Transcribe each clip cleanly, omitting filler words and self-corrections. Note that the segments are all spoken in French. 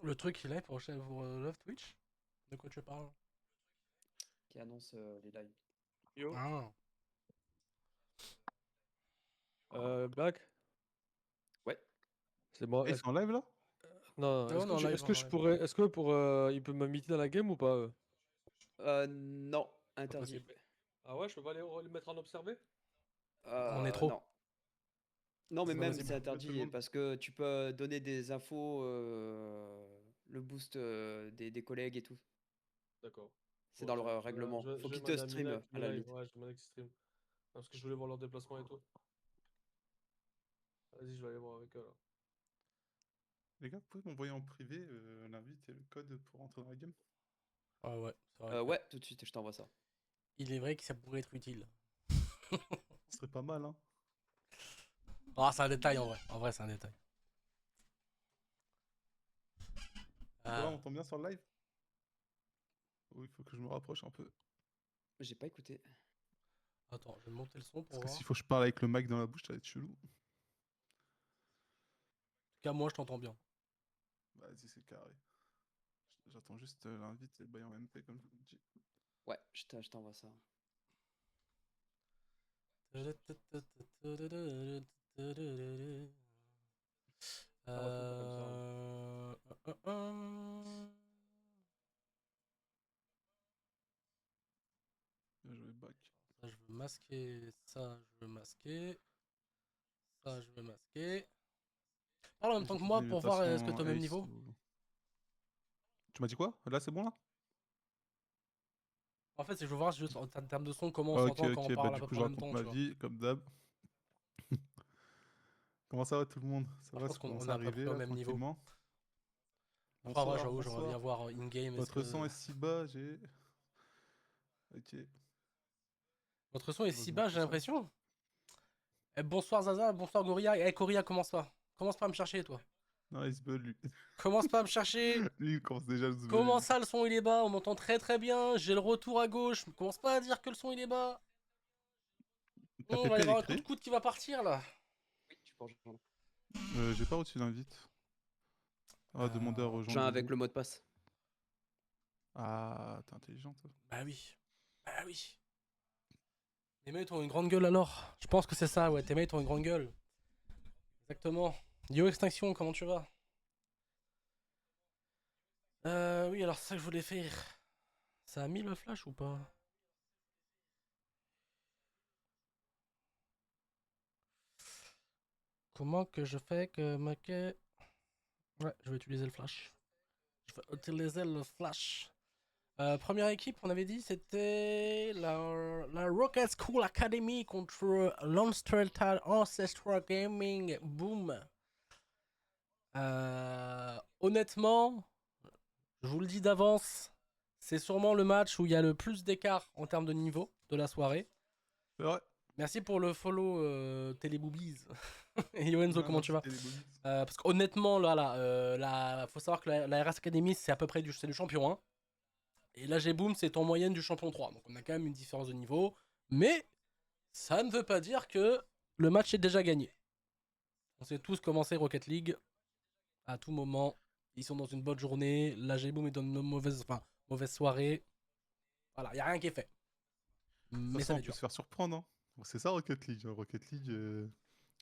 Le truc il est pour Love Twitch? De quoi tu parles? qui annonce les lives. Yo, Ah. Black, Ouais. c'est moi. Ils sont en live là? Non, Ouais, est-ce on que, est en live, est-ce on que est en je live. pourrais, est-ce que pour, il peut m'inviter dans la game ou pas? Non, Pas interdit. possible. Ah ouais, je peux pas les mettre en observé? On est trop. Non. Non, mais C'est pas même possible. c'est Tout le interdit monde. parce que tu peux donner des infos, le boost des collègues et tout. D'accord. C'est Bon, dans le règlement. Faut je vais qu'ils te demander à Mina stream qui à me la live. limite. Ouais, je vais demander qu'il stream. Parce que je voulais voir leur déplacement et tout. Vas-y, je vais aller voir avec eux là. Les gars, vous pouvez m'envoyer en privé l'invite et le code pour rentrer dans la game? Ah ouais, c'est vrai que Ouais, tout de suite, je t'envoie ça. il est vrai que ça pourrait être utile. Ce serait pas mal, hein. Ah, c'est un détail en vrai. En vrai, c'est un détail. Voilà, Ah. on entend bien sur le live? Oui, il faut que je me rapproche un peu. J'ai pas écouté. Attends, je vais monter le son pour Parce que voir. s'il faut que je parle avec le mic dans la bouche, ça va être chelou. En tout cas, moi, je t'entends bien. Vas-y, c'est carré. J'attends juste l'invite et le bail en MP, comme je vous l'ai dit. Ouais, je t'envoie ça. Ça va, c'est pas comme ça, hein. Bien joué, back. Ça, je veux masquer. Ça, je veux masquer. Ça, je veux masquer. Parle en même temps que J'ai fait moi une pour voir est-ce que t'es au invitation même Ace. niveau. Tu m'as dit quoi? Là, c'est bon, là? En fait, c'est je veux voir juste en termes de son comment on Ok, s'entend quand on ok, bah parle à du peu coup, près je en même raconte temps, ma tu vois. vie, comme d'hab. Comment ça va tout le monde? Ça Alors, je va, pense ça commence qu'on à est à peu près arriver, au là, même niveau. tranquillement. Après, ouais, Bonsoir, j'avoue, j'aimerais bien bonsoir. voir in-game. Votre son est si bas, j'ai... Ok, Votre son est si heureusement bas, que j'ai ça. l'impression. Eh, bonsoir Zaza, bonsoir Gorilla. Eh, Gorilla, commence pas. Commence pas à me chercher, toi. Non, il se bug, lui. Commence pas à me chercher. Lui, il commence déjà à se bug, Comment lui. ça, le son il est bas? On m'entend très très bien. J'ai le retour à gauche. Commence pas à dire que le son il est bas. Ta On va y PP, elle est avoir un coup de créée? coude qui va partir là. Oui, tu peux rejoindre. J'ai pas reçu d'invite. Ah, demander à rejoindre Rejoins le avec groupe. le mot de passe. Ah, t'es intelligent, toi. Bah oui. Bah oui. Les mates ont une grande gueule alors. Je pense que c'est ça, ouais. Tes mates ont une grande gueule. Exactement. Yo Extinction, comment tu vas? Oui, alors c'est ça que je voulais faire. Ça a mis le flash ou pas? Comment que je fais que ma quai... Ouais, je vais utiliser le flash. Je vais utiliser le flash. Première équipe, on avait dit, c'était la Rocket School Academy contre Ancestral Gaming. Boom. Honnêtement, je vous le dis d'avance, c'est sûrement le match où il y a le plus d'écart en termes de niveau de la soirée. C'est vrai. Merci pour le follow Téléboobies. Et Yoenzo, Ouais, comment tu merci, vas? Télébolis. Parce qu'honnêtement, faut savoir que la RS Academy, c'est à peu près du champion 1. Et là, j'ai Boom, c'est en moyenne du champion 3. Donc on a quand même une différence de niveau. Mais ça ne veut pas dire que le match est déjà gagné. On sait tous comment c'est Rocket League. À tout moment, ils sont dans une bonne journée. Là, j'ai Boom est dans une mauvaise soirée. Voilà, il n'y a rien qui est fait. De toute Mais façon, ça va on être peut dur. se faire surprendre, hein. Bon, c'est ça Rocket League, hein. Rocket League,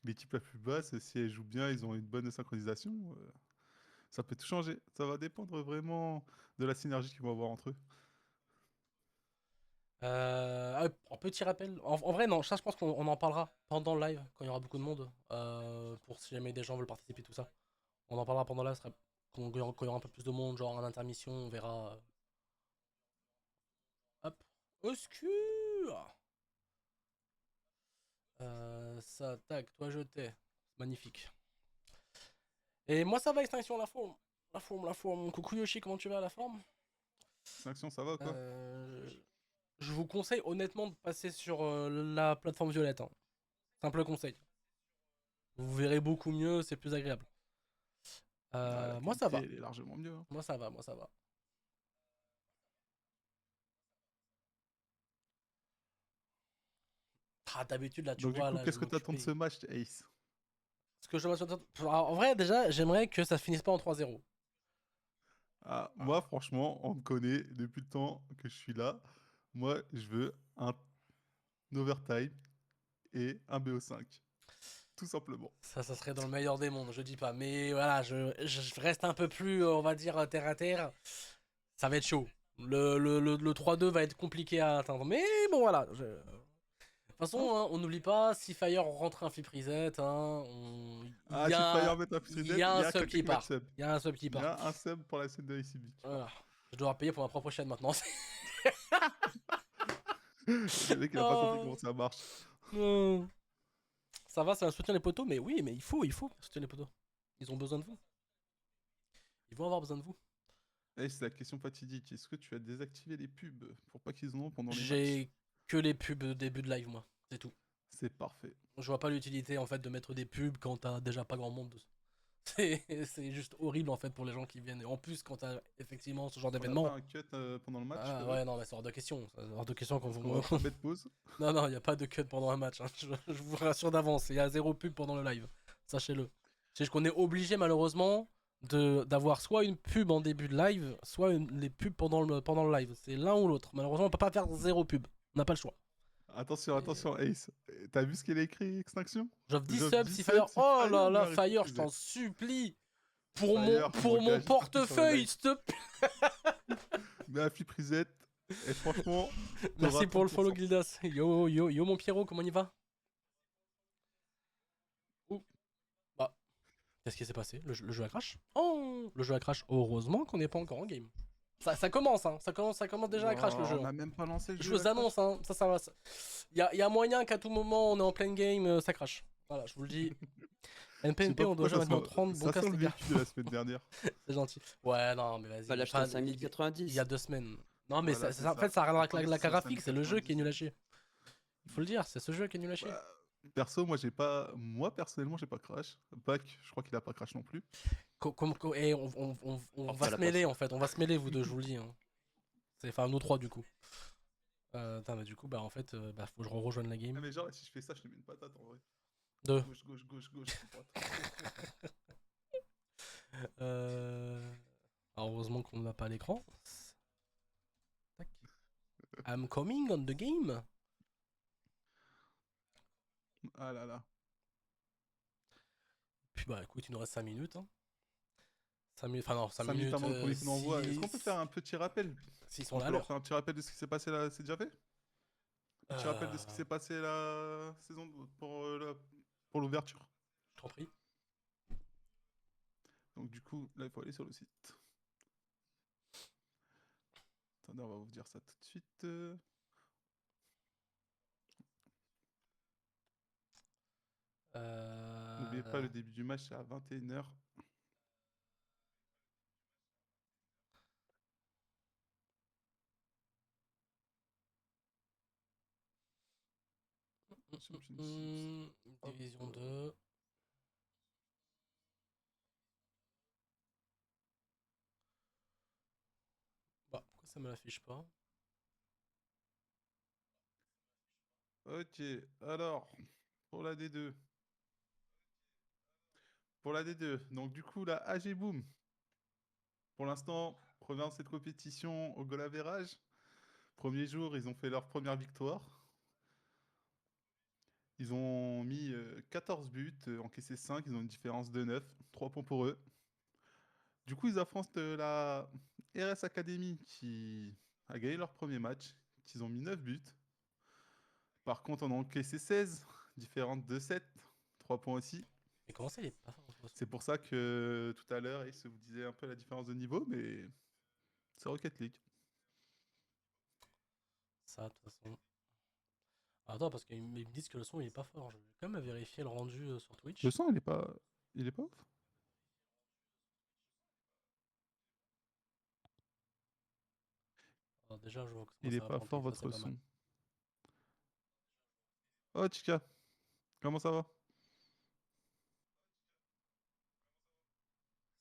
l'équipe la plus basse, si elle joue bien, ils ont une bonne synchronisation, ça peut tout changer. Ça va dépendre vraiment de la synergie qu'ils vont avoir entre eux. Un petit rappel. En vrai, non, ça, je pense qu'on en parlera pendant le live, quand il y aura beaucoup de monde. Pour si jamais des gens veulent participer, tout ça. On en parlera pendant là, quand il y aura un peu plus de monde, genre en intermission, on verra. Hop. Au secours. Ça, tac, toi je t'ai. Magnifique. Et moi ça va, Extinction, la forme. La forme, la forme. Coucou Yoshi, comment tu vas, la forme? Sanction, ça va ou quoi? euh, Je vous conseille honnêtement de passer sur la plateforme violette, hein. Simple conseil. Vous verrez beaucoup mieux, c'est plus agréable. Ah, la Moi ça qualité, va. elle est largement mieux, hein. Moi ça va, moi ça va. Ah, d'habitude là, tu Donc du vois, coup, là, je qu'est-ce vais que tu attends de ce m'occuper. match, Ace? Parce que je me suis... En vrai, déjà, j'aimerais que ça finisse pas en 3-0. Ah, moi, franchement, on me connaît depuis le temps que je suis là. Moi, je veux un overtime et un BO5. Tout simplement. Ça serait dans le meilleur des mondes, je dis pas. Mais voilà, je reste un peu plus, on va dire, terre à terre. Ça va être chaud. Le 3-2 va être compliqué à atteindre. Mais bon, voilà. De toute façon, Hein? hein, on n'oublie pas, si Fire rentre un flip reset, hein, Ah, si Fire met un il free y a il y un a sub quelqu'un qui qui va te part. sub. Il y a un sub qui Il y part. a un sub pour la scène de ACB qui part. Voilà. Je dois payer pour ma propre chaîne maintenant. Le mec, il a pas compris comment Oh, ça marche. non. Ça va, c'est un soutien les poteaux, mais oui, mais il faut soutenir les poteaux. Ils ont besoin de vous. Ils vont avoir besoin de vous. Eh, c'est la question fatidique. Est-ce que tu as désactivé les pubs pour pas qu'ils en aient pendant les matchs? J'ai que les pubs de début de live, moi. C'est tout. C'est parfait. Je vois pas l'utilité en fait de mettre des pubs quand t'as déjà pas grand monde. C'est juste horrible en fait pour les gens qui viennent. Et en plus, quand t'as effectivement ce genre On n'a d'événement. pas un cut pendant le match, Ah peut-être? ouais, non, mais c'est hors de question. C'est hors de question quand Parce vous. qu'on va pas mettre pause. Non, non, il n'y a pas de cut pendant un match. Hein. Je vous rassure d'avance. Il y a zéro pub pendant le live. Sachez-le. C'est juste qu'on est obligé malheureusement d'avoir soit une pub en début de live, soit les pubs pendant le live. C'est l'un ou l'autre. Malheureusement, on peut pas faire zéro pub. On n'a pas le choix. Attention, attention, Ace. T'as vu ce qu'il a écrit, Extinction? J'offre 10 J'offre subs 10 si subs Fire. si Oh Fire là met là, un replay Fire, je privé. t'en supplie. Pour Fire, pour mon gars, j'espère qu'il est sur le portefeuille, live. s'il te plaît. Mais un flip reset. Et franchement, Merci t'auras pour le 30%. follow, Gildas. Yo, yo, yo, mon Pierrot, comment il va? Ouh. Bah, qu'est-ce qui s'est passé? Le jeu a crash? Oh, le jeu a crash. Heureusement qu'on n'est pas encore en game. Ça commence, hein. Ça commence déjà à crash le Oh, jeu. on Hein. a même pas lancé le Je jeu. vous la crash. annonce, hein. Ça va. Il y a moyen qu'à tout moment, on est en pleine game, ça crash. Voilà, je vous le dis. Je sais NPNP, pas on doit pourquoi jouer ça maintenant sent, 30. Bon ça sent casse, le les gars. véhicule de la semaine dernière. C'est gentil. Ouais, non, mais vas-y. Bah, l'acheter à Enfin, il y 5090. a 2 semaines. Non, mais Voilà, c'est en fait, ça a rien à voir avec Pourtant, la c'est graphique, c'est le jeu qui est 5090. nul à chier. Il faut le dire, c'est ce jeu qui est nul à chier. Bah, perso, moi, j'ai pas. Moi, personnellement, j'ai pas crash. Bac, je crois qu'il a pas crash non plus. Et on va à se la mêler place. en fait, on va se mêler vous deux, je vous le dis. Hein. Enfin, nous trois du coup. Bah, du coup, bah en fait, bah, faut que je rejoigne la Ah, game. mais genre, si je fais ça, je te mets une patate en vrai. Deux. Gauche, gauche, gauche, gauche, droite. Alors, heureusement qu'on n'a pas l'écran. Tac. I'm coming on the game. Ah là là. Puis bah écoute, il nous reste 5 minutes. Hein. 5 minutes, enfin non, 5 5 minutes avant le premier coup d'envoi. si- Est-ce qu'on peut faire un petit rappel? S'ils On sont là peut à leur l'heure. faire un petit rappel de ce qui s'est passé là? C'est déjà fait? Petit rappel de ce qui s'est passé la saison pour l'ouverture. Je t'en prie. Donc du coup, là, il faut aller sur le site. Attendez, on va vous dire ça tout de suite. N'oubliez pas, le début du match, c'est à 21h. Division 2. Bah, pourquoi ça me l'affiche pas? Ok, alors, pour la D2. Pour la D2, donc du coup, la AG Boom. Pour l'instant, première de cette compétition au goal average. Premier jour, ils ont fait leur première victoire. Ils ont mis 14 buts, encaissé 5, ils ont une différence de 9, 3 points pour eux. Du coup, ils affrontent la RS Academy qui a gagné leur premier match, qu'ils ont mis 9 buts. Par contre, on a encaissé 16, différente de 7, 3 points aussi. Mais comment ça, il est pas fort? C'est pour ça que tout à l'heure, Ace vous disait un peu la différence de niveau, mais c'est Rocket League. Ça, de toute façon. Attends, parce qu'ils me disent que le son il est pas fort. Je vais quand même vérifier le rendu sur Twitch. Le son, il est pas ouf. Alors déjà, je vois que Il ça est va pas prendre, fort ça, c'est votre pas mal. son. Oh Chica, comment ça va?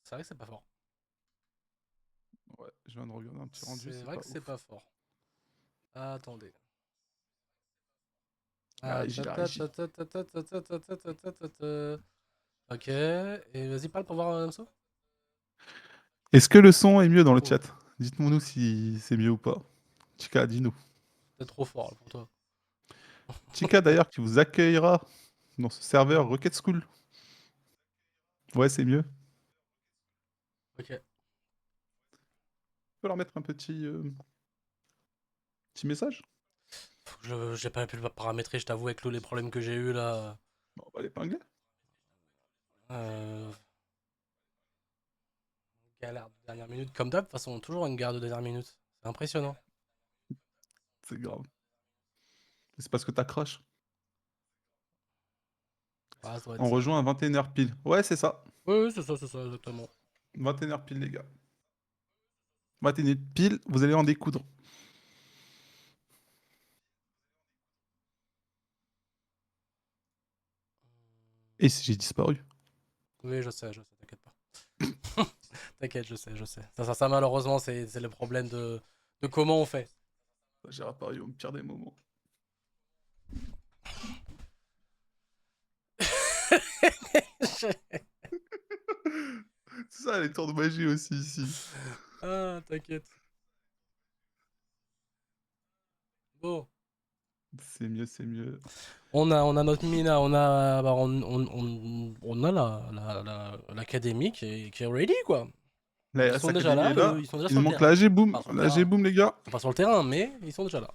C'est vrai que c'est pas fort. Ouais, je viens de regarder un petit rendu, C'est c'est vrai pas que c'est ouf. pas fort. Attendez. Ah, j'ai la régie. Ok, et vas-y, parle pour voir Namso. Est-ce que le son est mieux dans le Oh. chat? Dites-moi nous si c'est mieux ou pas. Chica, dis-nous. C'est trop fort là, pour toi. Chica d'ailleurs qui vous accueillera dans ce serveur Rocket School. Ouais, c'est mieux. Ok. Tu peux leur mettre un petit message? J'ai pas pu le paramétrer, je t'avoue, avec les problèmes que j'ai eu là. Bon, on va l'épingler. Euh... Galère de dernière minute. Comme d'hab, de toute façon, toujours une galère de dernière minute. C'est impressionnant. C'est grave. C'est parce que t'as crash. Ah, ça doit être On ça. rejoint à 21h pile. Ouais, c'est ça. Oui, c'est ça, exactement. 21h pile, les gars. 21h pile, vous allez en découdre. Et si j'ai disparu? Oui, je sais, t'inquiète pas. T'inquiète, je sais. Ça malheureusement, c'est le problème de comment on fait. J'ai réapparu au pire des moments. C'est ça, les tours de magie aussi ici. Ah, t'inquiète. Bon. C'est mieux, c'est mieux. On a notre Mina, on a, bah, on a l'académie qui est ready, quoi. La Ils RS sont déjà Academy là, est là. ils sont déjà Il sur le manque terrain. la G-Boom. Enfin, sur le La terrain. G-Boom, les gars. Pas sur le terrain, mais ils sont déjà là.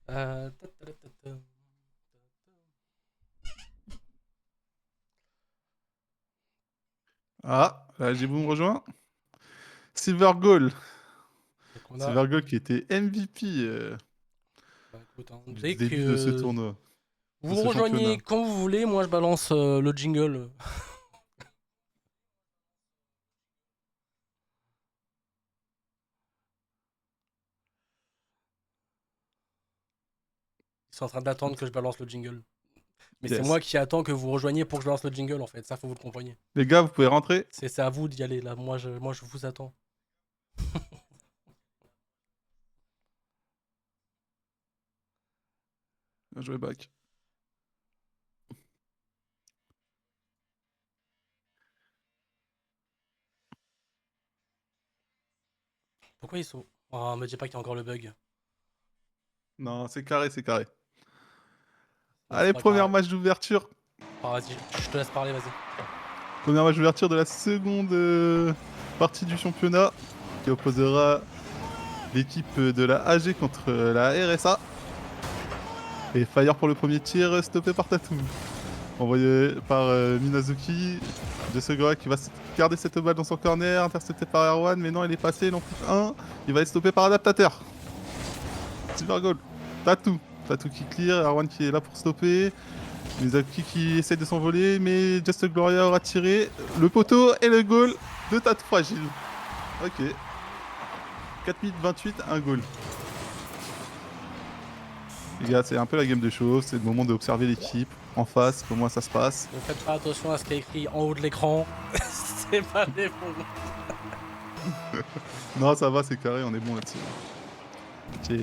Ta, ta, ta, ta. Ah, la G-Boom rejoint. Silver Goal. Donc on a, Silver Goal qui était MVP bah, écoute, hein, du dès début de ce que tournoi. vous ce me rejoignez championnat. quand vous voulez, moi je balance le jingle. Ils sont en train d'attendre que je balance le jingle. Mais c'est Yes. moi qui attends que vous rejoigniez pour que je lance le jingle en fait. Ça, faut vous le compreniez. Les gars, vous pouvez rentrer. C'est à vous d'y aller là. Moi, je vous attends. Bien joué, back. Pourquoi ils sont. Oh, me dis pas qu'il y a encore le bug. Non, c'est carré, c'est carré. C'est Allez, pas premier grave. match d'ouverture. Ah, vas-y, je te laisse parler, vas-y. Premier match d'ouverture de la seconde partie du championnat qui opposera l'équipe de la AG contre la RSA. Et Fire pour le premier tir, stoppé par Tatou. Envoyé par Minazuki. Jessegora qui va garder cette balle dans son corner, intercepté par Erwan, mais non, il est passé, il en touche un. Il va être stoppé par Adaptateur. Silver goal. Tatou. Tatou qui clear, Erwan qui est là pour stopper. Minazuki qui essaie de s'envoler, mais Just Gloria aura tiré le poteau et le goal de Tatou fragile. Ok. 4 minutes 28, un goal. Les gars, c'est un peu la game de show, c'est le moment d'observer l'équipe en face, comment ça se passe. Ne faites pas attention à ce qui est écrit en haut de l'écran. C'est pas des bons. Non, ça va, c'est carré, on est bon là-dessus. Ok.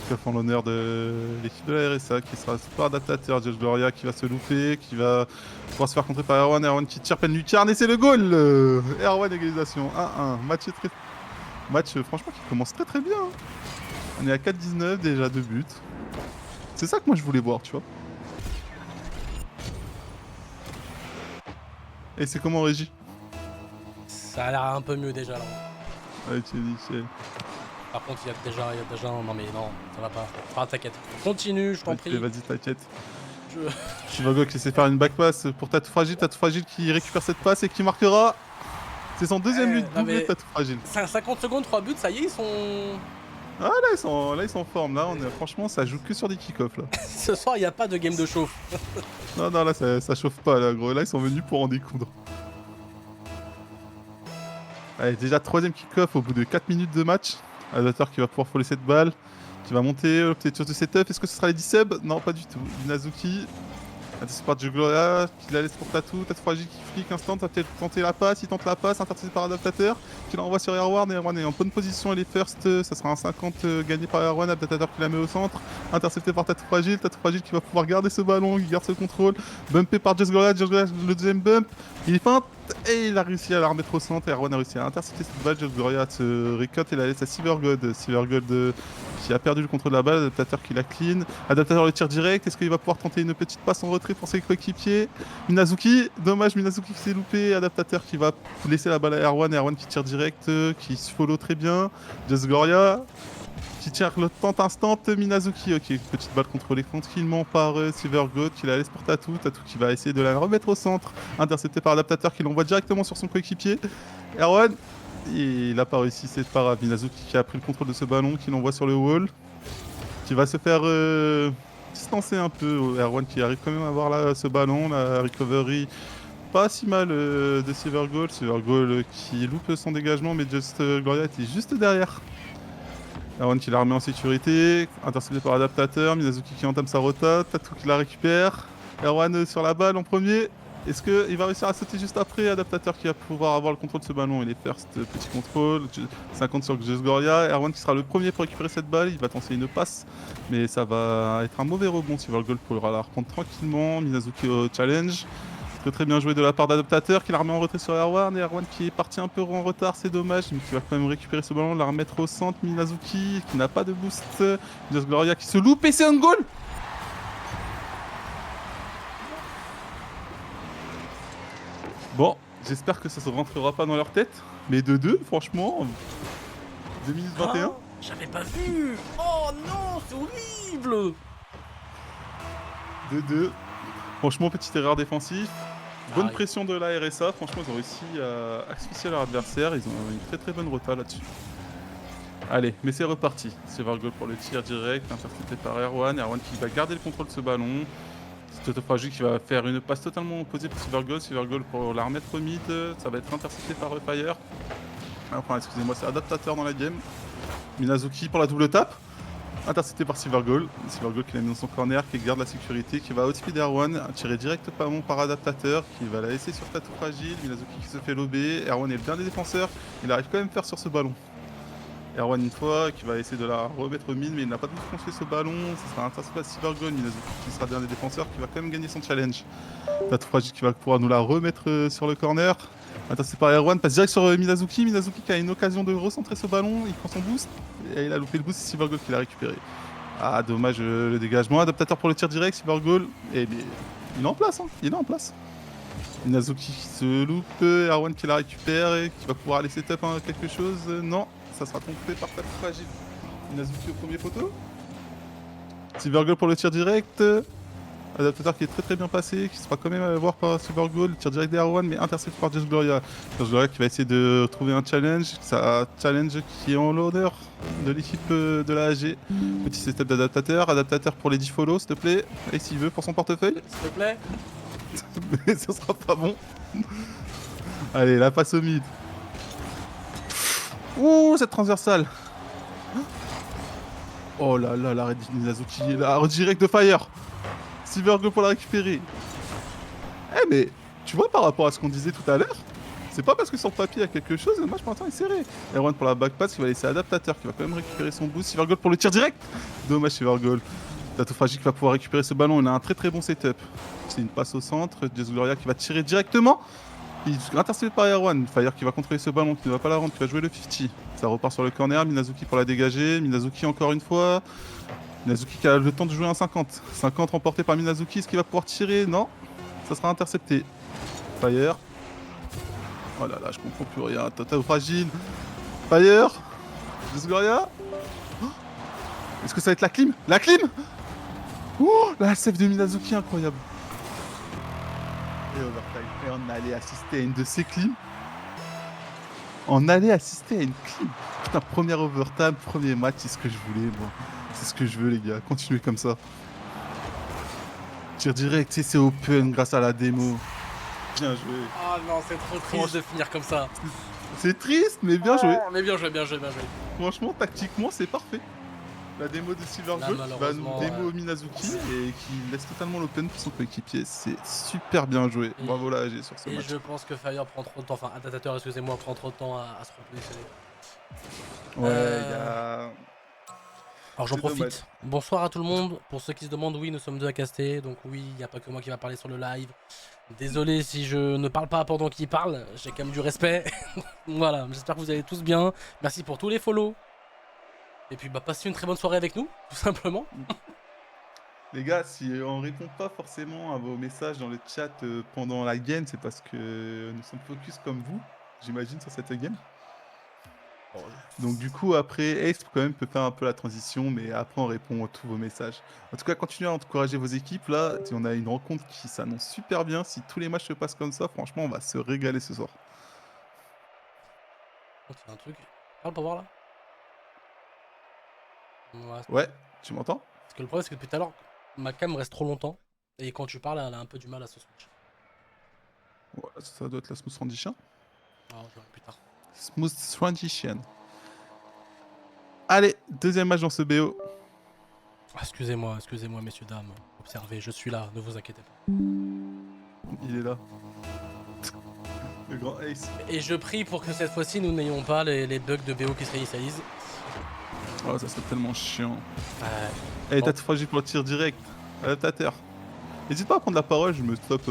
Qui font l'honneur de l'équipe de la RSA, qui sera super adaptateur. Josh Gloria qui va se louper, qui va pouvoir se faire contrer par Erwan. Erwan qui tire peine lucarne et c'est le goal. Erwan égalisation 1-1. Match franchement qui commence très très bien. Hein. On est à 4-19, déjà 2 buts. C'est ça que moi je voulais voir, tu vois. Et c'est comment Régie? Ça a l'air un peu mieux déjà là. Ok, nickel. Par contre, il y a déjà. Non, mais non, ça va pas. Enfin, t'inquiète. Continue, je t'en Ok, prie. vas-y, t'inquiète. Je... Chivago qui essaie de faire une back pass pour Tatou Fragile qui récupère cette passe et qui marquera. C'est son deuxième but non, doublé mais- de Tatou Fragile. 50 secondes, 3 buts, ça y est, ils sont. Ah là ils sont en forme, là franchement ça joue que sur des kick-offs là. Ce soir, il n'y a pas de game de chauffe. Non là ça chauffe pas là gros, là ils sont venus pour en découdre. Allez déjà troisième kick-off au bout de 4 minutes de match. Adaptateur qui va pouvoir voler cette balle, qui va monter, peut-être sur ce setup, est-ce que ce sera les 10 subs? Non pas du tout. Minazuki Intercepté par Gloria, qui la laisse pour Tatou. Tatou fragile qui flic instant, va peut-être tenter la passe. Il tente la passe, intercepté par Adaptateur, qui l'envoie sur Erwan. Et Erwan est en bonne position, elle est first. Ça sera un 50 gagné par Erwan. Adaptateur qui la met au centre. Intercepté par Tatou fragile qui va pouvoir garder ce ballon, il garde ce contrôle. Bumpé par Just Gloria, le deuxième bump. Il feinte et il a réussi à la remettre au centre. Erwan a réussi à intercepter cette balle. Just Gloria se récote et la laisse à Silvergold. Silvergold qui a perdu le contrôle de la balle. Adaptateur qui la clean. Adaptateur le tir direct. Est-ce qu'il va pouvoir tenter une petite passe en retrait pour ses coéquipiers? Minazuki, dommage, Minazuki qui s'est loupé. Adaptateur qui va laisser la balle à Erwan. Erwan qui tire direct, qui se follow très bien. Just Gloria qui tire le temps instant. Minazuki, ok, petite balle contrôlée tranquillement par Silvergold qui la laisse pour Tatou. Tatou qui va essayer de la remettre au centre. Intercepté par Adaptateur qui l'envoie directement sur son coéquipier. Erwan, il n'a pas réussi, c'est pas grave. Minazuki qui a pris le contrôle de ce ballon, qui l'envoie sur le wall. Qui va se faire distancer un peu. Erwan qui arrive quand même à avoir là, ce ballon, la recovery pas si mal de Silvergold. Silvergold qui loupe son dégagement, mais Just Gloria était juste derrière. Erwan qui la remet en sécurité, intercepté par Adaptateur, Minazuki qui entame sa rota, Tatou qui la récupère. Erwan sur la balle en premier. Est-ce qu'il va réussir à sauter juste après? Adaptateur qui va pouvoir avoir le contrôle de ce ballon. Il est first, petit contrôle, 50 sur Just Gloria. Erwan qui sera le premier pour récupérer cette balle. Il va tenter une passe, mais ça va être un mauvais rebond. Silvergold pourra la reprendre tranquillement. Minazuki au challenge. Très bien joué de la part d'Adaptateur qui la remet en retrait sur Erwan. Et Erwan qui est parti un peu en retard, c'est dommage, mais qui va quand même récupérer ce ballon, la remettre au centre. Minazuki qui n'a pas de boost. Just Gloria qui se loupe et c'est un goal. Bon, j'espère que ça se rentrera pas dans leur tête. Mais 2-2, franchement, 2 minutes 21. Oh, j'avais pas vu. Oh non, c'est horrible. 2-2. Franchement, petite erreur défensive. Bonne Aïe. pression de la RSA. Franchement, ils ont réussi à asphyxier leur adversaire. Ils ont une très très bonne rota là-dessus. Allez, mais c'est reparti. Silvergold pour le tir direct, intercepté par Erwan. Erwan qui va garder le contrôle de ce ballon. Totofragi qui va faire une passe totalement opposée pour Silvergold. Silvergold pour la remettre au mid. Ça va être intercepté par Fire. Enfin, excusez-moi, c'est Adaptateur dans la game. Minazuki pour la double tape. Intercepté par Silvergold. Silvergold qui l'a mis dans son corner, qui garde la sécurité, qui va outspeed Erwan, tiré direct par Adaptateur, qui va la laisser sur Tatou fragile. Minazuki qui se fait lober. Erwan est le dernier défenseur. Il arrive quand même à faire sur ce ballon. Erwan une fois, qui va essayer de la remettre au mid, mais il n'a pas de construit ce ballon. Ce sera intercepté par Silvergold. Minazuki qui sera le dernier défenseur, qui va quand même gagner son challenge. Tatou fragile qui va pouvoir nous la remettre sur le corner. Intercepté par Erwan, passe direct sur Minazuki. Minazuki qui a une occasion de recentrer ce ballon. Il prend son boost. Et il a loupé le boost, c'est Silvergold qui l'a récupéré. Ah, dommage le dégagement. Adaptateur pour le tir direct, Silvergold. Et il est en place, hein. Il est en place. Minazuki qui se loupe. Erwan qui la récupère et qui va pouvoir aller setup quelque chose. Non, ça sera trompé par Tatou fragile. Minazuki au premier poteau. Silvergold pour le tir direct. Adaptateur qui est très très bien passé, qui sera quand même à voir par Silvergold, tir direct d'Erwan mais intercepté par Just Gloria. Just Gloria qui va essayer de trouver un challenge, ça challenge qui est en l'honneur de l'équipe de la AG. Petit setup d'Adaptateur, Adaptateur pour les 10 follow s'il te plaît, et s'il veut pour son portefeuille. S'il te plaît. Mais ça sera pas bon. Allez, la passe au mid. Ouh, cette transversale. Oh là là, l'arrêt de Minazuki, la redirect de Fire. Silvergold pour la récupérer. Eh mais, tu vois par rapport à ce qu'on disait tout à l'heure, c'est pas parce que sur le papier il y a quelque chose, le match pour l'instant est serré. Erwan pour la backpass qui va laisser Adaptateur, qui va quand même récupérer son boost. Silvergold pour le tir direct. Dommage Silvergold. Tatou fragile qui va pouvoir récupérer ce ballon, il a un très très bon setup. C'est une passe au centre, Just Gloria qui va tirer directement. Il est intercepté par Erwan. Fire qui va contrôler ce ballon, qui ne va pas la rendre, qui va jouer le 50. Ça repart sur le corner, Minazuki pour la dégager. Minazuki encore une fois. Minazuki qui a le temps de jouer un 50. 50 remporté par Minazuki. Est-ce qu'il va pouvoir tirer? Non. Ça sera intercepté. Fire. Oh là là, je comprends plus rien. Tatou fragile. Fire. Just Gloria. Oh, est-ce que ça va être la clim? La clim. Oh, la save de Minazuki, incroyable. Et overtime. Et on allait assister à une de ces clims. On allait assister à une clim. Putain, première overtime, premier match, c'est ce que je voulais, moi. C'est ce que je veux, les gars. Continuez comme ça. Tir direct, tu sais, c'est open grâce à la démo. Bien joué. Ah non, c'est trop triste de finir comme ça. C'est triste, mais bien joué. Mais bien joué, bien joué, bien joué. Franchement, tactiquement, c'est parfait. la démo de Silver Là, Gold qui va nous malheureusement, démo Minazuki et qui laisse totalement l'open pour son coéquipier. C'est super bien joué. Et- Bravo la AG sur ce Et match. je pense que Fire prend trop de temps, enfin, Adaptateur, excusez-moi, prend trop de temps à se repositionner. Ouais, il y a. Alors j'en C'est dommage. profite. Bonsoir à tout le monde. Pour ceux qui se demandent, oui, nous sommes deux à caster. Donc oui, il n'y a pas que moi qui va parler sur le live. Désolé si je ne parle pas pendant qu'il parle. J'ai quand même du respect. Voilà, j'espère que vous allez tous bien. Merci pour tous les follow. Et puis bah passez une très bonne soirée avec nous, tout simplement. Les gars, si on répond pas forcément à vos messages dans le chat pendant la game, c'est parce que nous sommes focus comme vous, j'imagine, sur cette game. Donc du coup, après, Ace quand même peut faire un peu la transition, mais après on répond à tous vos messages. En tout cas, continuez à encourager vos équipes. Là, on a une rencontre qui s'annonce super bien. Si tous les matchs se passent comme ça, franchement, on va se régaler ce soir. Oh, c'est un truc. Parle pour voir là. Ouais, Ouais, tu m'entends? parce que le problème c'est que depuis tout à l'heure, ma cam reste trop longtemps. Et quand tu parles, elle a un peu du mal à se switch. Ouais, ça doit être la Smooth Transition. Alors je verrai plus tard. Smooth Transition. Allez, deuxième match dans ce BO. Ah, excusez-moi, messieurs, dames. Observez, je suis là, ne vous inquiétez pas. Il est là. Le grand Ace. Et je prie pour que cette fois-ci, nous n'ayons pas les bugs de BO qui se réinitialisent. Oh, ça serait tellement chiant. Ouais. Eh, Bon. t'as tout fragile pour le tir direct. Adaptateur. N'hésite pas à prendre la parole, je me stoppe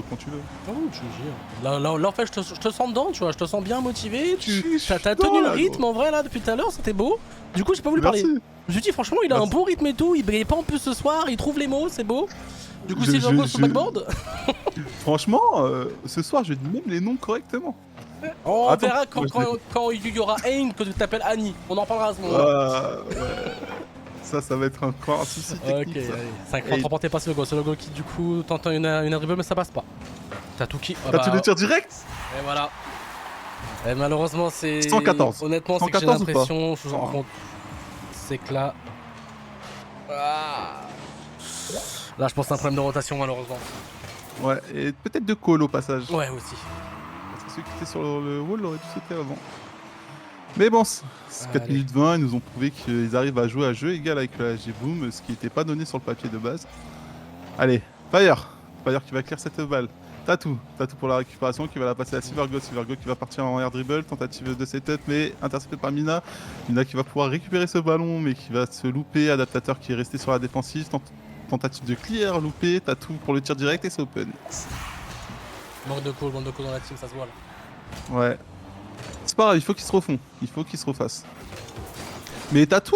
quand tu veux. Oh, tu gires. Là, en fait, je te sens dedans, tu vois, je te sens bien motivé. Je suis T'as dedans, tenu le là, rythme gros. en vrai là depuis tout à l'heure, c'était beau. Du coup, j'ai pas voulu Merci. parler. Je me suis dit, franchement, il a un Merci. bon rythme et tout. Il brille pas en plus ce soir, il trouve les mots, c'est beau. Du coup, Je- si je je- repose sur je- backboard, Franchement, ce soir, je dis même les noms correctement. on Attends, verra moi, quand il y aura Aim que tu t'appelles Annie. On en parlera à ce moment-là. Ouais. Ça va être encore un souci technique. Ok, ça. allez. 5 francs, remporté par ce logo. Ce logo qui, du coup, tente une dribble, mais ça passe pas. T'as tout qui. Ah T'as bah, tous les tirs directs? Et voilà. Et malheureusement, c'est. 114. Honnêtement, c'est que j'ai 114 ou pas l'impression, je vous en rends compte, c'est que là. Ah. Là, je pense que c'est un problème de rotation, malheureusement. Ouais, et peut-être de call au passage. Ouais, aussi. Parce que celui qui était sur le wall aurait dû sauter avant. Mais bon, c'est 4 Allez. minutes 20, ils nous ont prouvé qu'ils arrivent à jouer à jeu égal avec la G-Boom, ce qui n'était pas donné sur le papier de base. Allez, Fire qui va clear cette balle. Tatou pour la récupération, qui va la passer à Silvergold qui va partir en air dribble, tentative de setup, mais intercepté par Mina. Mina qui va pouvoir récupérer ce ballon, mais qui va se louper. Adaptateur qui est resté sur la défensive, tentative de clear, loupé. Tatou pour le tir direct et c'est open. Manque de call dans la team, ça se voit là. Ouais. C'est pas grave, il faut qu'ils se refont. Il faut qu'ils se refassent. Mais Tatou,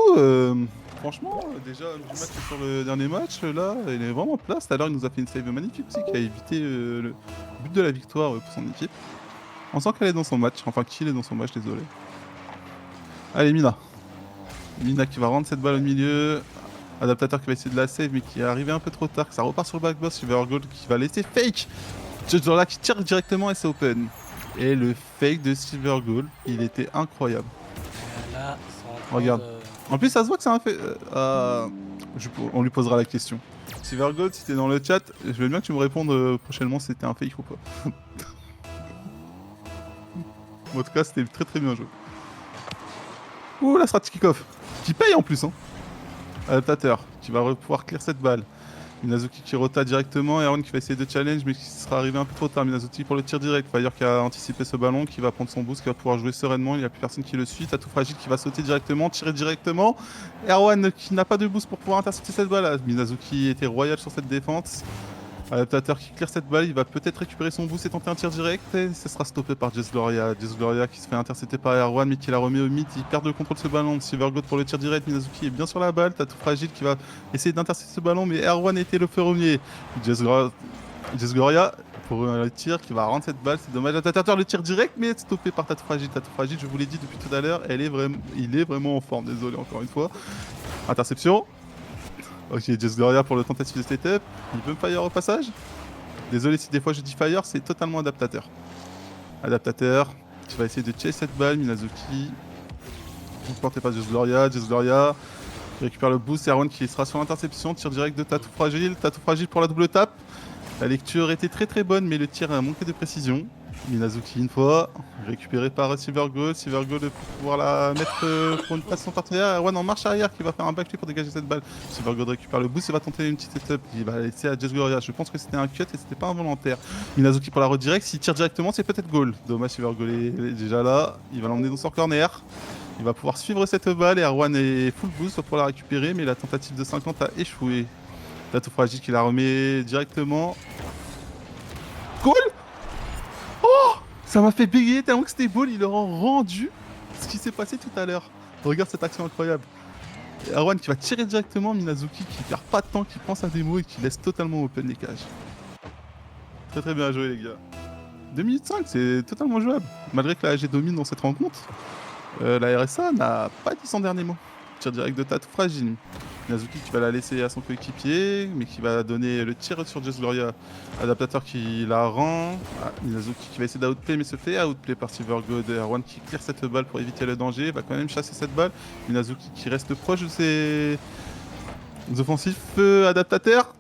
franchement, déjà, du match sur le dernier match, là, il est vraiment en place. Tout à l'heure, il nous a fait une save magnifique aussi, qui a évité le but de la victoire pour son équipe. On sent qu'elle est dans son match. Enfin, qu'il est dans son match, désolé. Allez, Mina. Mina qui va rendre cette balle au milieu. Adaptateur qui va essayer de la save, mais qui est arrivé un peu trop tard. Ça repart sur le backboss. Silvergold qui va laisser fake. Là qui tire directement et c'est open. Et le fake de Silvergold, il était incroyable. Là, ils sont en train Regarde. de- En plus, ça se voit que c'est un fait. On lui posera la question. Silvergold, si t'es dans le chat, je veux bien que tu me répondes prochainement si c'était un fake ou pas. En tout cas, c'était très très bien joué. Ouh, la strat kick-off. Qui paye en plus, hein. Adaptateur, qui va pouvoir clear cette balle. Minazuki qui rota directement, Aaron qui va essayer de challenge mais qui sera arrivé un peu trop tard. Minazuki pour le tir direct, Fire qui a anticipé ce ballon, qui va prendre son boost, qui va pouvoir jouer sereinement, il n'y a plus personne qui le suit. Tatou fragile qui va sauter directement, tirer directement. Erwan qui n'a pas de boost pour pouvoir intercepter cette balle. Minazuki était royal sur cette défense. Adaptateur qui clear cette balle, il va peut-être récupérer son boost et tenter un tir direct. Et ce sera stoppé par Jess Gloria. Jess Gloria qui se fait intercepter par Erwan mais qui la remet au mid. Il perd le contrôle de ce ballon. Silvergold pour le tir direct. Minazuki est bien sur la balle. Tatou fragile qui va essayer d'intercepter ce ballon mais Erwan était le ferronnier. Jess Gloria pour le tir qui va rendre cette balle. C'est dommage. Adaptateur le tir direct mais stoppé par Tatou fragile. Tatou fragile, je vous l'ai dit depuis tout à l'heure, il est vraiment en forme. Désolé encore une fois. Interception. Ok, Jess Gloria pour le tentative de setup. Il peut me fire au passage. Désolé si des fois je dis fire, c'est totalement adaptateur. Adaptateur qui va essayer de chase cette balle. Minazuki. Porté par Jess Gloria. Jess Gloria qui récupère le boost. Erwan qui sera sur l'interception. Tir direct de Tatou fragile. Tatou fragile pour la double tape. La lecture était très très bonne, mais le tir a manqué de précision. Minazuki une fois, récupéré par Silvergold. Silvergold pour pouvoir la mettre pour une passe son partenaire. Erwan en marche arrière qui va faire un backflip pour dégager cette balle. Silvergold récupère le boost et va tenter une petite setup. Il va laisser à Just Gloria. Je pense que c'était un cut et c'était pas involontaire. Minazuki pour la redirect. S'il tire directement, c'est peut-être goal. Dommage, Silvergold est déjà là. Il va l'emmener dans son corner. Il va pouvoir suivre cette balle et Erwan est full boost pour la récupérer. Mais la tentative de 50 a échoué. Tatou Fragile qui la remet directement. Goal! Ça m'a fait bégayer tellement que c'était beau, il leur a rendu ce qui s'est passé tout à l'heure. Regarde cette action incroyable. Et Erwan qui va tirer directement, Minazuki qui perd pas de temps, qui prend sa démo et qui laisse totalement open les cages. Très très bien joué les gars. 2 minutes 5, c'est totalement jouable. Malgré que la AG domine dans cette rencontre, la RSA n'a pas dit son dernier mot. Tir direct de Tatou Fragile. Minazuki qui va la laisser à son coéquipier, mais qui va donner le tir sur Just Gloria. Adaptateur qui la rend. Minazuki qui va essayer d'outplay, mais se fait outplay par Silvergold. Erwan qui clear cette balle pour éviter le danger. Va quand même chasser cette balle. Minazuki qui reste proche de ses offensifs adaptateurs.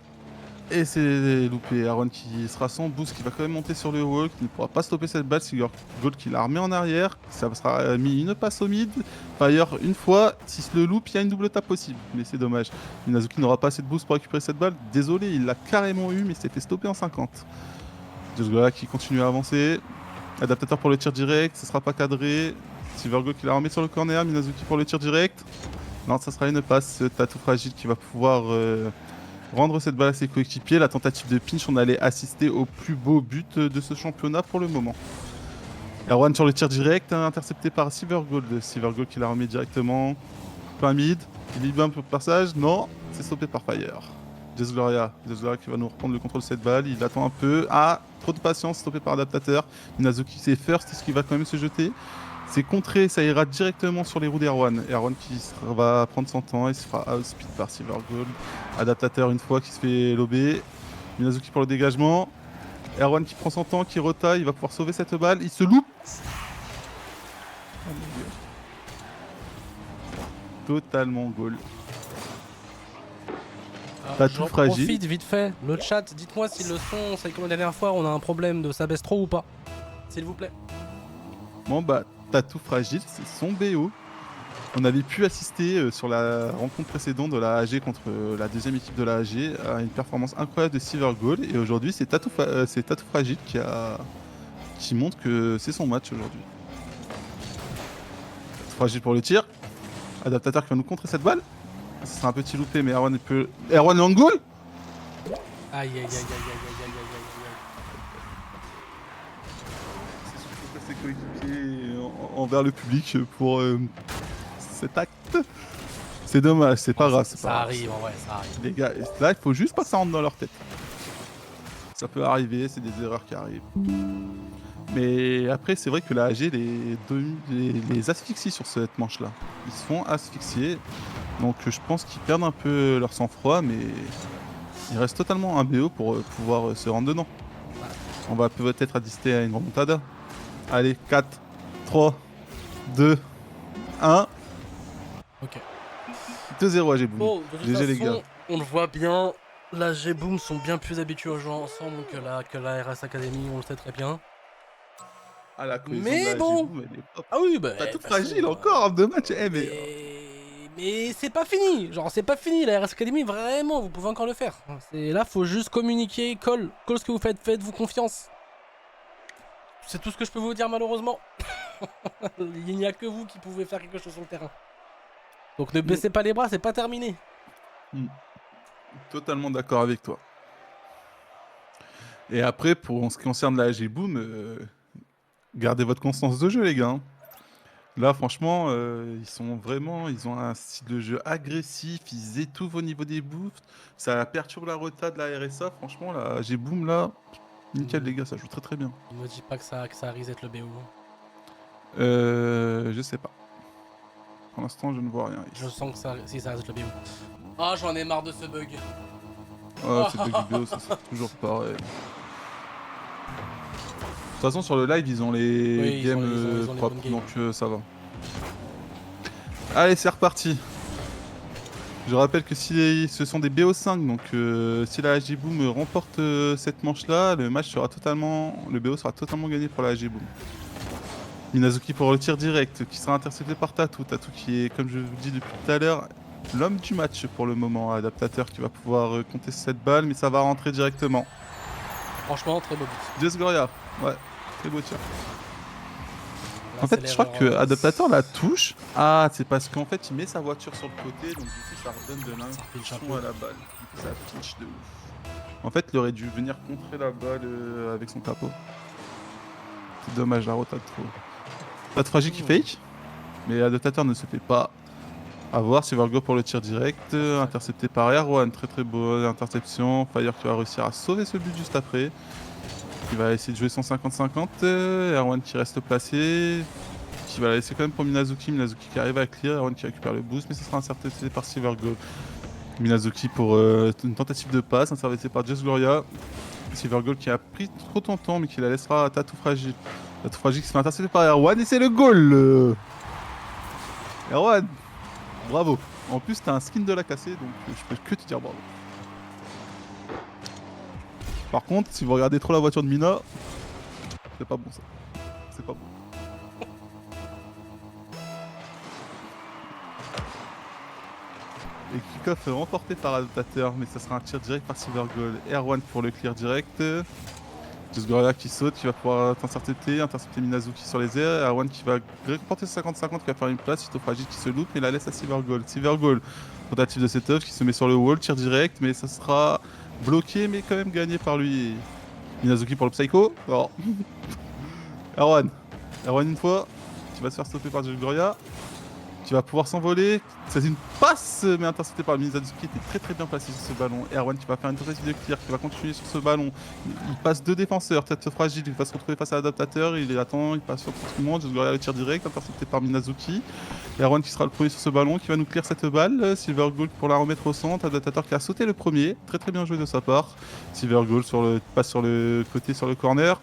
Et c'est loupé. Erwan qui sera sans boost, qui va quand même monter sur le wall, qui ne pourra pas stopper cette balle. Silvergold qui la remet en arrière. Ça sera mis une passe au mid. Fire une fois. Si se le loupe, il y a une double tape possible. Mais c'est dommage. Minazuki n'aura pas assez de boost pour récupérer cette balle. Désolé, il l'a carrément eu, mais s'est fait stopper en 50. Just Gloria qui continue à avancer. Adaptateur pour le tir direct. Ce sera pas cadré. Silvergold qui la remet sur le corner. Minazuki pour le tir direct. Non, ça sera une passe. Tatou Fragile qui va pouvoir rendre cette balle à ses coéquipiers. La tentative de pinch, on allait assister au plus beau but de ce championnat pour le moment. Erwan sur le tir direct, intercepté par Silvergold. Silvergold qui la remet directement. Plein mid. Il libère un peu le passage. Non, c'est stoppé par Fire. Just Gloria qui va nous reprendre le contrôle de cette balle. Il attend un peu. Ah, trop de patience, stoppé par adaptateur. Minazuki c'est first, est-ce qu'il va quand même se jeter? C'est contré, ça ira directement sur les roues d'Erwan. Erwan qui va prendre son temps et se fera outspeed par Silvergold. Adaptateur une fois qui se fait lober. Minazuki pour le dégagement. Erwan qui prend son temps, qui retaille, il va pouvoir sauver cette balle. Il se loupe. Oh mon Dieu. Totalement goal. Tatou J'en Fragile. profite vite fait. Le chat, dites-moi si le son, c'est comme la dernière fois, on a un problème de ça baisse trop ou pas. S'il vous plaît. Bon bah, Tatou Fragile, c'est son BO. On avait pu assister sur la rencontre précédente de la AG contre la deuxième équipe de la AG à une performance incroyable de Silvergold. Et aujourd'hui, c'est Tatou Fragile qui montre que c'est son match aujourd'hui. Tatou Fragile pour le tir. Adaptateur qui va nous contrer cette balle. Ce sera un petit loupé, mais Erwan peut. Erwan en goal. Aïe aïe aïe aïe aïe aïe aïe aïe C'est surtout ses coéquipiers envers le public pour cet acte. C'est dommage, c'est pas grave. Ça arrive en vrai, ça arrive. Les gars, là, il faut juste pas que ça rentre dans leur tête. Ça peut arriver, c'est des erreurs qui arrivent. Mais après, c'est vrai que la AG les asphyxie sur cette manche-là. Ils se font asphyxier. Donc je pense qu'ils perdent un peu leur sang-froid, mais il reste totalement un BO pour pouvoir se rendre dedans. On va peut-être assister à une remontada. Allez, 4, 3, 2, 1. Ok. 2-0 AG Boom. Bon, de toute GG les façon, gars. on le voit bien, la G-Boom sont bien plus habitués à jouer ensemble que la RS Academy, on le sait très bien. Ah, la cohésion Mais de la AG bon. Boom, elle est top. Ah oui, bah. T'as de tout toute façon, fragile encore en 2 matchs. Eh, mais... Mais c'est pas fini, genre c'est pas fini, la RS Academy, vraiment, vous pouvez encore le faire. Là, faut juste communiquer, call ce que vous faites, faites-vous confiance. C'est tout ce que je peux vous dire malheureusement. Il n'y a que vous qui pouvez faire quelque chose sur le terrain. Donc ne baissez pas les bras, c'est pas terminé. Totalement d'accord avec toi. Et après, en ce qui concerne la AG Boom, gardez votre constance de jeu, les gars. Hein. Là, franchement, ils ont un style de jeu agressif, ils étouffent au niveau des boosts, ça perturbe la rota de la RSA. Franchement, la AG Boom, là, nickel, les gars, ça joue très très bien. Il me dit pas que ça reset le BO. Je sais pas. Pour l'instant, je ne vois rien. Je sens que ça reset le BO. Ah, j'en ai marre de ce bug. Ah, c'est bug vidéo, ça c'est toujours pareil. De toute façon, sur le live, ils ont les Oui, ils ont games les propres, bonnes games. donc ça va. Allez, c'est reparti. Je rappelle que si ce sont des BO5, donc si la AG Boom remporte cette manche-là, le BO sera totalement gagné pour la AG Boom. Minazuki pour le tir direct, qui sera intercepté par Tatou. Tatou qui est, comme je vous dis depuis tout à l'heure, l'homme du match pour le moment. Adaptateur qui va pouvoir compter cette balle, mais ça va rentrer directement. Franchement, très beau but. Just Gloria, ouais, très beau tir. Là, En fait, c'est je crois que l'erreur, Adaptateur la touche. Ah, c'est parce qu'en fait, il met sa voiture sur le côté, donc du coup, ça redonne de Ça repinche un l'impulsion peu. à la balle. Du coup, ça pitch de ouf. En fait, il aurait dû venir contrer la balle avec son capot. C'est dommage, la rotate trop. Pas de fragile qui fake, mais Adaptateur ne se fait pas avoir. Silvergo pour le tir direct, intercepté par Erwan. Très très beau interception. Fire qui va réussir à sauver ce but juste après. Il va essayer de jouer son 50-50. Erwan qui reste placé. Qui va la laisser quand même pour Minazuki. Minazuki qui arrive à clear. Erwan qui récupère le boost, mais ça sera intercepté par Silvergo. Minazuki pour une tentative de passe, intercepté par Just Gloria. Silvergo qui a pris trop de temps, mais qui la laissera à Tatou Fragile. Tatou Fragile qui se fait intercepter par Erwan, et c'est le goal. Erwan, bravo. En plus, t'as un skin de la cassée, donc je peux que te dire bravo. Par contre, si vous regardez trop la voiture de Mina, c'est pas bon ça. C'est pas bon. Et kick-off remporté par Adaptateur, mais ça sera un tir direct par Silvergold. Erwan pour le clear direct. Just Gloria qui saute, qui va pouvoir intercepter Minazuki sur les airs. Erwan qui va remporter 50-50, qui va faire une place. Sito Fragile qui se loupe et la laisse à Silvergold. Silvergold, tentative de setup, qui se met sur le wall, tir direct, mais ça sera bloqué, mais quand même gagné par lui. Minazuki pour le Psycho. Oh. Erwan une fois, qui va se faire stopper par Just Gloria. Qui va pouvoir s'envoler. C'est une passe, mais interceptée par Minazuki qui était très très bien placé sur ce ballon. Erwan qui va faire une tentative de clear, qui va continuer sur ce ballon. Il passe deux défenseurs, tête fragile, il va se retrouver face à l'adaptateur, il attend, il passe sur tout le monde. Just Gloria le tir direct, intercepté par Minazuki. Erwan qui sera le premier sur ce ballon, qui va nous clear cette balle. Silvergold pour la remettre au centre, adaptateur qui a sauté le premier. Très très bien joué de sa part. Silvergold passe sur le côté, sur le corner.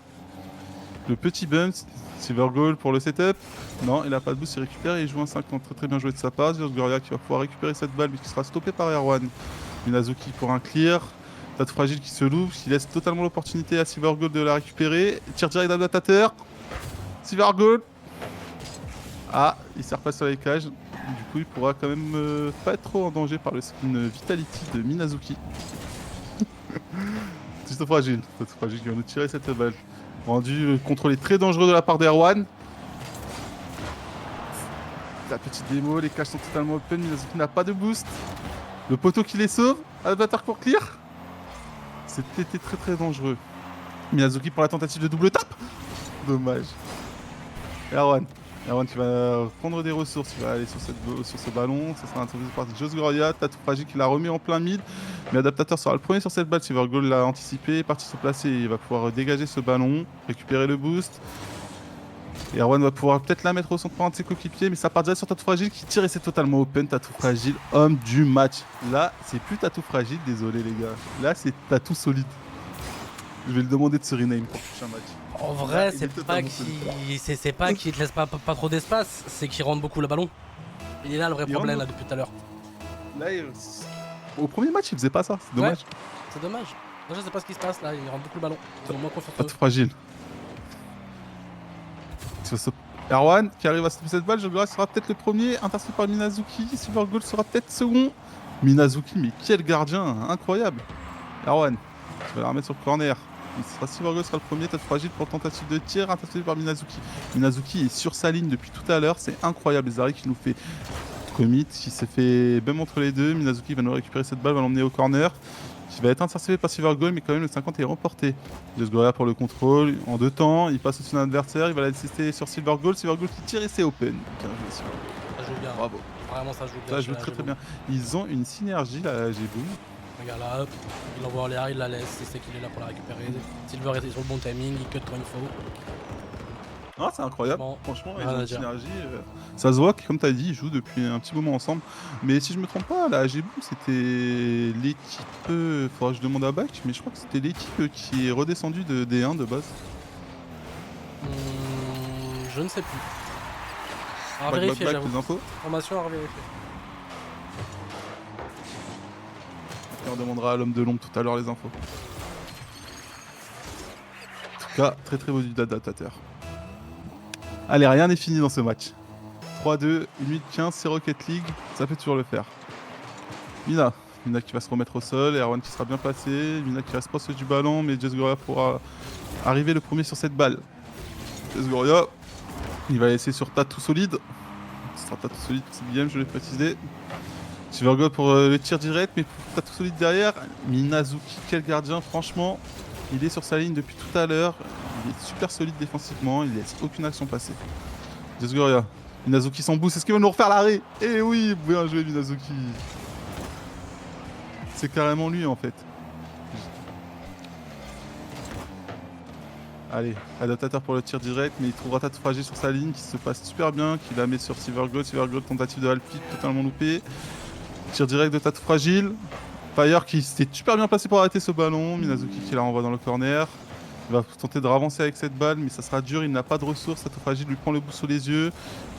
Le petit bump. Silvergold pour le setup. Non, il a pas de boost, il récupère et il joue un 50. Très très bien joué de sa part. Just Gloria qui va pouvoir récupérer cette balle mais qui sera stoppé par Erwan. Minazuki pour un clear. Tatou Fragile qui se loupe, qui laisse totalement l'opportunité à Silvergold de la récupérer. Tir direct d'adaptateur. Silvergold. Ah, il sert pas sur les cages. Du coup, il pourra quand même pas être trop en danger par le skin Vitality de Minazuki. Tatou Fragile qui va nous tirer cette balle. Rendu contrôlé très dangereux de la part d'Erwan. La petite démo, les cages sont totalement open. Minazuki n'a pas de boost. Le poteau qui les sauve. Adaptateur pour clear. C'était très très dangereux. Minazuki pour la tentative de double tap. Dommage. Erwan qui va prendre des ressources. Il va aller sur ce ballon. Ça sera intercepté par Just Gloria. Tatou Fragile qui l'a remis en plein mid. Mais Adaptateur sera le premier sur cette balle. Silvergold l'a anticipé, parti se placer. Il va pouvoir dégager ce ballon, récupérer le boost. Et Erwan va pouvoir peut-être la mettre au centre par un de ses coéquipiers, mais ça part déjà sur Tatou Fragile qui tire et c'est totalement open. Tatou Fragile, homme du match. Là, c'est plus Tatou Fragile, désolé les gars. Là, c'est Tatou solide. Je vais le demander de se rename pour le prochain match. En vrai, Là, il est totalement c'est pas qu'il te laisse pas trop d'espace, c'est qu'il rentre beaucoup le ballon. Il est là le vrai Il problème rentre. là, depuis tout à l'heure. Là, au premier match, il faisait pas ça. C'est dommage. C'est dommage. Moi, je sais pas ce qui se passe là, il rentre beaucoup le ballon. Ils ont moins confiance en eux. Tatou Fragile. Erwan qui arrive à stopper cette balle. Just Gloria sera peut-être le premier. Intercepté par Minazuki. Silvergold sera peut-être second. Minazuki, mais quel gardien, incroyable. Erwan, tu vas la remettre sur le corner. Silvergold sera le premier. Tatou Fragile pour tentative de tir, intercepté par Minazuki. Minazuki est sur sa ligne depuis tout à l'heure. C'est incroyable. Les arrêts qui nous fait commit, qui s'est fait bum entre les deux. Minazuki va nous récupérer cette balle, va l'emmener au corner. Qui va être intercepté par Silvergold, mais quand même le 50 est remporté. Just Gloria pour le contrôle, en deux temps, il passe au-dessus d'un adversaire, il va la laisser sur Silvergold. Silvergold qui tire et c'est open. Bien joué, Silvergold. Ça joue bien. Bravo. Vraiment, ça joue bien. Ça joue très très bien. Ils ont une synergie là, j'ai boom. Regarde là, hop, il l'envoie en l'air, il la laisse, il sait qu'il est là pour la récupérer. Silver est sur le bon timing, il cut quand il faut. Ah, c'est incroyable. Bon, Franchement, ils rien ont à une dire. synergie. Ça se voit que, comme tu as dit, ils jouent depuis un petit moment ensemble. Mais si je me trompe pas, la AG Boom, c'était l'équipe. Faudra que je demande à Bac, mais je crois que c'était l'équipe qui est redescendue de D1 de base. Je ne sais plus. À Bac, vérifier, Bac, j'avoue. les infos. Formation à vérifier. Et on demandera à l'homme de l'ombre tout à l'heure les infos. En tout cas, très très beau du datateur. Allez, rien n'est fini dans ce match. 3-2, 1 minute 15, c'est Rocket League, ça peut toujours le faire. Mina qui va se remettre au sol, et Erwan qui sera bien placé, Mina qui reste proche du ballon, mais Jess Goria pourra arriver le premier sur cette balle. Jess Goria, il va laisser sur Tatou solide. Ce sera Tatou solide, c'est BM, je l'ai précisé. Silvergold pour le tir direct, mais pour Tatou solide derrière. Minazuki, quel gardien, franchement, il est sur sa ligne depuis tout à l'heure. Il est super solide défensivement, il laisse aucune action passer. Jess Goria, Minazuki s'en boost, est-ce qu'il va nous refaire l'arrêt? Eh oui, bien joué Minazuki. C'est carrément lui en fait. Allez, adaptateur pour le tir direct, mais il trouvera Tatou fragile sur sa ligne qui se passe super bien, qui la met sur Silvergold. Silvergold, tentative de half-pick totalement loupé. Tir direct de Tatou fragile. Fire qui s'est super bien placé pour arrêter ce ballon. Minazuki qui la renvoie dans le corner. Il va tenter de ravancer avec cette balle, mais ça sera dur, il n'a pas de ressources. Tatou fragile lui prend le boost sous les yeux,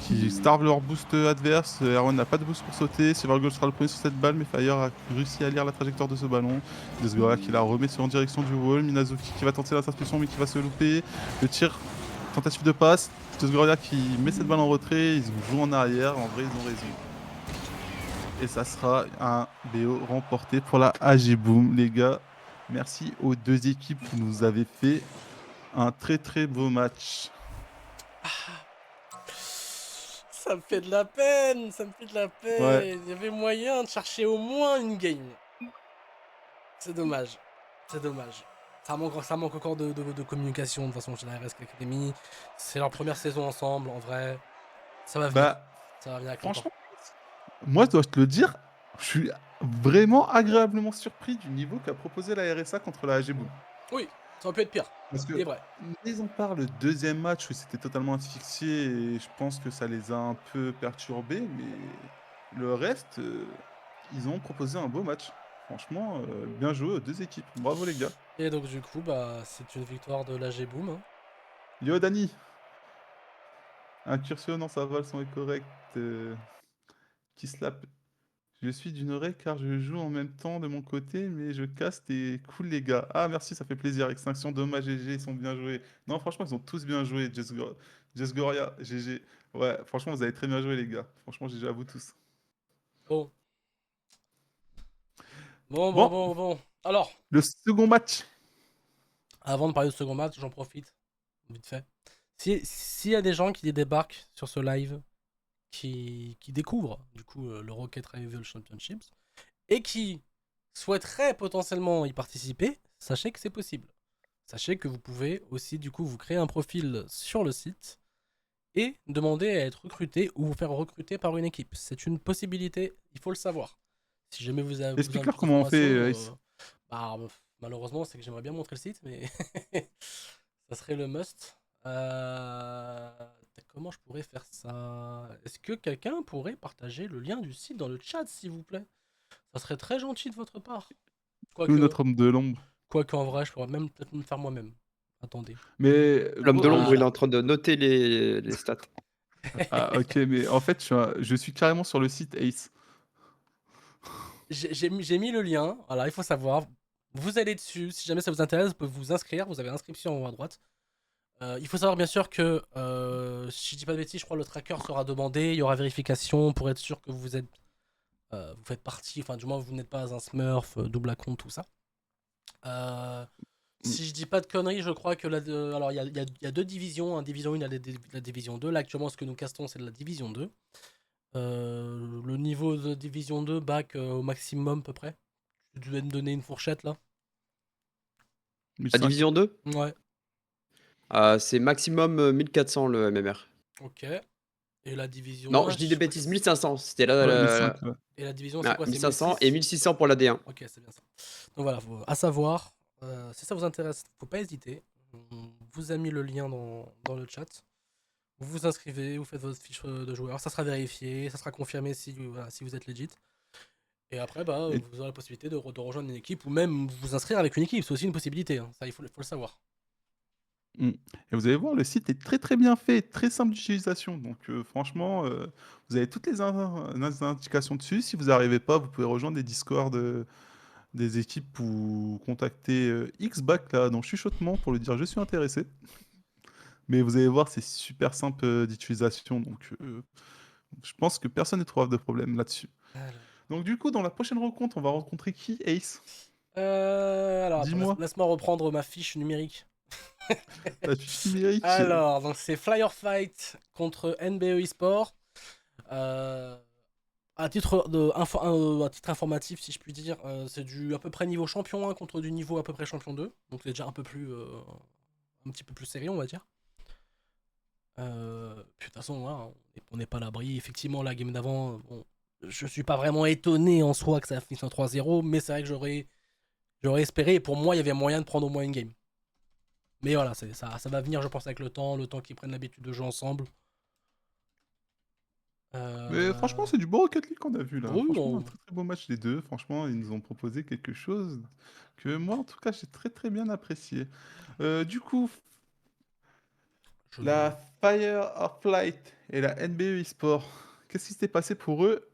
qui starve leur boost adverse. Erwan n'a pas de boost pour sauter. Silvergold sera le premier sur cette balle, mais Fire a réussi à lire la trajectoire de ce ballon. Desgora qui la remet en direction du wall. Minazuki qui va tenter l'interception, mais qui va se louper. Le tir, tentative de passe. Desgora qui met cette balle en retrait. Ils jouent en arrière, en vrai, ils ont raison. Et ça sera un BO remporté pour la AG Boom, les gars. Merci aux deux équipes, vous nous avez fait un très très beau match. Ça me fait de la peine, ça me fait de la peine. Ouais. Il y avait moyen de chercher au moins une game. C'est dommage, c'est dommage. Ça manque encore de communication de toute façon chez la RS Academy. C'est leur première saison ensemble, en vrai. Ça va venir. Bah, Ça va venir avec le temps. franchement, moi je dois te le dire, je suis vraiment agréablement surpris du niveau qu'a proposé la RSA contre la AG Boom. Oui, ça aurait pu être pire. Parce que Il est vrai. ils ont parlé le deuxième match où c'était totalement asphyxié et je pense que ça les a un peu perturbés, mais le reste, ils ont proposé un beau match. Franchement, bien joué aux deux équipes. Bravo les gars. Et donc du coup, bah, c'est une victoire de l'AG Boom. Hein. Yo Dani, incursion dans sa balle son est correct. Qui slap. Je suis d'une oreille car je joue en même temps de mon côté, mais je casse des cool les gars. Ah merci, ça fait plaisir. Extinction, dommage, GG, ils sont bien joués. Non, franchement, ils ont tous bien joué. Jess Goria, GG. Ouais, franchement, vous avez très bien joué les gars. Franchement, GG à vous tous. Bon. Bon. Alors, Le second match. avant de parler du second match, j'en profite, vite fait. S'il y a des gens qui débarquent sur ce live, qui découvrent du coup le Rocket Rival Championships, et qui souhaiteraient potentiellement y participer, sachez que c'est possible. Sachez que vous pouvez aussi du coup vous créer un profil sur le site et demander à être recruté ou vous faire recruter par une équipe. C'est une possibilité, il faut le savoir. Si jamais vous avez besoin de Explique-leur plus comment on fait, d'informations, bah, malheureusement, c'est que j'aimerais bien montrer le site, mais ça serait le must. Comment je pourrais faire ça? Est-ce que quelqu'un pourrait partager le lien du site dans le chat, s'il vous plaît? Ça serait très gentil de votre part. Tout notre homme de l'ombre. Quoique en vrai, je pourrais même peut-être me faire moi-même. Attendez. Mais L'homme de l'ombre, il est Voilà. en train de noter les stats. Ah ok, mais en fait, je suis carrément sur le site Ace. J'ai mis le lien. Voilà, il faut savoir. Vous allez dessus. Si jamais ça vous intéresse, vous pouvez vous inscrire. Vous avez l'inscription en haut à droite. Il faut savoir bien sûr que, si je dis pas de bêtises, je crois que le tracker sera demandé. Il y aura vérification pour être sûr que vous faites partie. Enfin, du moins, vous n'êtes pas un smurf, double compte, tout ça. Si je dis pas de conneries, je crois que alors il y a deux divisions. Division 1 et la division 2. Là, actuellement, ce que nous castons, c'est de la division 2. Le niveau de division 2 bac au maximum à peu près. Tu devais me donner une fourchette là. La division 2, Ouais, c'est maximum 1400 le MMR. ok. Et la division Non, 1, je dis des crois que bêtises, c'est- 1500. C'était là. Ouais, la- 1005, ouais. Et la division, c'est Ah, quoi? C'est 1500 1600 et 1600 pour la D1. Ok, c'est bien ça. Donc voilà, à savoir, si ça vous intéresse, faut pas hésiter. On vous a mis le lien dans le chat. Vous vous inscrivez, vous faites votre fiche de joueur, ça sera vérifié, ça sera confirmé si vous êtes legit. Et après, bah, Et- vous aurez la possibilité de rejoindre une équipe ou même vous inscrire avec une équipe. C'est aussi une possibilité. Hein. Ça, il faut le savoir. Et vous allez voir, le site est très très bien fait, très simple d'utilisation. Donc franchement, vous avez toutes les indications dessus. Si vous n'arrivez pas, vous pouvez rejoindre des Discord des équipes ou contacter Xback là dans chuchotement pour lui dire je suis intéressé. Mais vous allez voir, c'est super simple d'utilisation, donc je pense que personne ne trouvera de problème là-dessus. Alors, Donc du coup, dans la prochaine rencontre, on va rencontrer qui, Ace? alors, attends, Dis-moi, laisse-moi reprendre ma fiche numérique. la fiche numérique. Alors, donc c'est Flyer Fight contre NBE eSport. À titre à titre informatif, si je puis dire, c'est du à peu près niveau champion 1 contre du niveau à peu près champion 2. Donc c'est déjà un peu plus, un petit peu plus sérieux, on va dire. Puis de toute façon, voilà, on n'est pas à l'abri. Effectivement, la game d'avant, bon, je suis pas vraiment étonné en soi que ça finisse en 3-0, mais c'est vrai que j'aurais espéré. Et pour moi, il y avait moyen de prendre au moins une game. Mais voilà, ça va venir, je pense, avec le temps qu'ils prennent l'habitude de jouer ensemble. Mais franchement, c'est du beau Rocket League qu'on a vu là. Oui, Franchement, un très très beau match les deux. Franchement, ils nous ont proposé quelque chose que moi, en tout cas, j'ai très très bien apprécié. Du coup, la Fire of Light et la NBE eSport, qu'est-ce qui s'était passé pour eux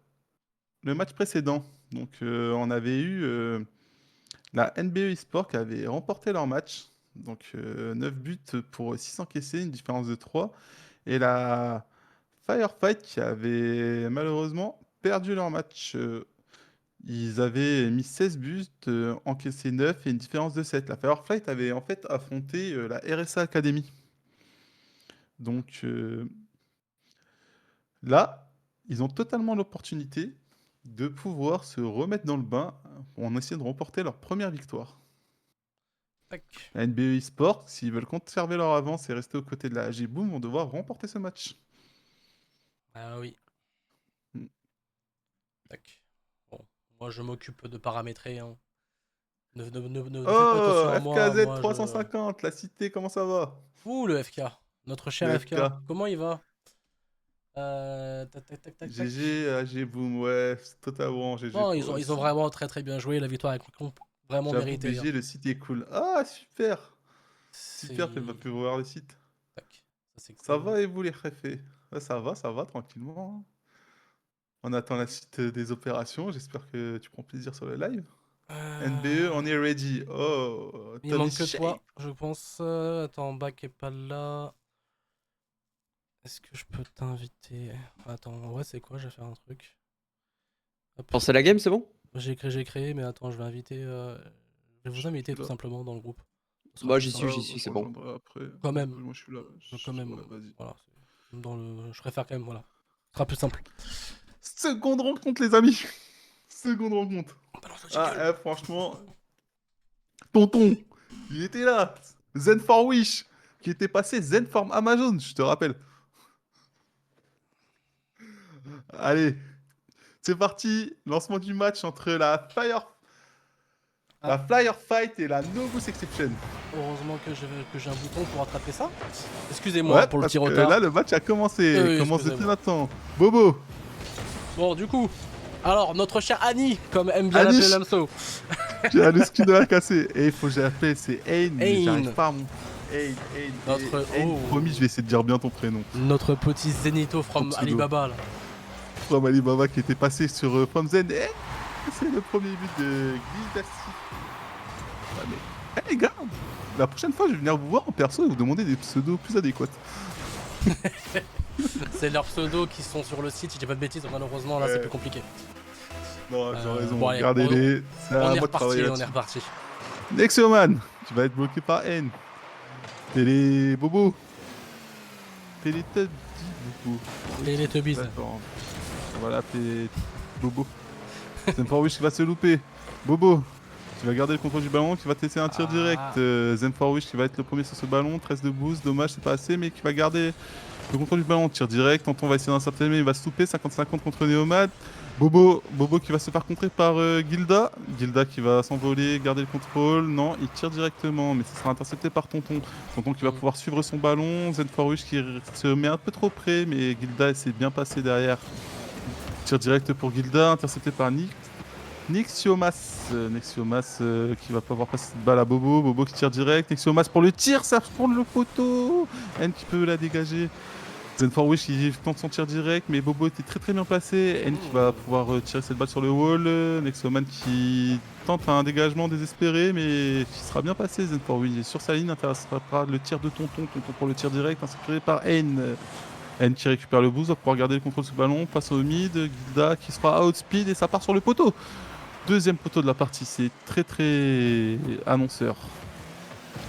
le match précédent? Donc, on avait eu la NBE eSport qui avait remporté leur match. Donc, 9 buts pour 6 encaissés, une différence de 3. Et la Firefight qui avait malheureusement perdu leur match. Ils avaient mis 16 buts, encaissé 9 et une différence de 7. La Firefight avait en fait affronté la RSA Academy. Donc là, ils ont totalement l'opportunité de pouvoir se remettre dans le bain en essayant de remporter leur première victoire. Tac. La NBE eSport, s'ils veulent conserver leur avance et rester aux côtés de la AG Boom, vont devoir remporter ce match. Ah oui. Mm. Tac. Bon, moi je m'occupe de paramétrer. Hein. Ne faites pas Oh, attention à moi. FKZ Moi, 350, la cité, comment ça va? Ouh, le FK. Notre cher Le FK. FK. Comment il va tac, tac, tac, tac, tac. GG, AG Boom, ouais, c'est totalement GG Non, pour ils eux ont aussi. vraiment très très bien joué. La victoire est vraiment J'avoue, méritée. Hein. BG, le site est cool. Ah, super! Super, tu vas C'est. pouvoir voir le site. Tac. Ça c'est Ça cool. va et vous les refais? Ouais, ça va, tranquillement. Hein. On attend la suite des opérations, j'espère que tu prends plaisir sur le live. NBE, on est ready. Oh, Il Tommy manque que Shape. toi, je pense. Attends, Bac est pas là. Est-ce que je peux t'inviter? Attends, ouais, c'est quoi? Je vais faire un truc. Hop. Lancer la game, c'est bon? J'ai créé, mais attends, je vais inviter. Je vais vous inviter tout Là. simplement dans le groupe. Ce sera Moi, plus j'y simple. suis, Je c'est bon. rejoindrai après. Quand même. Moi, je suis là. Quand même, Ouais, vas-y. voilà. Je préfère quand même, voilà. Ce sera plus simple. Seconde rencontre, les amis. Seconde rencontre. Balance le Ah, jingle. franchement, tonton, il était là. Zen for Wish, qui était passé Zen for Amazon, je te rappelle. Allez, c'est parti. Lancement du match entre la Flyer Fight et la Novus Exception. Heureusement que j'ai un bouton pour attraper ça. Excusez-moi Ouais, pour le parce petit que retard. là, le match a commencé. Oui, Il commence depuis excusez-moi. maintenant. Bobo, Bon, du coup, alors, notre cher Annie, comme aime bien Anish. l'appeler Lamso. j'ai le skin de la cassée. Et il faut que j'appelle, c'est Ain, mais Ain. j'arrive pas à mon... Ain. Notre- Ain, oh. promis, je vais essayer de dire bien ton prénom. Notre petit Zenito from pseudo. Alibaba, là. From Alibaba qui était passé sur From Zen. Et c'est le premier but de Guildassi. Ouais, mais... Eh, les gars, la prochaine fois, je vais venir vous voir en perso et vous demander des pseudos plus adéquats. C'est leurs pseudos qui sont sur le site, si j'ai pas de bêtises, malheureusement, là, c'est Ouais. plus compliqué. Non, j'ai raison, bon, allez, regardez-les. C'est à On est moi de reparti, travailler on est là-dessus. reparti. Nexioman, tu vas être bloqué par N. Télé Bobo. Télétubby Bobo. Les Tubbies. D'accord. On va l'appeler Bobo. Zen4Wish qui va se louper. Bobo, tu vas garder le contrôle du ballon, qui va te laisser un tir Ah. direct. Zen4Wish qui va être le premier sur ce ballon. 13 de boost, dommage, c'est pas assez, mais qui va garder le contrôle du ballon. Tir direct, Tonton va essayer d'intercepter, mais il va se louper. 50-50 contre Neomad. Bobo qui va se faire contrer par Gilda. Gilda qui va s'envoler, garder le contrôle. Non, il tire directement, mais ce sera intercepté par Tonton. Tonton qui va pouvoir suivre son ballon. Zen4Wish qui se met un peu trop près, mais Gilda s'est bien passé derrière. Tir direct pour Gilda, intercepté par Nexiomas. Nexiomas qui va pas pouvoir passer cette balle à Bobo. Bobo qui tire direct. Nexiomas pour le tir, ça prend le poteau. N qui peut la dégager. Zen for Wish il tente son tir direct, mais Bobo était très bien placé. N qui va pouvoir tirer cette balle sur le wall. Nexoman qui tente un dégagement désespéré, mais qui sera bien passé. Zen for Wish sur sa ligne intéressera le tir de Tonton. Tonton pour le tir direct, inscrit par N. N qui récupère le boost, va pouvoir garder le contrôle sur le ballon, passe au mid. Gilda qui sera outspeed et ça part sur le poteau. Deuxième poteau de la partie, c'est très annonceur.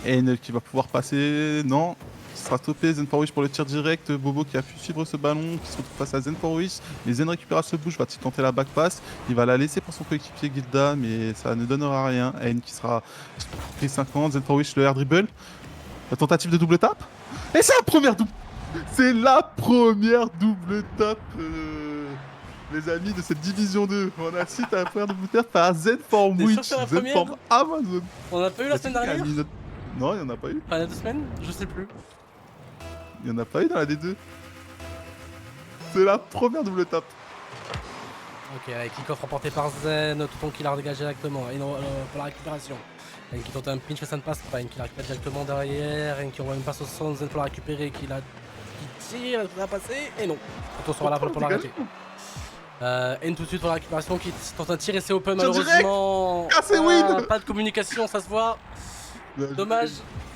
N qui va pouvoir passer, non, qui sera stoppé. Zen for Wish pour le tir direct. Bobo qui a pu suivre ce ballon, qui se retrouve face à Zen for Wish. Mais Zen récupère ce bouge, va tenter la back pass. Il va la laisser pour son coéquipier Gilda, mais ça ne donnera rien. N qui sera pris 50. Zen for Wish, le air dribble. La tentative de double tap. Et c'est la première double. C'est la première double tap. Les amis de cette division 2, on assiste à la première double tap par Zen for T'es sûr Wish, que c'est la Zen première for Amazon. On a pas eu la semaine dernière? Non, il n'y en a pas eu. Enfin, il y a 2 semaines? Je sais plus. Il n'y en a pas eu dans la D2. C'est la première double tape. Ok, avec kick-off remporté par Zen, Tonton qui l'a dégagé directement. Et non, pour la récupération. Zen qui tente un pinch mais ça ne passe pas. Zen qui la récupère directement derrière. Zen qui envoie une passe au centre. Zen pour la récupérer. Qui tire, ça va passer. Et non. Tonton sera là pour l'arrêter. N tout de suite pour la récupération qui tente un tir et c'est open malheureusement. Ah, c'est win. Pas de communication, ça se voit. Dommage,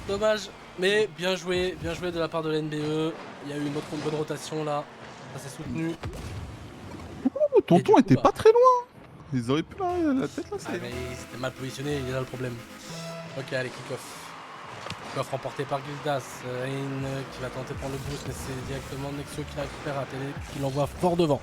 dommage. Mais bien joué de la part de l'NBE. Il y a eu une bonne rotation là. Ça s'est soutenu. Oh, Tonton coup, était bah. pas très loin. Ils auraient pu la tête là, Ah, mais c'était mal positionné, il est là le problème. Ok, allez, kick-off. Kick-off remporté par Gildas. Rain qui va tenter de prendre le boost, mais c'est directement Nexio qui la récupère à Télé, qui l'envoie fort devant.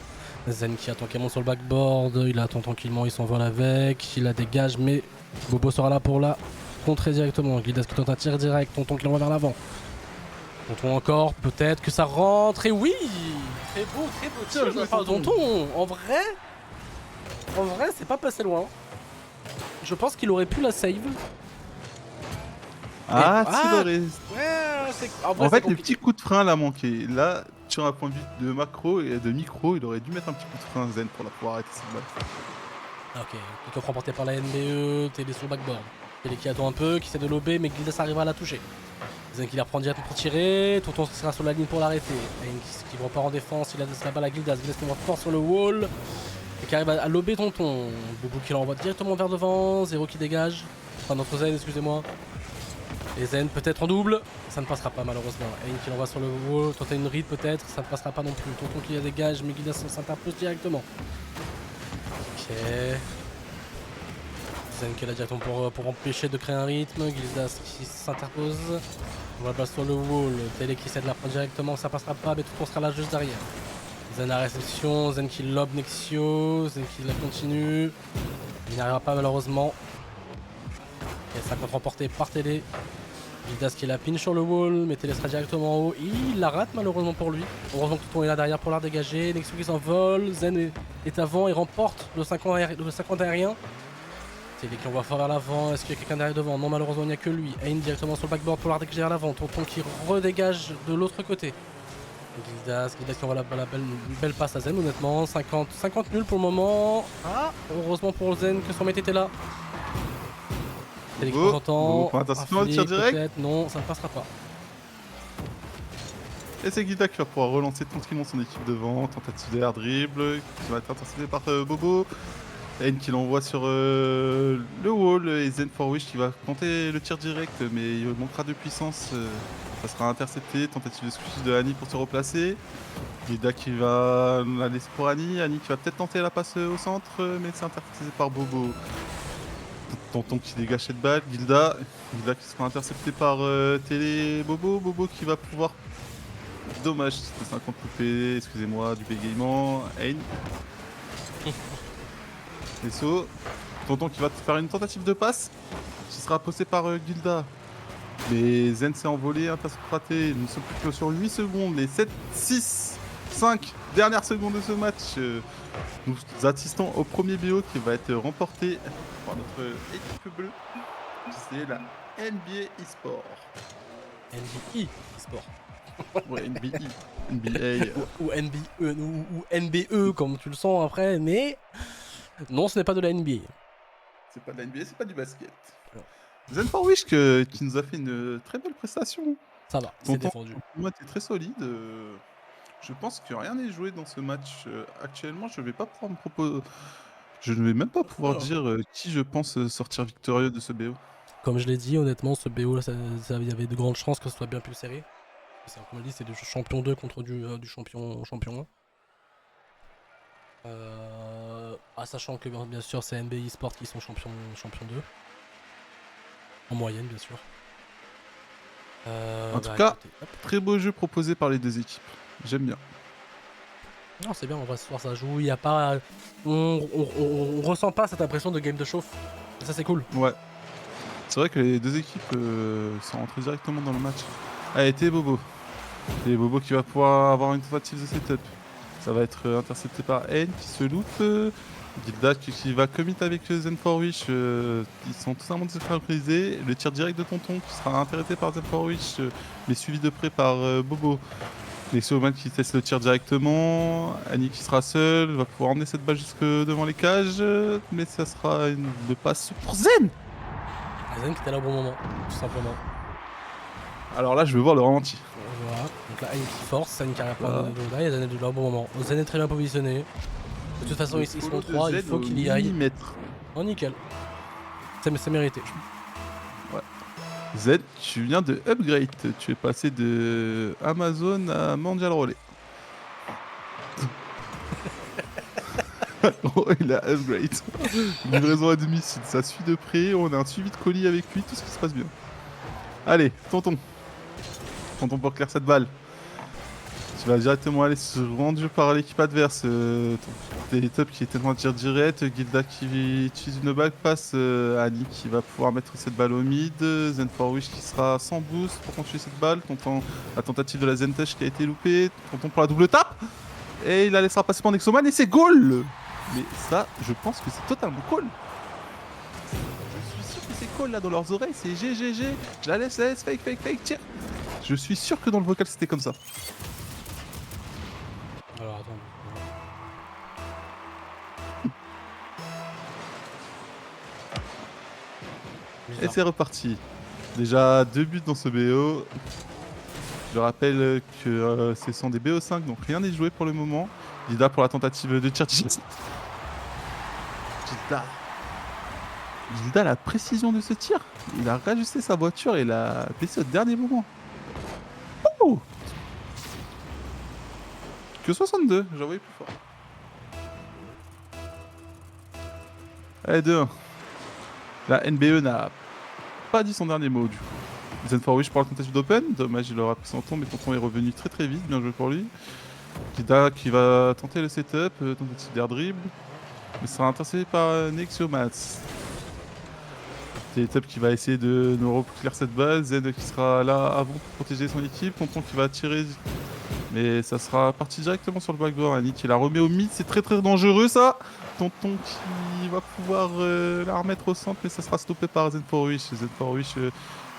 Zen qui attend qu'il monte sur le backboard, il attend tranquillement, il s'envole avec, il la dégage, mais Bobo sera là pour la contrer directement. Gildas qui tente un tir direct, Tonton qui l'envoie vers l'avant. Tonton encore, peut-être que ça rentre, et oui! Très beau tir de la part de Tonton. En vrai, c'est pas passé loin. Je pense qu'il aurait pu la save. Ah, Ah, s'il aurait. Ouais, c'est... En fait, le petit coup de frein l'a manqué. Là, sur un point de vue de macro et de micro, il aurait dû mettre un petit coup de frein Zen pour la pouvoir arrêter cette balle. Ok, kick-off remporté par la NBE, Télé sur le backboard. Télé qui attend un peu, qui essaie de lober, mais Gildas arrivera à la toucher. Zen qui la reprend directement pour tirer, Tonton sera sur la ligne pour l'arrêter. Qui repart en défense, il a la balle à Gildas, Gildas qui va fort sur le wall. Et qui arrive à lober Tonton. Bobo qui l'envoie directement vers devant, Zero qui dégage. Enfin, notre Zen, excusez-moi. Et Zen peut-être en double, ça ne passera pas malheureusement. Ain qui l'envoie sur le wall, tenter une read peut-être, ça ne passera pas non plus. Tonton qui la dégage, mais Gildas s'interpose directement. Ok. Zen qui est là directement pour empêcher de créer un rythme. Gildas qui s'interpose. On va la balle sur le wall. Télé qui essaie de la prendre directement, ça passera pas, mais Tonton sera là juste derrière. Zen à réception, Zen qui lobe Nexio, Zen qui la continue. Il n'arrivera pas malheureusement. Et 50 remporté par Télé. Gildas qui la pinch sur le wall, mais Télé sera directement en haut. Il la rate malheureusement pour lui. Heureusement que Tonton est là derrière pour la dégager. Nexio qui s'envole, Zen est avant et remporte le 50 aérien. Télé qui envoie fort vers l'avant. Est-ce qu'il y a quelqu'un derrière devant? Non, malheureusement il n'y a que lui. Ain directement sur le backboard pour la dégager à l'avant. Tonton qui redégage de l'autre côté. Gildas qui envoie une belle passe à Zen honnêtement. 50 nuls pour le moment. Ah, heureusement pour Zen que son mate était là. Télé qui entend. Attention au tir direct. Non, ça ne passera pas. Et c'est Gilda qui va pouvoir relancer tranquillement son équipe devant. Tentative d'air dribble qui va être intercepté par Bobo. N qui l'envoie sur le wall et Zen for Wish qui va tenter le tir direct, mais il manquera de puissance. Ça sera intercepté. Tentative de squeeze de Annie pour se replacer. Gilda qui va la laisser pour Annie. Annie qui va peut-être tenter la passe au centre, mais c'est intercepté par Bobo. Tonton qui dégage cette balle. Gilda qui sera intercepté par Télé Bobo. Bobo qui va pouvoir. Dommage, c'était 50 poupées, excusez-moi, du bégaiement. Ain. Vaisseau. Tonton qui va faire une tentative de passe. Qui sera posée par Gilda. Mais Zen s'est envolé, intercept raté. Nous sommes plus que sur 8 secondes. Les 7, 6, 5 dernières secondes de ce match. Nous assistons au premier BO qui va être remporté par notre équipe bleue. C'est la NBA eSport. NBI Sport. Ouais, NBA. NBA. ou NBE comme tu le sens après, mais non, ce n'est pas de la NBA. C'est pas de la NBA, c'est pas du basket. Non. Zen for Wish qui nous a fait une très belle prestation. Ça va, c'est défendu. Moi, t'es très solide. Je pense que rien n'est joué dans ce match. Actuellement, je vais pas pouvoir me proposer. Je ne vais même pas pouvoir Oh. dire qui je pense sortir victorieux de ce BO. Comme je l'ai dit, honnêtement, ce BO, il y avait de grandes chances que ce soit bien plus serré. Comme je l'ai dit, c'est du champion 2 contre du champion 1. Sachant que bien sûr c'est NBI Sport qui sont champion 2. En moyenne bien sûr. En tout cas, écoutez, hop. très beau jeu proposé par les deux équipes. J'aime bien. Non, c'est bien, on va ce soir ça joue, il y a pas. On ressent pas cette impression de game de chauffe. Ça c'est cool. Ouais. C'est vrai que les deux équipes sont rentrées directement dans le match. Allez, t'es Bobo. T'es Bobo qui va pouvoir avoir une tentative de setup. Ça va être intercepté par N qui se loupe. Gilda qui va commit avec Zen for Wish. Ils sont totalement désynchronisés. Le tir direct de Tonton qui sera intéressé par Zen for Wish, mais suivi de près par Bobo. Nexoman qui teste le tir directement. Annie qui sera seule, va pouvoir emmener cette balle jusque devant les cages. Mais ça sera une passe pour Zen. Zen qui était là au bon moment, tout simplement. Alors là, je veux voir le ralenti. Voilà. Donc là, N qui force, Zen qui arrive Voilà. là, et Zen est là au bon moment. Zen est très bien positionné. De toute façon, ils sont 3, il faut qu'il y aille. Oh, nickel. C'est mérité. Z, tu viens de upgrade. Tu es passé de Amazon à Mondial Relay. Oh, il a upgrade. Livraison à domicile, ça suit de près. On a un suivi de colis avec lui, tout ce qui se passe bien. Allez, Tonton. Tonton pour clair cette balle. Tu vas directement aller se rendre par l'équipe adverse. Top qui était en train de tirer direct. Gilda qui utilise une balle passe. Annie qui va pouvoir mettre cette balle au mid. Zen for Wish qui sera sans boost pour continuer cette balle. Tonton, la tentative de la Zen Touch qui a été loupée. Tonton pour la double tape. Et il la laissera passer pour Nexoman et c'est goal. Mais ça, je pense que c'est totalement cool. Je suis sûr que c'est cool là dans leurs oreilles. C'est GGG. Je la laisse, fake, tire. Je suis sûr que dans le vocal c'était comme ça. Alors attends. Et c'est reparti. Déjà 2 buts dans ce BO. Je rappelle que ce sont des BO5, donc rien n'est joué pour le moment. Gilda pour la tentative de tir. Gilda, la précision de ce tir. Il a rajusté sa voiture et l'a blessé au dernier moment. Oh, que 62, j'en voyais plus fort. Allez, 2-1. La NBE n'a pas dit son dernier mot du coup. Zen for Wish pour la tentative d'open. Dommage, il aura pris son ton, mais Tonton est revenu très vite. Bien joué pour lui. Gilda qui va tenter le setup, tentative d'air dribble. Mais sera intercepté par Nexiomas. Top qui va essayer de nous reclear cette balle. Zen qui sera là avant pour protéger son équipe. Tonton qui va tirer. Mais ça sera parti directement sur le backboard. Annie qui la remet au mid. C'est très dangereux ça. Tonton qui va pouvoir la remettre au centre. Mais ça sera stoppé par Zen for Wish. Zen for Wish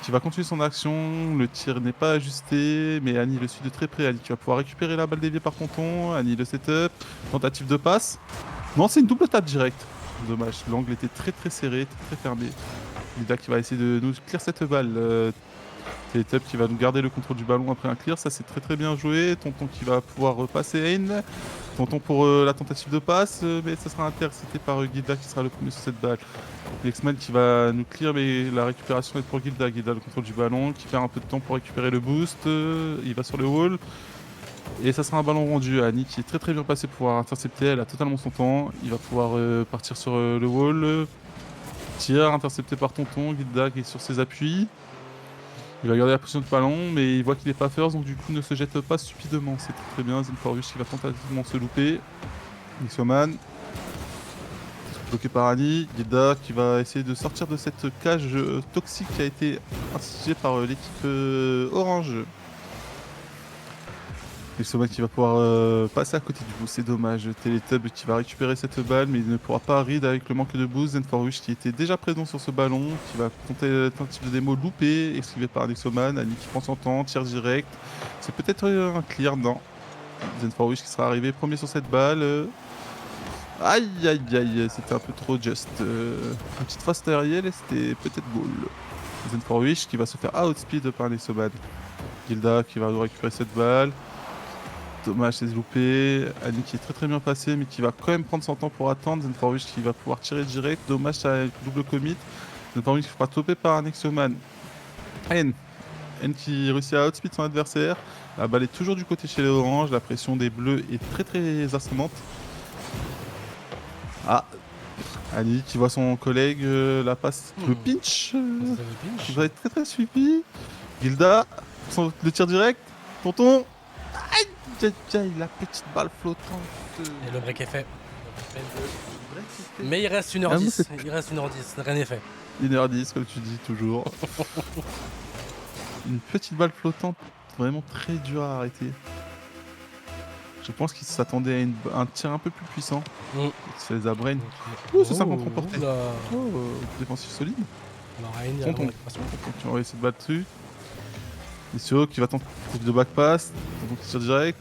qui va continuer son action. Le tir n'est pas ajusté. Mais Annie le suit de très près. Annie qui va pouvoir récupérer la balle déviée par Tonton. Annie le setup. Tentative de passe. Non, c'est une double tape directe. Dommage. L'angle était très serré, très fermé. Gilda qui va essayer de nous clear cette balle. Top qui va nous garder le contrôle du ballon après un clear. Ça, c'est très bien joué. Tonton qui va pouvoir repasser Ain. Tonton pour la tentative de passe. Mais ça sera intercepté par Gilda qui sera le premier sur cette balle. X-Man qui va nous clear. Mais la récupération est pour Gilda. Gilda, le contrôle du ballon. Qui perd un peu de temps pour récupérer le boost. Il va sur le wall. Et ça sera un ballon rendu à Annie qui est très bien passé pour pouvoir intercepter. Elle a totalement son temps. Il va pouvoir partir sur le wall. Tir intercepté par Tonton. Gilda qui est sur ses appuis. Il va garder la position de ballon, mais il voit qu'il n'est pas first, donc du coup ne se jette pas stupidement. C'est très bien. Zen for Wish qui va tentativement se louper. Nixoman. Bloqué par Annie. Gilda qui va essayer de sortir de cette cage toxique qui a été instituée par l'équipe orange. Nixoman qui va pouvoir passer à côté du boost, c'est dommage. Teletub qui va récupérer cette balle, mais il ne pourra pas read avec le manque de boost. Zen for Wish qui était déjà présent sur ce ballon, qui va tenter la tentative de démo loupé, esquivé par Nixoman. Annie qui prend son temps, tir direct. C'est peut-être un clear, non. Zen for Wish qui sera arrivé premier sur cette balle. Aïe, c'était un peu trop just. Une petite face aérienne et c'était peut-être goal. Zen for Wish qui va se faire outspeed par Nixoman. Gilda qui va récupérer cette balle. Dommage, c'est loupé. Annie qui est très très bien passé, mais qui va quand même prendre son temps pour attendre. Zenforwish qui va pouvoir tirer direct. Dommage, ça a double commit. Zenforwish qui sera topé par un Nexoman. N qui réussit à outspeed son adversaire. La balle est toujours du côté chez les oranges. La pression des bleus est très très ascendante. Ah, Annie qui voit son collègue la passe. Le pinch qui va être très très suivi. Gilda, le tir direct. Tonton. Aïe, aïe, aïe, la petite balle flottante. Et le break est fait. Mais il reste 1h10. Il reste 1h10. Rien n'est fait. 1h10, comme tu dis toujours. Une petite balle flottante, vraiment très dure à arrêter. Je pense qu'il s'attendait à un tir un peu plus puissant. Il se fait les abrains. Oh, c'est 50 remporté. Défensif solide. Tonton, tu envoies cette balle dessus. Et Sio qui va tenter de backpass. Donc il tire direct.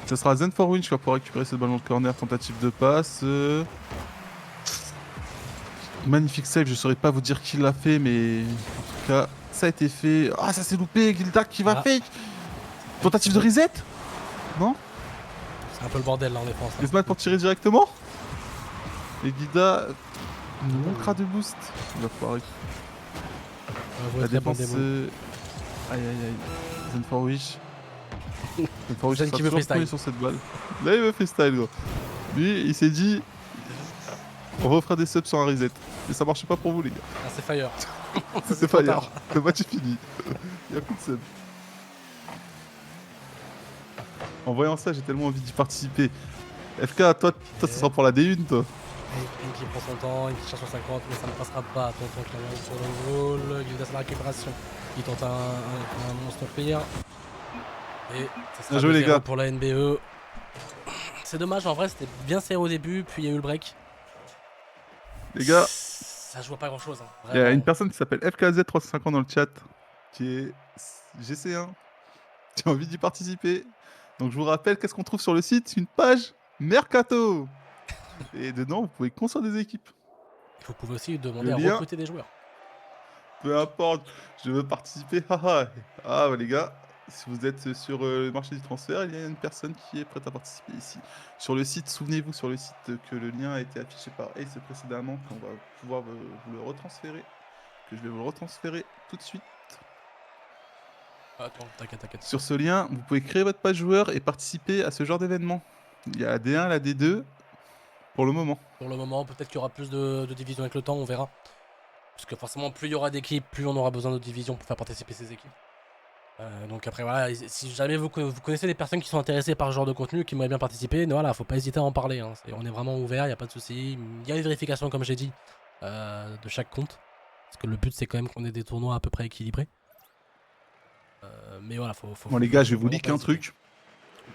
Ce sera Zenforwish qui va pouvoir récupérer cette balle dans le corner. Tentative de passe. Magnifique save, je ne saurais pas vous dire qui l'a fait, mais en tout cas, ça a été fait. Ah, ça s'est loupé. Gilda qui va fake. Tentative de reset. Non. C'est un peu le bordel là en défense. Desmat pour tirer directement. Et Gilda nous manquera de boost. Il va pouvoir la défense. Aïe aïe aïe. Zenforwish. Zenforwish Zen sera qui veut toujours freestyle. premier sur cette balle. Là il veut freestyle gros. Lui il s'est dit on refera des subs sur un reset. Mais ça marche pas pour vous les gars. Ah, c'est fire. C'est trop fire. tard. Le match est fini. Il y a plus de sub. En voyant ça j'ai tellement envie d'y participer. FK toi ça sera pour la D1 toi. Une qui prend son temps, une qui cherche sur 50, mais ça ne passera pas. Tonton qui revient sur le goal, Gilda c'est la récupération. Il tente un monstre clear. Et ça sera Bien joué, les 2-0 gars. pour la NBE. C'est dommage, en vrai c'était bien serré au début, puis il y a eu le break. Les gars, Ça joue à pas grand chose. Hein. il y a une personne qui s'appelle FKZ350 dans le chat qui est GC1 qui a envie d'y participer. Donc je vous rappelle, qu'est-ce qu'on trouve sur le site? Une page Mercato. Et dedans, vous pouvez construire des équipes. Vous pouvez aussi demander Le à lien. recruter des joueurs. Peu importe, je veux participer. Ah bah, les gars, si vous êtes sur le marché du transfert, il y a une personne qui est prête à participer ici. Sur le site, souvenez-vous sur le site que le lien a été affiché par Ace précédemment, qu'on va pouvoir vous le retransférer. Que je vais vous le retransférer tout de suite. Attends, t'inquiète. Sur ce lien, vous pouvez créer votre page joueur et participer à ce genre d'événement. Il y a la D1, la D2, pour le moment. Pour le moment, peut-être qu'il y aura plus de divisions avec le temps, on verra. Parce que forcément, plus il y aura d'équipes, plus on aura besoin de divisions pour faire participer ces équipes. Donc après, voilà, si jamais vous connaissez des personnes qui sont intéressées par ce genre de contenu, qui aimeraient bien participer, voilà, faut pas hésiter à en parler. Hein. On est vraiment ouvert, il n'y a pas de souci. Il y a une vérification, comme j'ai dit, de chaque compte. Parce que le but, c'est quand même qu'on ait des tournois à peu près équilibrés. Mais voilà, faut Bon les gars, je vais vous vraiment leak un participer. truc.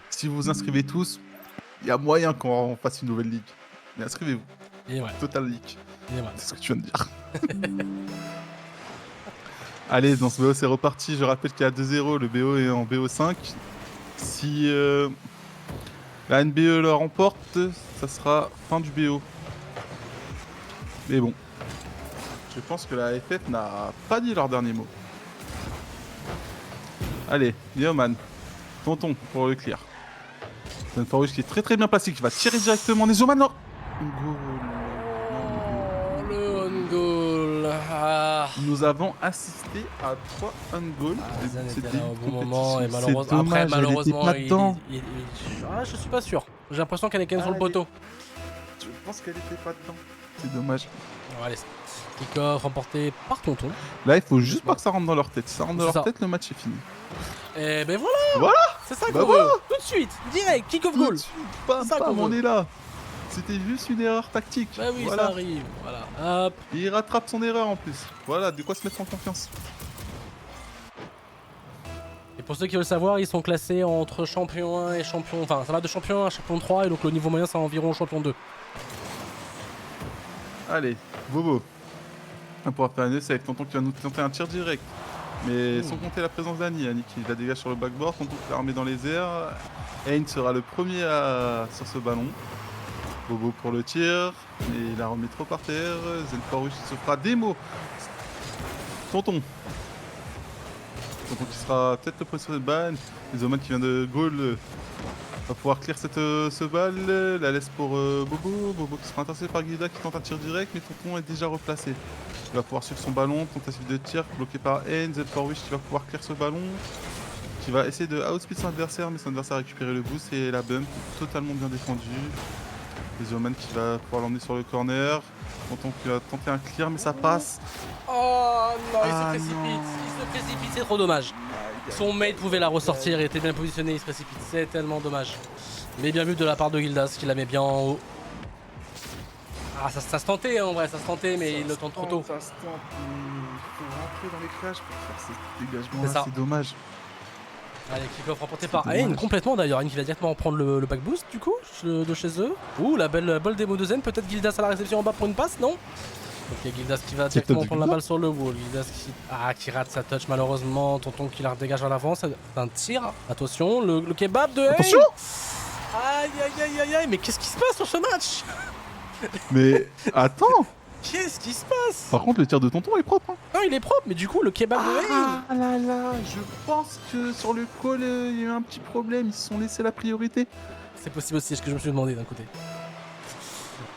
Si vous vous inscrivez tous, il y a moyen qu'on fasse une nouvelle ligue. Mais inscrivez-vous. Et ouais, Total leak. et voilà. C'est ce que tu viens de dire. Allez, dans ce BO c'est reparti. Je rappelle qu'il y a 2-0. Le BO est en BO5. Si la NBE la remporte, ça sera fin du BO. Mais bon, je pense que la FF n'a pas dit leur dernier mot. Allez, Neoman, tonton pour le clear. Zenforwish qui est très très bien placé, qui va tirer directement. Nezoman, non. Oh, le on goal. Ah. Nous avons assisté à 3 on-goal. Zen était là au bon moment et malheureusement, dommage, après elle était malheureusement pas dedans. Ah, je suis pas sûr. J'ai l'impression qu'elle est quand même sur le poteau. Je pense qu'elle était pas dedans. C'est dommage. Bon, allez, kick-off remporté par Tonton. Là, il faut juste pas que ça rentre dans leur tête. Si ça rentre dans C'est leur ça. tête, le match est fini. Et ben voilà. Voilà. C'est ça Bah qu'on voilà. veut. Tout de suite, direct, kick-off Tout de goal. suite, bam, C'est ça bam, qu'on on veut. est là. C'était juste une erreur tactique. Bah oui, Voilà. ça arrive. Voilà, hop. Et il rattrape son erreur en plus. Voilà, de quoi se mettre en confiance. Et pour ceux qui veulent savoir, ils sont classés entre champion 1 et champion... Enfin, ça va de champion 1 à champion 3, et donc le niveau moyen, c'est environ champion 2. Allez, Bobo. On pourra faire un save. Tonton qui va nous tenter un tir direct. Mais sans compter la présence d'Annie. Annie qui la dégage sur le backboard. Tonton qui la remet dans les airs. Ain sera le premier sur ce ballon. Bobo pour le tir. Et il la remet trop par terre. Zenforwish se fera démo. Tonton. Tonton qui sera peut-être le premier sur cette balle. Les Oman qui vient de goal va pouvoir clear ce balle. La laisse pour Bobo. Bobo qui sera intercepté par Guida qui tente un tir direct, mais Tonton est déjà replacé. Il va pouvoir suivre son ballon. Tentative de tir bloqué par N. Z4Wish qui va pouvoir clear ce ballon. Qui va essayer de outspeed son adversaire, mais son adversaire a récupéré le boost et la bump totalement bien défendue. Les Oman qui va pouvoir l'emmener sur le corner. Tonton qui va tenter un clear, mais ça passe. Oh non, il se Ah, précipite. non. Il se précipite, c'est trop dommage. Son mate pouvait la ressortir, il était bien positionné, il se précipite. C'est tellement dommage. Mais bien vu de la part de Gildas qui la met bien en haut. Ah, ça se tentait en vrai, ça se tentait, mais il le tente trop tôt. Ça se tente, il faut rentrer dans les cages pour faire ces C'est dégagements ça. là, c'est dommage. Allez, kick-off remporté C'est par dommage. Ain, complètement d'ailleurs. Ain qui va directement prendre le back boost du coup, de chez eux. Ouh, la belle démo de Zen. Peut-être Gildas à la réception en bas pour une passe, non? Ok, Gildas qui va C'est directement top prendre la Gildas. balle sur le wall. Gildas qui rate sa touch malheureusement. Tonton qui la redégage à l'avant. C'est un tir. Attention, le kebab de Ain. Attention. Aïe aïe aïe aïe aïe, mais qu'est-ce qui se passe sur ce match? Mais attends, Qu'est-ce qui se passe? par contre le tir de Tonton est propre. Hein. Non, il est propre, mais du coup, le kebab de Ain. Ah là là, je pense que sur le call il y a eu un petit problème, ils se sont laissés la priorité. C'est possible aussi, c'est ce que je me suis demandé d'un côté.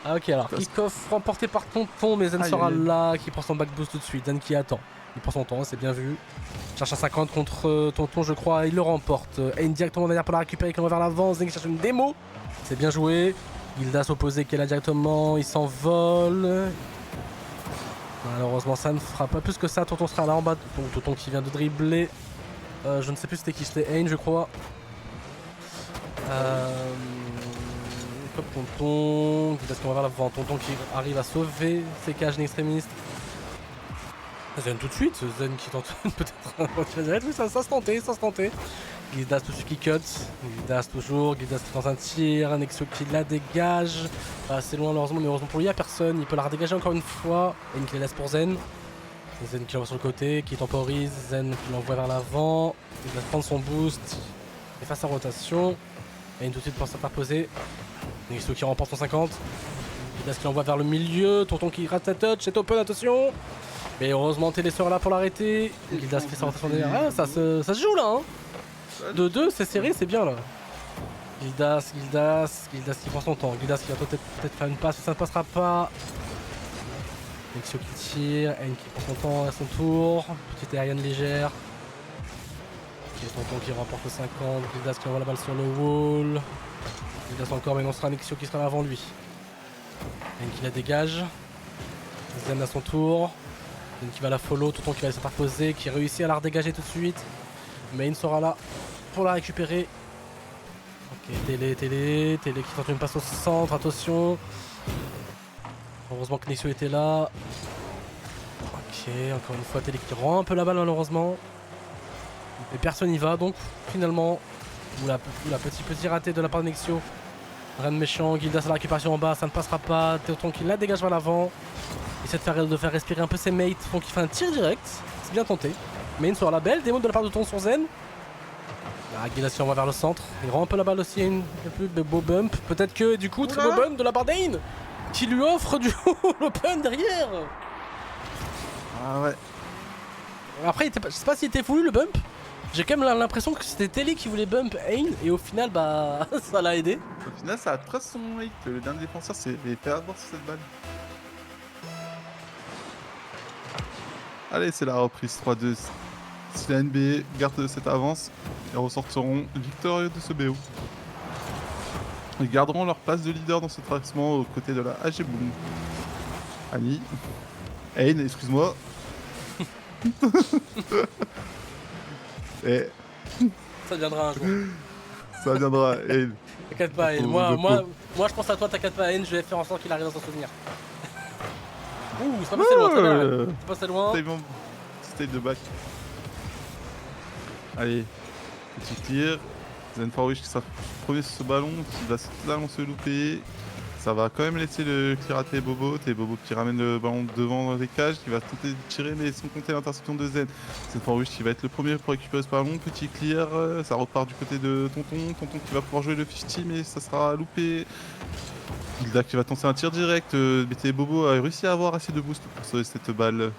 Ah ok, alors kick-off remporté par Tonton, mais Zen Aïe, sera aïe, aïe. là, qui prend son back boost tout de suite. Zen qui attend. Il prend son temps, c'est bien vu. Cherche un 50 contre Tonton, je crois, il le remporte. Ain directement derrière pour la récupérer, qui va vers l'avant. Zen qui cherche une démo. C'est bien joué. Gildas opposé qui est là directement, il s'envole. Malheureusement, ça ne fera pas plus que ça. Tonton sera là en bas. Tonton qui vient de dribbler. Je ne sais plus c'était qui, c'était Ain, je crois. Hop, Tonton, Gildas qui va vers l'avant, Tonton qui arrive à sauver ses cages extrémistes. Zen tout de suite, Zen qui tente peut-être un tir direct, oui ça se tentait. Gildas tout de suite qui cut, Gildas toujours, Gildas qui tente un tir, Nexo qui la dégage, pas assez loin malheureusement, mais heureusement pour lui il n'y a personne, il peut la redégager encore une fois, et qui la laisse pour Zen. Zen qui l'envoie sur le côté, qui temporise, Zen qui l'envoie vers l'avant, il va prendre son boost, et face à rotation, et tout de suite pour s'interposer. Nexo qui remporte son 50. Gildas qui l'envoie vers le milieu. Tonton qui rate sa touch. C'est open, attention. Mais heureusement, Télé sera là pour l'arrêter. Gildas fait sa rotation derrière. Ah, ça se joue là. Hein. 2-2, c'est serré, c'est bien là. Gildas qui prend son temps. Gildas qui va peut-être faire une passe, mais ça ne passera pas. Nexo qui tire. N qui prend son temps à son tour. Petite aérienne légère. Ok, Tonton qui remporte le 50. Gildas qui envoie la balle sur le wall. Gildas encore, mais non, ce sera Nexio qui sera là avant lui. Zen qui la dégage. Zen à son tour. Zen qui va la follow, Tonton qui va s'interposer, qui réussit à la redégager tout de suite. Main sera là pour la récupérer. Ok, Télé qui tente une passe au centre, attention. Heureusement que Nexio était là. Ok, encore une fois, Télé qui rend un peu la balle malheureusement. Et personne n'y va, donc finalement, la petit raté de la part de Nexio. Rien de méchant, Gildas à la récupération en bas, ça ne passera pas. Tonton qui la dégage vers l'avant. Essaie de faire respirer un peu ses mates. Donc il fait un tir direct, c'est bien tenté. Main sur la belle, démo de la part de Tonton sur Zen. Ah, Gildas qui envoie vers le centre. Il rend un peu la balle aussi, un peu de beau bump. Peut-être que du coup, très beau bump de la part d'Ain qui lui offre du l'open derrière. Ah ouais. Après, je sais pas s'il était voulu le bump. J'ai quand même l'impression que c'était Télé qui voulait bump Ain et au final bah ça l'a aidé. Au final ça a trust son hate, le dernier défenseur s'est fait avoir sur cette balle. Allez, c'est la reprise 3-2. Si la NBA garde cette avance, ils ressortiront victorieux de ce BO. Ils garderont leur place de leader dans ce classement aux côtés de la AG Boom. Annie. Ain, excuse-moi. Et Ça viendra un jour. ça viendra. Ain. T'inquiète pas, Ain. Moi je pense à toi, t'inquiète pas, Ain, je vais faire en sorte qu'il arrive dans son souvenir. Ouh, c'est pas passé loin, très bien. C'est passé loin. Stay de back. Allez, petit tir. Zen4Wish qui sera premier sur ce ballon, qui va totalement se louper. Ça va quand même laisser le clear à Bobo. Bobo qui ramène le ballon devant les cages, qui va tenter de tirer, mais sans compter l'interception de Zen. Zen4Wish qui va être le premier pour récupérer ce ballon. Petit clear, ça repart du côté de Tonton. Tonton qui va pouvoir jouer le 50, mais ça sera loupé. Gilda qui va tenter un tir direct. BT Bobo a réussi à avoir assez de boost pour sauver cette balle.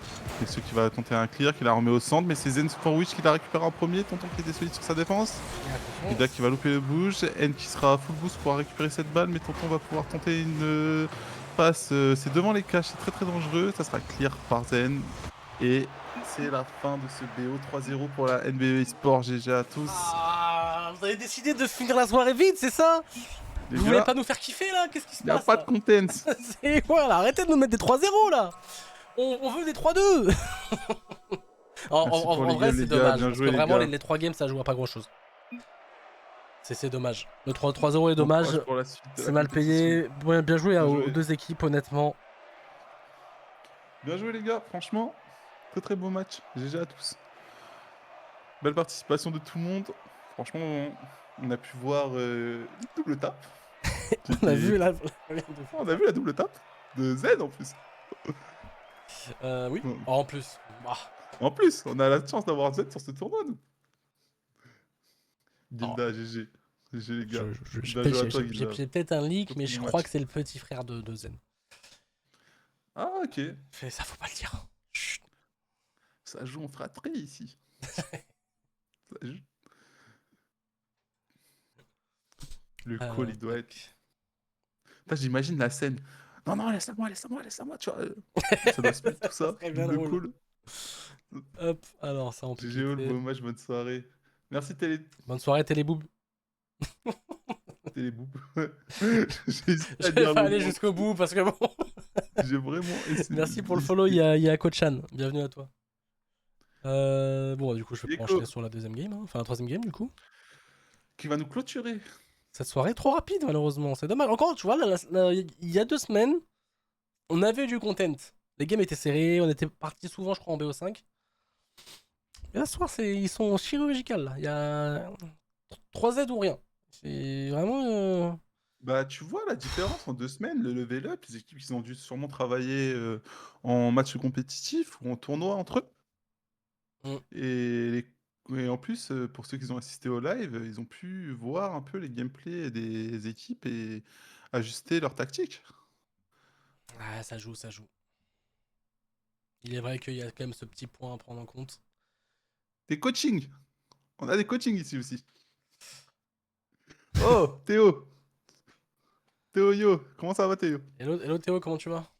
Et ce qui va tenter un clear, qui la remet au centre. Mais c'est Zen Forwich qui la récupère en premier. Tonton qui était solide sur sa défense. Et attention. Gilda qui va louper le bouge. N qui sera full boost pour récupérer cette balle. Mais Tonton va pouvoir tenter une passe. C'est devant les caches. C'est très très dangereux. Ça sera clear par Zen. Et c'est la fin de ce BO 3-0 pour la NBA eSport. GG à tous. Ah, vous avez décidé de finir la soirée vite, c'est ça? Les Vous voulez gars, pas nous faire kiffer là? Qu'est-ce qui se il n'y a passe pas là de content. C'est quoi là? Arrêtez de nous mettre des 3-0 là! On veut des 3-2! En Merci pour les vrai, games, c'est les gars. dommage. Bien Parce joué, que les vraiment, gars. les 3 games ça joue à pas grand chose. C'est dommage. Le 3-0 est Bon dommage. courage pour la suite de la C'est mal payé. Bien joué Bien aux joué. deux équipes, honnêtement. Bien joué les gars, franchement, très très beau match. GG à tous. Belle participation de tout le monde. Franchement, on a pu voir une double tape. On a vu là. On a vu la double tape de Z en plus. Oui, Bon. en plus. Ah. En plus, on a la chance d'avoir Z sur ce tournoi, nous. Gilda, GG. GG les gars. Bien joué à toi, Gilda. J'ai peut-être un leak, Pour mais ton je match. crois que c'est le petit frère de Zen. Ah ok. Ça, faut pas le dire. Chut. Ça joue en fratrie ici. Ça joue. Le call, il doit être... Putain, j'imagine la scène. Non, non, laisse-la-moi, tu vois. Ça doit se mettre tout ça. serait bien Le drôle. call. Hop, alors ça on peut GG, quitter. bon match, bonne soirée. Merci Bonne soirée Téléboub. Téléboub. J'ai hésité Je à vais dire pas le aller mot. jusqu'au bout parce que bon. J'ai vraiment essayé. Merci pour le follow, il y a Kochan. Bienvenue à toi. Bon, du coup, je vais Echo. enchaîner sur la deuxième game, hein. Enfin la troisième game du coup. Qui va nous clôturer. Cette soirée est trop rapide malheureusement, c'est dommage. Encore, tu vois, il y a 2 semaines, on avait du content. Les games étaient serrés, on était parti souvent, je crois, en BO5. Et là, ce soir, ils sont chirurgicales. Là. Il y a 3Z ou rien. C'est vraiment. Bah, tu vois la différence en 2 semaines, le level up, les équipes qui ont dû sûrement travailler en match compétitif ou en tournoi entre eux. Mm. Et en plus, pour ceux qui ont assisté au live, ils ont pu voir un peu les gameplays des équipes et ajuster leur tactique. Ah, ça joue, ça joue. Il est vrai qu'il y a quand même ce petit point à prendre en compte. Des coachings. On a des coachings ici aussi. Oh, Théo. Théo, yo. Comment ça va, Théo? Hello Théo, comment tu vas?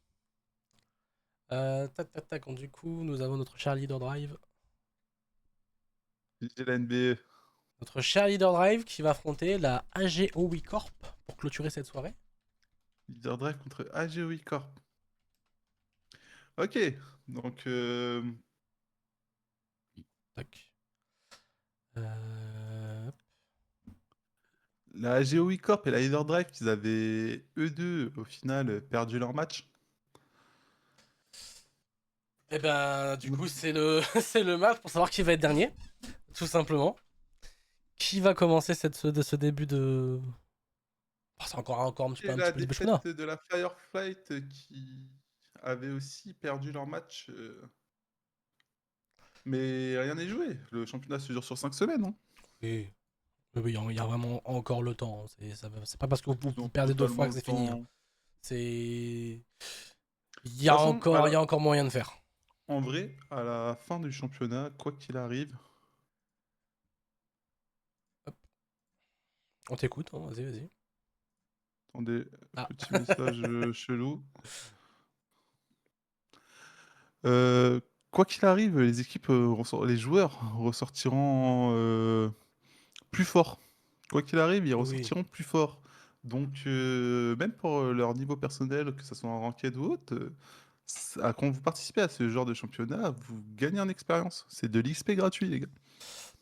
Tac. Du coup, nous avons notre cher leader drive. J'ai la NBA. Notre cher leader drive qui va affronter la AGO Corp pour clôturer cette soirée. Leader Drive contre AGOI Corp. Ok. Donc, Tac. la AGOI Corp et la Leader Drive, ils avaient eux deux, au final, perdu leur match. Et ben, du coup, c'est le match pour savoir qui va être dernier, tout simplement. Qui va commencer ce début de. Oh, c'est encore un petit peu, Et la début de défaite championnat. de la Fireflight qui avait aussi perdu leur match. Mais rien n'est joué. Le championnat se dure sur 5 semaines. Hein. Oui, oui, il y a vraiment encore le temps. C'est pas parce que vous Donc, perdez 2 fois totalement que c'est le fini. Hein. temps. Il y De a toute façon, encore, il y a encore moyen de faire. En vrai, à la fin du championnat, quoi qu'il arrive, On t'écoute, hein, vas-y. attendez, Ah. petit message chelou. Quoi qu'il arrive, les équipes, les joueurs ressortiront plus forts. Quoi qu'il arrive, ils Oui. ressortiront plus forts. Donc, même pour leur niveau personnel, que ce soit en ranked ou autre, quand vous participez à ce genre de championnat, vous gagnez en expérience. C'est de l'XP gratuit, les gars.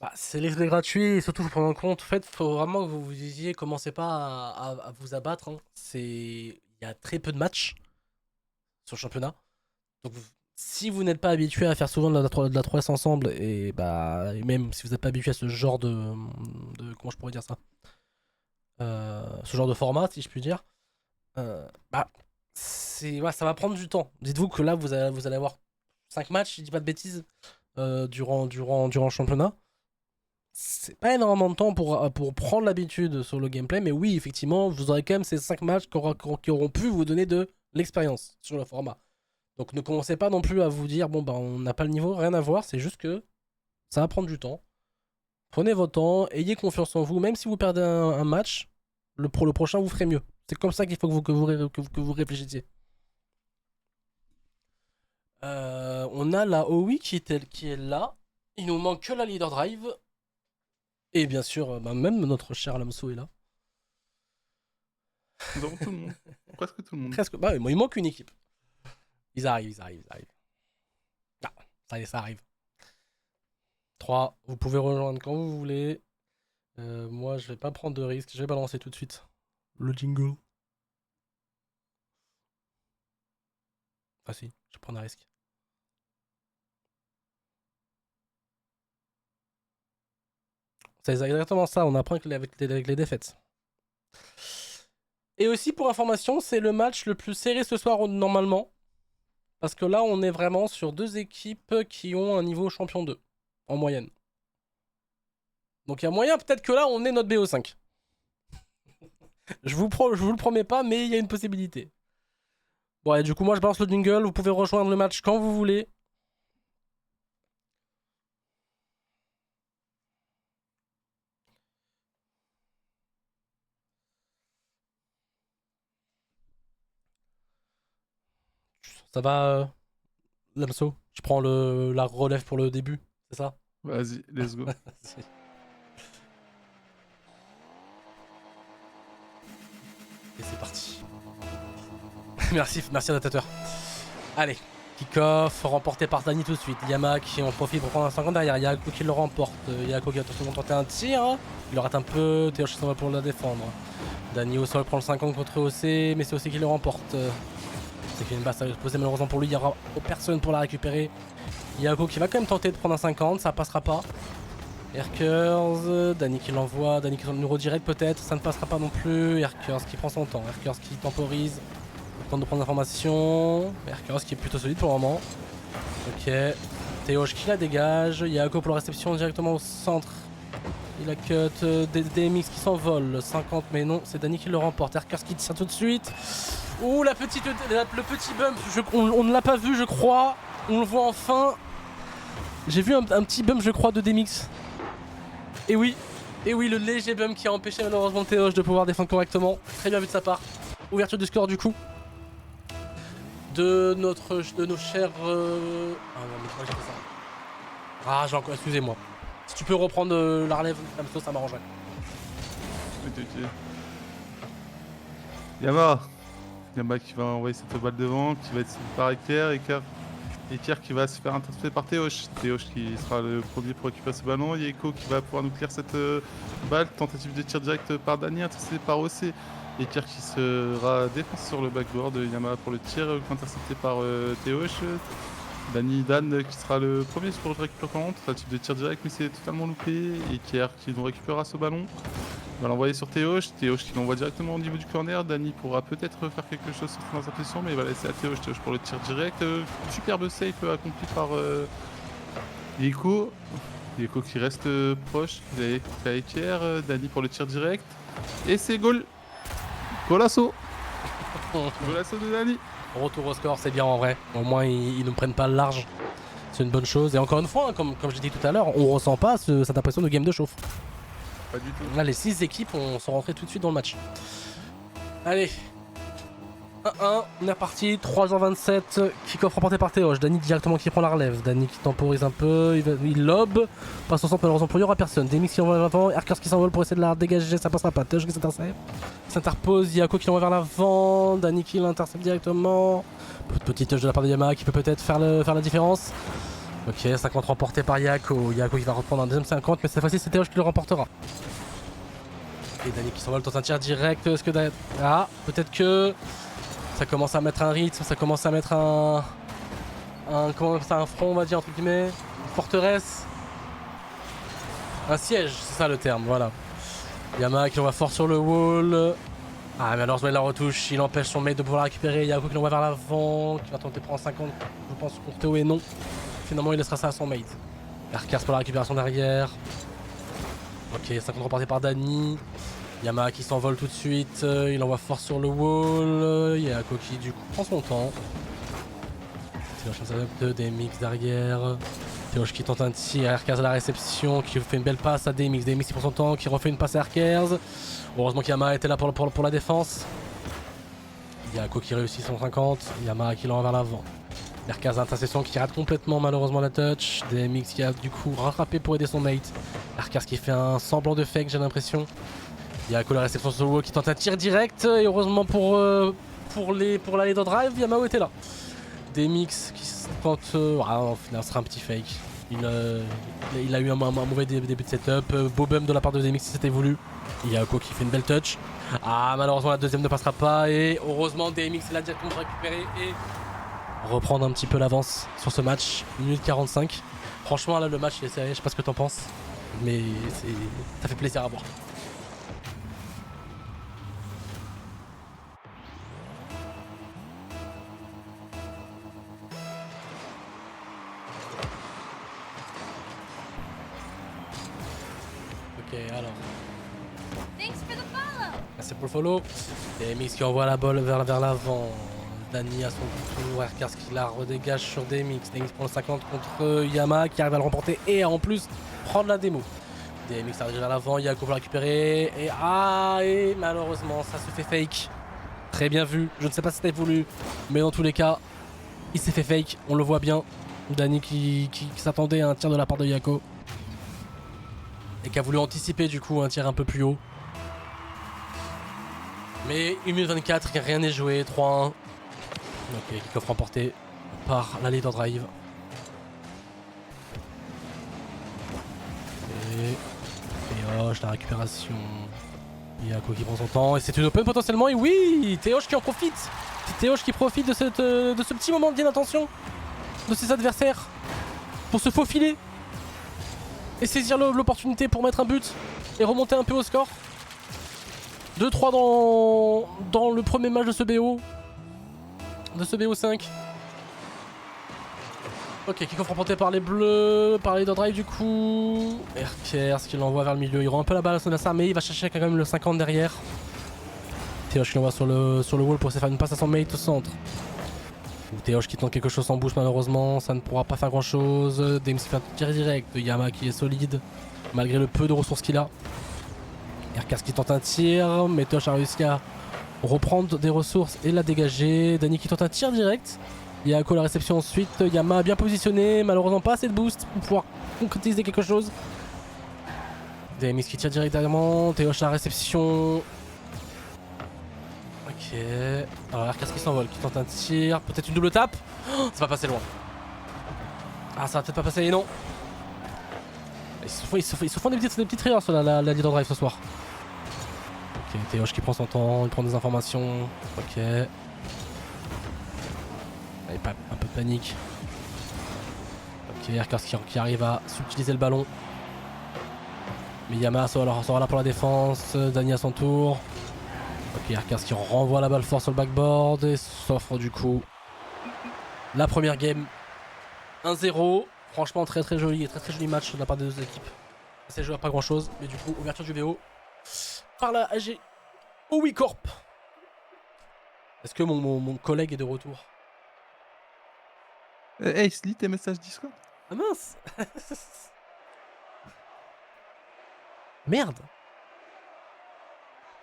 Bah, c'est l'effet gratuit et surtout faut prendre en compte. En fait, faut vraiment que vous vous disiez, commencez pas à vous abattre. Hein. Il y a très peu de matchs sur le championnat. Donc, si vous n'êtes pas habitué à faire souvent de la 3S ensemble, et bah, et même si vous n'êtes pas habitué à ce genre de comment je pourrais dire ça, ce genre de format, si je puis dire, bah, ça va prendre du temps. Dites-vous que là, vous allez avoir 5 matchs, je dis pas de bêtises, durant le championnat. c'est pas énormément de temps pour prendre l'habitude sur le gameplay, mais oui, effectivement, vous aurez quand même ces 5 matchs qui auront pu vous donner de l'expérience sur le format. Donc ne commencez pas non plus à vous dire, bon, bah, on n'a pas le niveau, rien à voir, c'est juste que ça va prendre du temps. Prenez votre temps, ayez confiance en vous, même si vous perdez un match, pour le prochain, vous ferez mieux. C'est comme ça qu'il faut que vous réfléchissiez. On a la OI qui est là. Il nous manque que la leader drive. Et bien sûr, même notre cher Lamso est là. Nous avons tout le monde. Presque tout le monde. Presque. Bah, il manque une équipe. Ils arrivent. Ah, ça y est, ça arrive. 3, vous pouvez rejoindre quand vous voulez. Moi, je vais pas prendre de risque. Je vais balancer tout de suite le jingle. Enfin, si, je vais prendre un risque. C'est exactement ça, on apprend avec les défaites. Et aussi, pour information, c'est le match le plus serré ce soir, normalement. Parce que là, on est vraiment sur 2 équipes qui ont un niveau champion 2, en moyenne. Donc il y a moyen, peut-être que là, on est notre BO5. je vous le promets pas, mais il y a une possibilité. Bon, et du coup, moi, je balance le jingle. Vous pouvez rejoindre le match quand vous voulez. Ça va, Lamso? Je prends la relève pour le début, c'est ça? Vas-y, let's go. Et c'est parti. merci adaptateur. Allez, kick-off, remporté par Dany tout de suite. Yama qui en profite pour prendre un 50 derrière. Yako qui le remporte. Yako qui a tenté un tir. Hein. Il le rate un peu. Théoche s'en va pour la défendre. Dany au sol prend le 50 contre OC, mais c'est OC qui le remporte. C'est qu'il y a une base à poser malheureusement pour lui. Il n'y aura personne pour la récupérer. Yako qui va quand même tenter de prendre un 50. Ça passera pas. Herkers, Dany qui l'envoie, Dany qui est numéro direct peut-être, ça ne passera pas non plus. Herkers qui prend son temps, Herkers qui temporise, le temps de prendre l'information. Herkers qui est plutôt solide pour le moment. Ok, Théoche qui la dégage, Yako pour la réception directement au centre. Il a cut, DMX qui s'envole, 50 mais non, c'est Dany qui le remporte. Herkers qui tire tout de suite. Ouh, le petit bump, on ne l'a pas vu je crois, on le voit enfin. J'ai vu un petit bump je crois de DMX. Et oui, le léger bump qui a empêché malheureusement Théoche de pouvoir défendre correctement. Très bien vu de sa part. Ouverture du score du coup. De nos chers... Ah non mais moi j'ai fait ça. Ah j'ai encore... Excusez-moi. Si tu peux reprendre la relève, ça m'arrangerait. Ok. Yama qui va envoyer cette balle devant, qui va être par Éclair qui va se faire intercepter par Théoche. Théoche qui sera le premier pour récupérer ce ballon. Yeko qui va pouvoir nous clear cette balle. Tentative de tir direct par Dany, intercepté par OC. Éclair qui sera défense sur le backboard. Yama pour le tir, intercepté par Théoche. Dan qui sera le premier pour récupérer tentative de tir direct, mais c'est totalement loupé. Éclair qui nous récupérera ce ballon. On va l'envoyer sur Théoche qui l'envoie directement au niveau du corner. Dany pourra peut-être faire quelque chose sur son interception, mais il va laisser à Théoche pour le tir direct. Superbe save accompli par Yeko. Yeko qui reste proche, il a Éclair. Dany pour le tir direct. Et c'est goal. Golasso. Golasso de Dany. Retour au score, c'est bien en vrai. Au moins ils ne prennent pas le large. C'est une bonne chose. Et encore une fois, hein, comme je l'ai dit tout à l'heure, on ressent pas cette impression de game de chauffe. Pas du tout. Là, les 6 équipes sont rentrées tout de suite dans le match. Allez. 1-1, on est reparti. 3h27. Kick-off remporté par Théoche. Dany directement qui prend la relève. Dany qui temporise un peu. Il lobe. Passe au centre, malheureusement pour lui, il n'y aura personne. DMX qui envoie vers l'avant. Herkers qui s'envole pour essayer de la dégager. Ça passera pas. Théoche qui s'interpose. Yako qui l'envoie vers l'avant. Dany qui l'intercepte directement. Petite touche de la part de Yama qui peut peut-être faire la différence. Ok, 50 remporté par Yako. Yako qui va reprendre un deuxième 50, mais cette fois-ci c'est Théoche qui le remportera. Et Dany qui s'envole dans un tir direct. Est-ce que peut-être que ça commence à mettre un rythme, ça commence à mettre un front, on va dire entre guillemets, une forteresse, un siège, c'est ça le terme, voilà. Yama qui l'envoie fort sur le wall. Ah mais alors il la retouche, il empêche son mate de pouvoir la récupérer. Yako qui l'envoie vers l'avant, qui va tenter de prendre 50, je pense pour Théo et non. Finalement il laissera ça à son mate. Herkers pour la récupération derrière. Ok, 50 reparté par Dany. Yamaha qui s'envole tout de suite. Il envoie fort sur le wall. Yako qui du coup prend son temps. Théoche comme ça, 2 DMX derrière. Théoche qui tente un tir. Erkers à la réception. Qui fait une belle passe à DMX. DMX qui prend son temps. Qui refait une passe à Erkers. Heureusement qu'Yamaha était là pour la défense. Yako qui réussit son 50. Yamaha qui l'envoie vers l'avant. Erkers à l'interception qui rate complètement malheureusement la touch. DMX qui a du coup rattrapé pour aider son mate. Erkers qui fait un semblant de fake, j'ai l'impression. Yako la réception sur le wall qui tente un tir direct. Et heureusement pour la leader drive, Yamaha était là. DMX qui tente. Au final, ce sera un petit fake. Il a eu un mauvais début de setup. Beau bump de la part de DMX si c'était voulu. Yako qui fait une belle touch. Ah, malheureusement, la deuxième ne passera pas. Et heureusement, DMX est là directement pour récupérer et reprendre un petit peu l'avance sur ce match. 1 minute 45. Franchement, là, le match il est serré. Je sais pas ce que t'en penses. Mais ça fait plaisir à voir. Ok, alors. Merci pour le follow. DMX qui envoie la balle vers l'avant. Dany à son tour. Erkers qui la redégage sur DMX. DMX prend le 50 contre Yamaha qui arrive à le remporter et en plus prendre la démo. DMX arrive vers l'avant. Yako pour la récupérer. Et malheureusement, ça se fait fake. Très bien vu. Je ne sais pas si c'était voulu. Mais dans tous les cas, il s'est fait fake. On le voit bien. Dany qui s'attendait à un tir de la part de Yako. Et qui a voulu anticiper du coup un tir un peu plus haut. Mais 1 minute 24, rien n'est joué, 3-1. Ok, kick-off remporté par la leader drive. Et Théoche, la récupération. Yako qui prend son temps. Et c'est une open potentiellement. Et oui, Théoche qui en profite. C'est Théoche qui profite de ce petit moment d'inattention de ses adversaires pour se faufiler et saisir l'opportunité pour mettre un but et remonter un peu au score. 2-3 dans le premier match de ce BO. De ce BO5. Ok, kick-off remporté par les bleus, par les drive du coup. Erkers qui l'envoie vers le milieu. Il rend un peu la balle à son adversaire, mais il va chercher quand même le 50 derrière. Théoche qui l'envoie sur le wall pour essayer de faire une passe à son mate au centre. Théoche qui tente quelque chose en bouche malheureusement, ça ne pourra pas faire grand chose. DMX qui fait un tir direct, Yamaha qui est solide, malgré le peu de ressources qu'il a. Erkers qui tente un tir, mais Théoche a réussi à reprendre des ressources et la dégager. Dany qui tente un tir direct. Yako la réception ensuite, Yamaha bien positionné, malheureusement pas assez de boost pour pouvoir concrétiser quelque chose. DMX qui tire directement, Théoche la réception. Ok, alors Erkers qui s'envole, qui tente un tir, peut-être une double tape. Oh, ça va passer loin. Ah, ça va peut-être pas passer, non. Ils se font des petites rires sur la leader drive ce soir. Ok, Théoche qui prend son temps, il prend des informations. Ok. Allez, un peu de panique. Ok, Erkers qui arrive à subtiliser le ballon. Mais Yamaha sera là pour la défense. Dany à son tour. Ok, Erkers qui renvoie la balle fort sur le backboard et s'offre du coup la première game. 1-0. Franchement, très joli et très joli match de la part des deux équipes. Ça s'est joué à pas grand chose, mais du coup, ouverture du VO par la AG OUI Corp. Est-ce que mon collègue est de retour? Hey, lis tes messages Discord. Ah mince. Merde.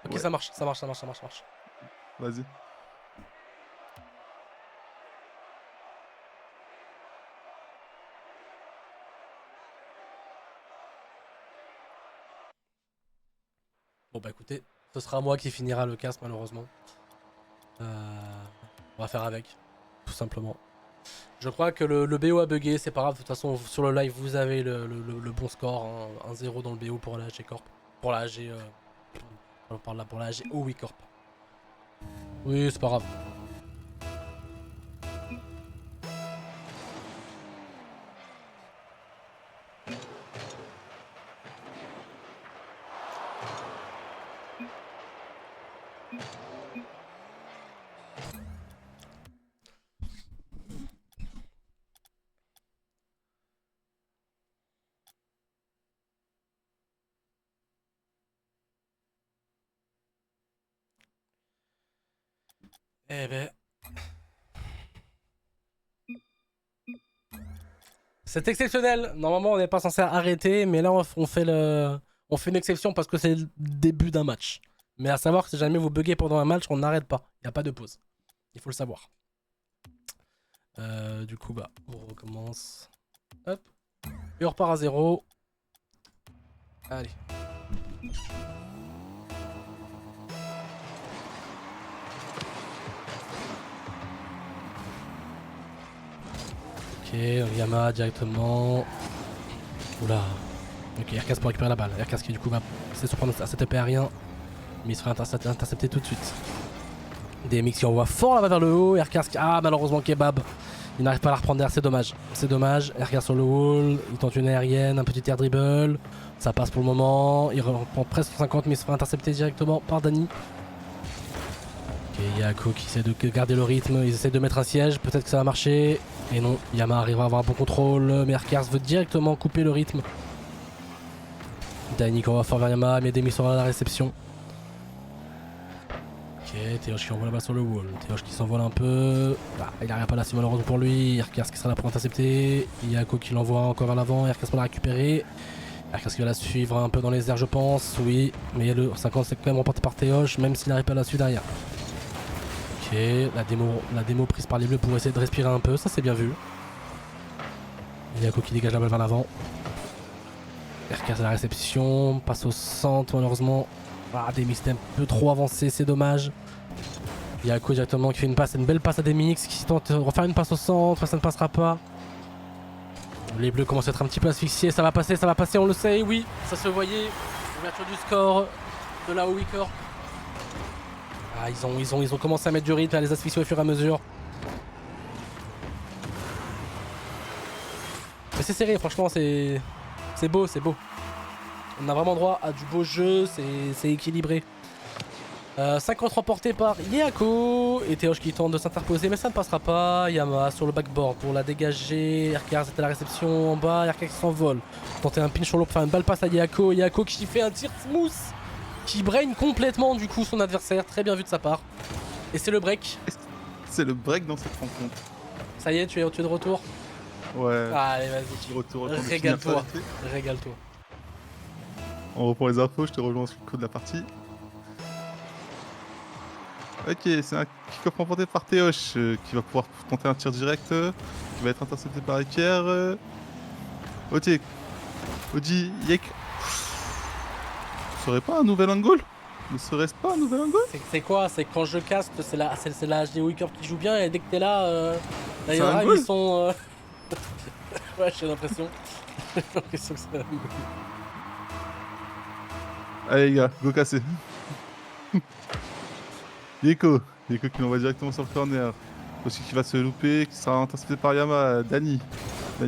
Ok, Ouais. ça marche. Vas-y. Bon bah écoutez, ce sera moi qui finira le casque malheureusement. On va faire avec, tout simplement. Je crois que le BO a bugué, c'est pas grave, de toute façon sur le live vous avez le bon score, hein, 1-0 dans le BO pour la AG Corp. Pour la AG... on parle là pour la AG OUI Corp. Oui, c'est pas grave. Eh ben. C'est exceptionnel. Normalement, on n'est pas censé arrêter, mais là, on fait une exception parce que c'est le début d'un match. Mais à savoir que si jamais vous buguez pendant un match, on n'arrête pas. Il n'y a pas de pause. Il faut le savoir. Du coup, bah, on recommence. Hop. Et on repart à 0. Allez. Ok, donc Yamaha directement. Oula. Ok, Aircas pour récupérer la balle. Aircas qui du coup va essayer de surprendre à cette aérien. Mais il sera intercepté tout de suite. DMX qui envoie fort la balle vers le haut. Aircas qui... Ah, malheureusement Kebab. Il n'arrive pas à la reprendre derrière, c'est dommage. C'est dommage. Aircas sur le wall. Il tente une aérienne, un petit air dribble. Ça passe pour le moment. Il reprend presque 50 mais il se fait intercepter directement par Dani. Ok, Yako qui essaie de garder le rythme. Ils essaient de mettre un siège. Peut-être que ça va marcher. Et non, Yama arrive à avoir un bon contrôle. Mais Aircas veut directement couper le rythme. Dani qui envoie fort vers Yama. Mais Demi sera à la réception. Ok, Théoche qui envoie la balle sur le wall. Théoche qui s'envole un peu. Bah, il n'arrive pas là, c'est malheureusement pour lui. Aircas qui sera là pour intercepter. Yako qui l'envoie encore vers l'avant. Aircas pour la récupérer. Aircas qui va la suivre un peu dans les airs, je pense. Oui, mais le 50 c'est quand même remporté par Théoche, même s'il n'arrive pas à la suivre derrière. Ok, la démo prise par les bleus pour essayer de respirer un peu, ça c'est bien vu. Yako qui dégage la balle vers l'avant. Aircas à la réception, passe au centre malheureusement. Ah, Demix est un peu trop avancé, c'est dommage. Yako directement qui fait une passe, une belle passe à Demix qui tente de refaire une passe au centre, ça ne passera pas. Les bleus commencent à être un petit peu asphyxiés, ça va passer, on le sait, oui, ça se voyait. Ouverture du score de la Wicker. Ah, ils ont commencé à mettre du rythme, à les asphyxier au fur et à mesure. Mais c'est serré, franchement, c'est beau, c'est beau. On a vraiment droit à du beau jeu, c'est équilibré. 50 remporté par Yako. Et Théoche qui tente de s'interposer, mais ça ne passera pas. Yama sur le backboard pour la dégager. Aircas est à la réception en bas. Aircas qui s'envole. Tenter un pinch sur l'eau pour faire une balle passe à Yako. Yako qui fait un tir smooth. Qui brain complètement du coup son adversaire. Très bien vu de sa part. Et c'est le break. C'est le break dans cette rencontre. Ça y est, tu es de retour. Ouais. Allez, vas-y. Retour. Régale-toi. Régale-toi. On reprend les infos, je te rejoins sur le coup de la partie. Ok, c'est un kick-off remporté par Théoche qui va pouvoir tenter un tir direct qui va être intercepté par Eker. Odi, Yek. Ce serait pas un nouvel angle? Ne serait-ce pas un nouvel angle? C'est quoi? C'est quand je caste, c'est la HD Wicker qui joue bien et dès que t'es là, C'est là un ils goal sont. Ouais, j'ai l'impression. J'ai l'impression que c'est un goal. Allez les gars, go casser. Yeko qui l'envoie directement sur le corner. Aussi qui va se louper, qui sera intercepté par Yama. Dani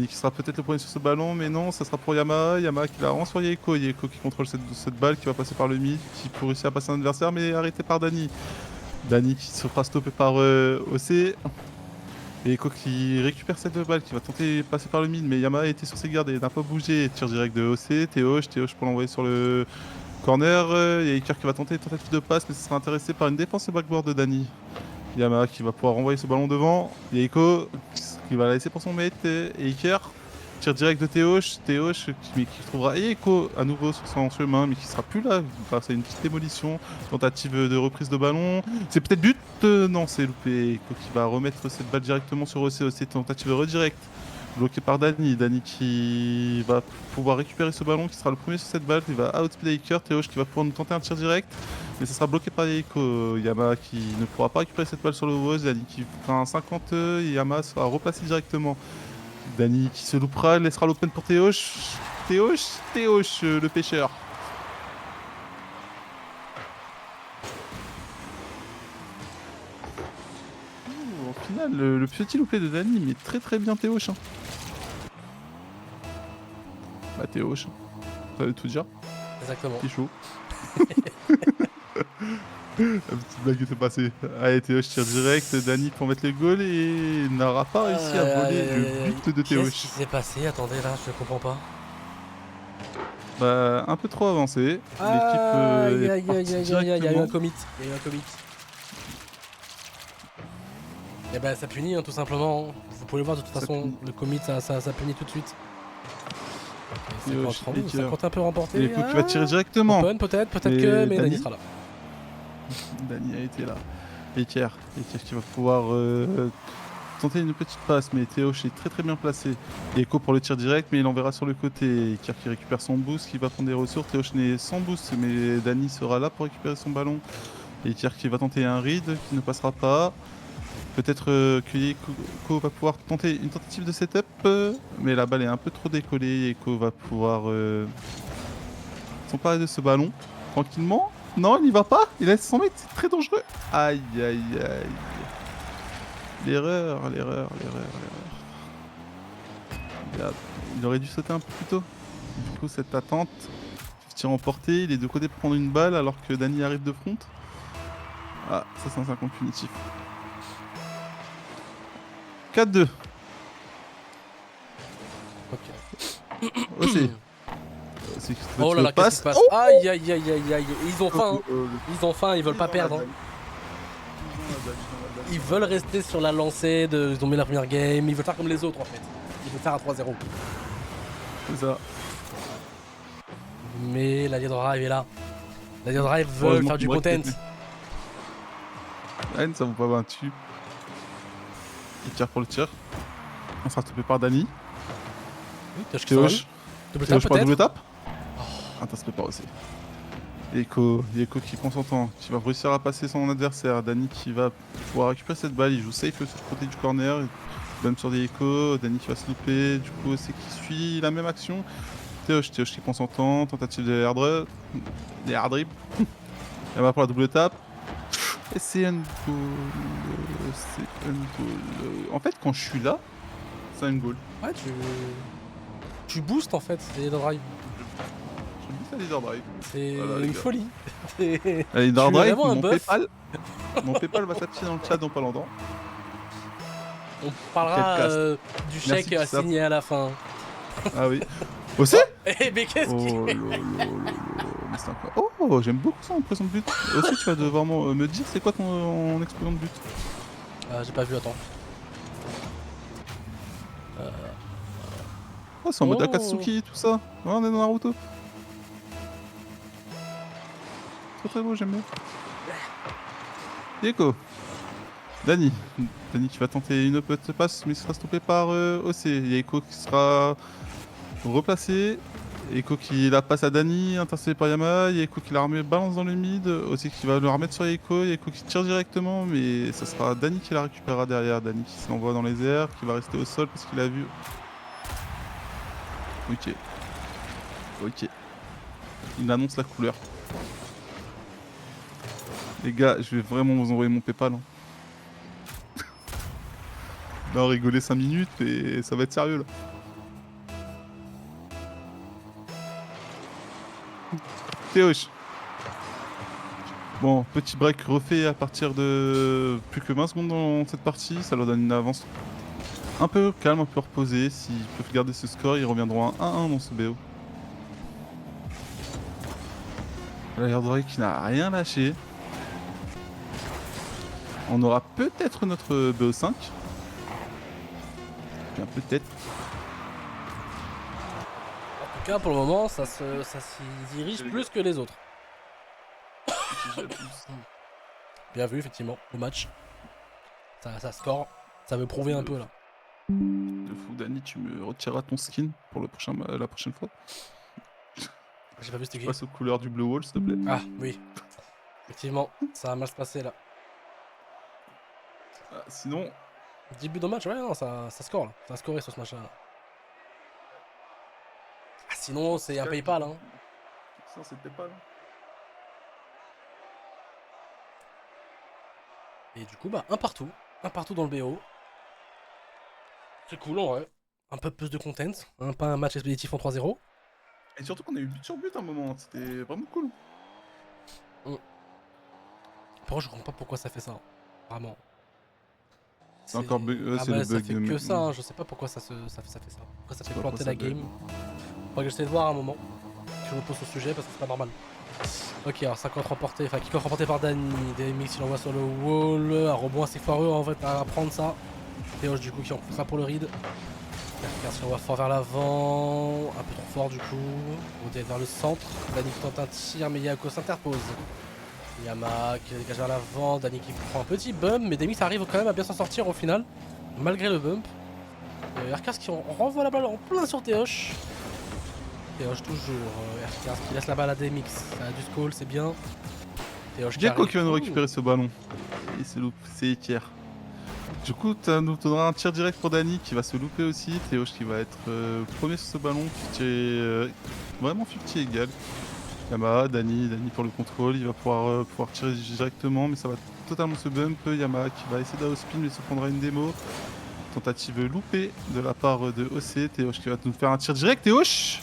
qui sera peut-être le premier sur ce ballon, mais non, ça sera pour Yama. Yama qui la rend sur Yeko qui contrôle cette balle, qui va passer par le mid, qui peut réussir à passer un adversaire, mais arrêté par Dani. Dani qui se fera stopper par OC. Et Yeko qui récupère cette balle, qui va tenter de passer par le mid, mais Yama était sur ses gardes et n'a pas bougé. Tir direct de OC, Théoche pour l'envoyer sur le corner. Il y a Iker qui va tenter une tentative de passe, mais ce sera intéressé par une défense au backboard de Dani. Yama qui va pouvoir renvoyer ce ballon devant. Yaiko qui va la laisser pour son mate. Et Iker. Tir direct de Théoche qui trouvera Yaiko à nouveau sur son chemin, mais qui sera plus là grâce à une petite démolition. Tentative de reprise de ballon. C'est peut-être but non, c'est loupé. Yaiko qui va remettre cette balle directement sur OC. Tentative de redirect. Bloqué par Dani qui va pouvoir récupérer ce ballon, qui sera le premier sur cette balle. Il va outspeed Iker. Théoche qui va pouvoir nous tenter un tir direct, mais ça sera bloqué par Yaiko. Yama qui ne pourra pas récupérer cette balle sur le wall. Dani qui fera un 50, Yama sera replacé directement. Dani qui se loupera, laissera l'open pour Théoche, le pêcheur. Au final, le petit loupé de Dani, mais très bien Théoche. Bah Théoche, ça veut tout dire. Exactement. C'est chaud. La petite blague qui s'est passée. Allez, Théoche tire direct, Dani pour mettre le goal et n'aura pas réussi à voler le but de Théoche. Qu'est-ce qui s'est passé? Attendez, là, je comprends pas. Bah, un peu trop avancé. Il y a eu un commit. Et ben ça punit hein, tout simplement. Vous pouvez le voir de toute Ça façon, punit. le commit ça punit tout de suite. Et, Et ça compte un peu remporté. Et Eko qui va tirer directement. Open peut-être Et que, mais Dani Dani sera là. Dani a été là. Eker qui va pouvoir tenter une petite passe, mais Théoch est très bien placé. Et Eko pour le tir direct, mais il enverra sur le côté. Eker qui récupère son boost, qui va prendre des ressources. Théoch n'est sans boost, mais Dani sera là pour récupérer son ballon. Et Eker qui va tenter un read, qui ne passera pas. Peut-être que Eko va pouvoir tenter une tentative de setup, mais la balle est un peu trop décollée. Eko va pouvoir s'emparer de ce ballon tranquillement. Non, il n'y va pas. Il laisse 100 mètres. C'est très dangereux. Aïe. L'erreur. Il aurait dû sauter un peu plus tôt. Du coup, cette attente, tir emporté. Il est de côté pour prendre une balle alors que Dani arrive de front. Ah, ça c'est un 50 punitif. 4-2. Ok. Aussi. Oh là là, qu'est-ce qui se passe? Aïe. Ils ont faim, ils veulent pas perdre. Hein. Ils veulent rester sur la lancée, ils ont mis la première game, ils veulent faire comme les autres en fait. Ils veulent faire un 3-0. C'est ça. Mais la Dead Drive est là. La Dead Drive veut faire du content. N, ça vaut pas battu. Il tire pour le tir. On sera stoppé par Dani. Théoch. Double Théoch tap pour la double peut-être. tape. Attends, ça peut pas aussi. Eko qui prend son temps, qui va réussir à passer son adversaire. Dani qui va pouvoir récupérer cette balle. Il joue safe sur le côté du corner. Même sur des Eko. Dani qui va se louper. Du coup, c'est qui suit la même action. Théoch qui prend son temps. Tentative de airdrip. Des airdrip. Elle va pour la double tape. Et c'est un goal. En fait, quand je suis là, c'est un goal. Ouais, tu boostes en fait, c'est Dead Drive. Je me dis ça, leader drive. C'est Voilà, les une gars. folie. Leader drive, vraiment un mon buff. PayPal. Mon PayPal va s'afficher dans le chat dans pas longtemps. On parlera Quel cast. du Merci, chèque à Christophe. signer à la fin. Ah oui. Aussi Eh mais qu'est-ce Oh qui... lolo. Mais c'est incroyable. Oh, j'aime beaucoup ça en pression de but. Aussi, tu vas devoir me dire c'est quoi ton explosion de but. J'ai pas vu, attends. Oh, c'est en mode Oh. Akatsuki, tout ça. Ouais, on est dans Naruto. Très beau, j'aime bien. Eko. Dani qui va tenter une petite passe, mais il sera stoppé par OC. Il y a Eko qui sera replacé. Eko qui la passe à Dani, intercepté par Yama. Il y a Eko qui la remet, balance dans le mid. OC qui va le remettre sur Eko. Il y a Eko qui tire directement, mais ça sera Dani qui la récupérera derrière. Dani qui se l'envoie dans les airs, qui va rester au sol parce qu'il a vu. Ok. Il annonce la couleur. Les gars, je vais vraiment vous envoyer mon PayPal. Hein. Là, on rigolait 5 minutes et ça va être sérieux là. Théoch. Bon, petit break refait à partir de plus que 20 secondes dans cette partie. Ça leur donne une avance un peu calme, un peu reposée. S'ils peuvent garder ce score, ils reviendront à 1-1 dans ce BO. L'Airdrey qui n'a rien lâché. On aura peut-être notre BO5. Bien peut-être. En tout cas, pour le moment, ça s'y dirige plus que les autres. Bien vu, effectivement, au match. Ça score. Ça veut prouver un peu, là. De fou, Dani, tu me retireras ton skin pour la prochaine fois. J'ai pas vu c'était qui. Passe aux couleurs du Blue Wall, s'il te plaît. Ah, oui. Effectivement, ça va mal se passer, là. Ah, sinon, Début de match, ouais, non, ça score, là. Ça a scoré sur ce match-là. Ah, sinon, c'est un PayPal, hein. ça c'est PayPal. Et du coup, bah, un partout. Un partout dans le BO. C'est cool, en vrai. Un peu plus de content. Hein, pas un match expéditif en 3-0. Et surtout qu'on a eu but sur but à un moment, c'était vraiment cool. Par contre, je comprends pas pourquoi ça fait ça. Vraiment. C'est encore c'est bah, le ça bug fait de que mec. ça, hein. Je sais pas pourquoi ça fait ça. Pourquoi ça fait pas planter pourquoi la ça bug. game. Faudrait que j'essaie de voir un moment. Je me pose sur ce sujet parce que c'est pas normal. Ok, alors 53 porté, enfin kick-off remporté par Dany. DMX il envoie sur le wall. Un rebond assez foireux en fait à prendre ça. Théoche du coup qui en poussera pour le read. Erkers qui envoie fort vers l'avant. Un peu trop fort du coup. On est vers le centre. Dany qui tente un tir mais Yako s'interpose. Yama qui dégage vers l'avant. Dany qui prend un petit bump mais DMX arrive quand même à bien s'en sortir au final. Malgré le bump. Erkers qui renvoie la balle en plein sur Théoche. Théoche toujours. Erkers qui laisse la balle à DMX. Ça a du scroll, c'est bien. Théoche qui Diako arrive. qui va nous récupérer ce ballon. Il se loupe, c'est Ekier. Du coup, ça nous donnera un tir direct pour Dany qui va se louper aussi. Théoche qui va être premier sur ce ballon. Vraiment 50 égal. Yama, Dany pour le contrôle. Il va pouvoir tirer directement, mais ça va totalement se bump. Yama qui va essayer d'outspin, mais se prendra une démo. Tentative loupée de la part de OC. Théoche qui va nous faire un tir direct. Théoche,